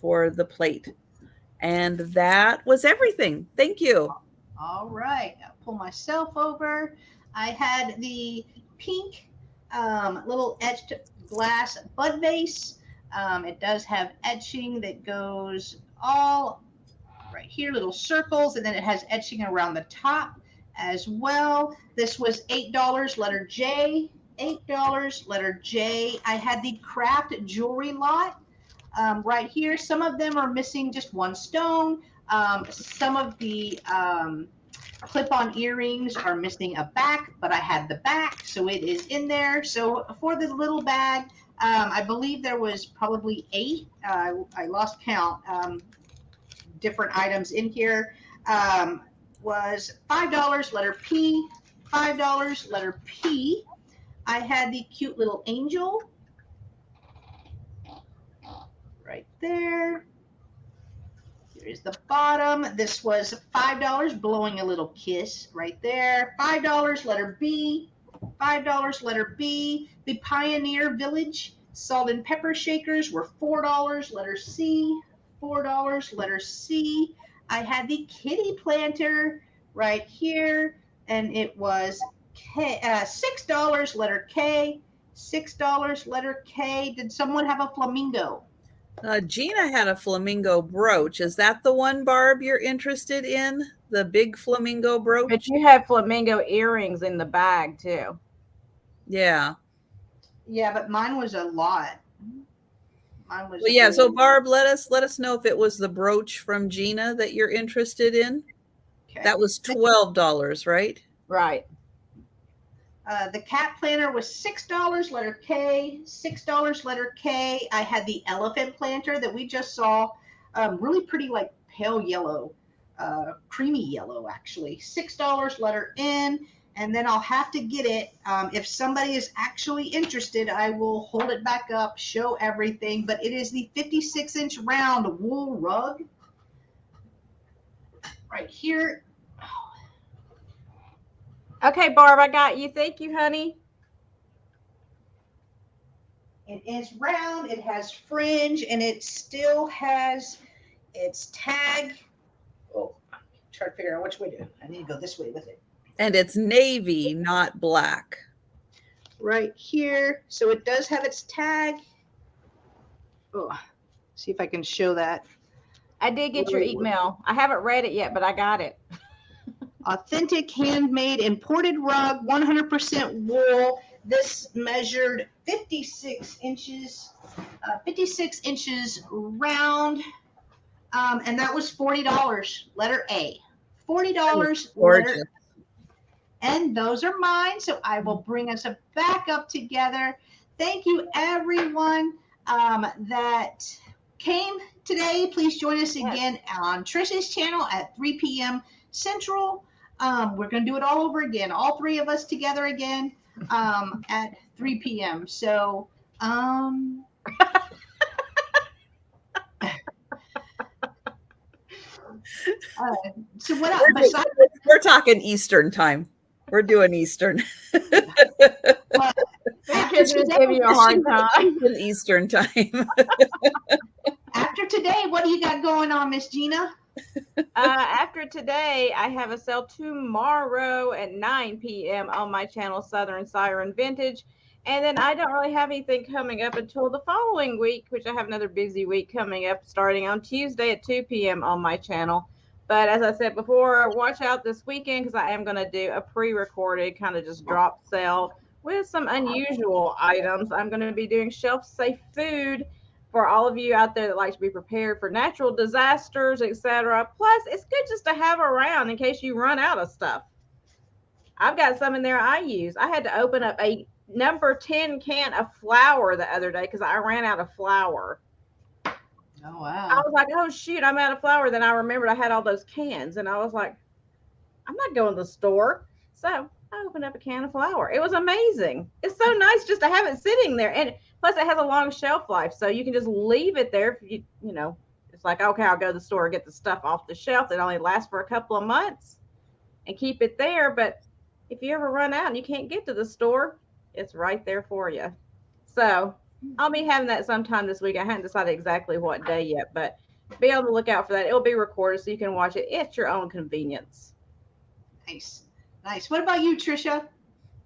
for the plate. And that was everything. Thank you. All right. I'll pull myself over. I had the pink little etched glass bud vase. It does have etching that goes all right here, little circles, and then it has etching around the top as well. This was $8, letter J. $8, letter J. I had the craft jewelry lot right here. Some of them are missing just one stone. Some of the clip-on earrings are missing a back, but I had the back, so it is in there. So for the little bag, I believe there was probably 8. I lost count. Different items in here. Was $5, letter P. $5, letter P. I had the cute little angel right there. Here's the bottom. This was $5, blowing a little kiss right there. $5, letter B. $5, letter B. The Pioneer Village salt and pepper shakers were $4, letter C. $4, letter C. I had the kitty planter right here, and it was $6, letter K. $6, letter K. Did someone have a flamingo? Gina had a flamingo brooch. Is that the one, Barb, you're interested in? The big flamingo brooch? But you have flamingo earrings in the bag too. Yeah. Yeah, but mine was a lot. Mine was. Well, yeah. So Barb, let us know if it was the brooch from Gina that you're interested in. Okay. That was $12, right? Right. The cat planter was $6, letter K. $6, letter K. I had the elephant planter that we just saw, really pretty, like pale yellow, creamy yellow actually. $6, letter N. And then I'll have to get it. If somebody is actually interested, I will hold it back up, show everything. But it is the 56-inch round wool rug right here. Okay, Barb, I got you. Thank you, honey. It is round, it has fringe, and it still has its tag. Oh, I'm trying to figure out which way to. I need to go this way with it. And it's navy, not black. Right here. So it does have its tag. Oh, see if I can show that. I did get your email. I haven't read it yet, but I got it. authentic handmade imported rug, 100% wool. This measured 56 inches round, and that was $40. Letter A, $40. Gorgeous. Letter, and those are mine. So I will bring us back up together. Thank you, everyone that came today. Please join us again on Trish's channel at 3 p.m. Central. We're going to do it all over again, all three of us together again at 3 p.m. So, so what else? We're talking Eastern time. We're doing Eastern. Kids just give you a hard time. Eastern time. After today, what do you got going on, Miss Gina? After today, I have a sale tomorrow at 9 p.m. on my channel, Southern Siren Vintage. And then I don't really have anything coming up until the following week, which I have another busy week coming up starting on Tuesday at 2 p.m. on my channel. But as I said before, watch out this weekend because I am going to do a pre-recorded kind of just drop sale with some unusual items. I'm going to be doing shelf-safe food for all of you out there that like to be prepared for natural disasters, etc. Plus, it's good just to have around in case you run out of stuff. I've got some in there I use. I had to open up a number 10 can of flour the other day because I ran out of flour. Oh, wow. I was like, oh, shoot, I'm out of flour. Then I remembered I had all those cans, and I was like, I'm not going to the store. So I opened up a can of flour. It was amazing. It's so nice just to have it sitting there. And plus, it has a long shelf life, so you can just leave it there. If you know, it's like, okay, I'll go to the store and get the stuff off the shelf. It only lasts for a couple of months and keep it there. But if you ever run out and you can't get to the store, it's right there for you. So I'll be having that sometime this week. I haven't decided exactly what day yet, but be on the lookout for that. It'll be recorded so you can watch it at your own convenience. Nice. Nice. What about you, Trisha?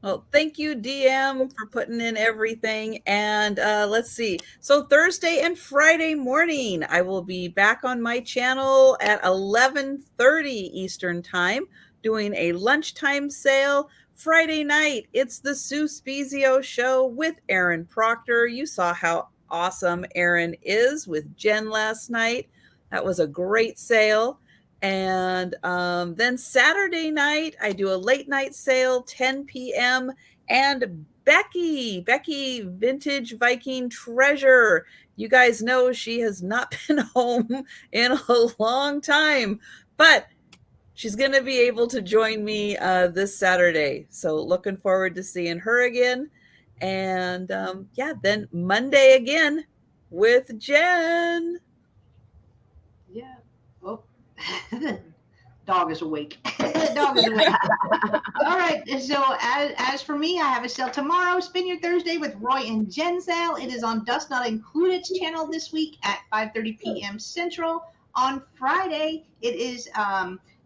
Well, thank you, DM, for putting in everything. And let's see. So Thursday and Friday morning, I will be back on my channel at 11:30 Eastern time doing a lunchtime sale. Friday night, it's the Sue Spezio show with Aaron Proctor. You saw how awesome Aaron is with Jen last night. That was a great sale. And then Saturday night, I do a late night sale, 10 p.m. And Becky Vintage Viking Treasure. You guys know she has not been home in a long time, but she's going to be able to join me this Saturday. So looking forward to seeing her again. And yeah, then Monday again with Jen. Yeah. Oh, dog is awake. Dog is awake. All right. So as for me, I have a sale tomorrow. Spin Your Thursday with Roy and Jen sale. It is on Dust Not Included's channel this week at 5:30 p.m. Central. On Friday, it is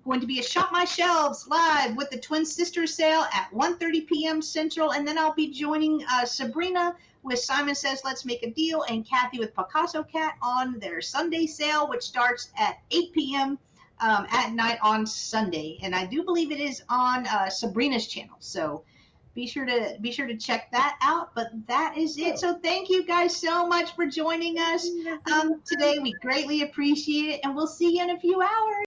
going to be a Shop My Shelves live with the Twin Sisters sale at 1:30 p.m. Central. And then I'll be joining Sabrina with Simon Says Let's Make a Deal and Kathy with Picasso Cat on their Sunday sale, which starts at 8 p.m. At night on Sunday. And I do believe it is on Sabrina's channel. So be sure to check that out. But that is it. So thank you guys so much for joining us today. We greatly appreciate it. And we'll see you in a few hours.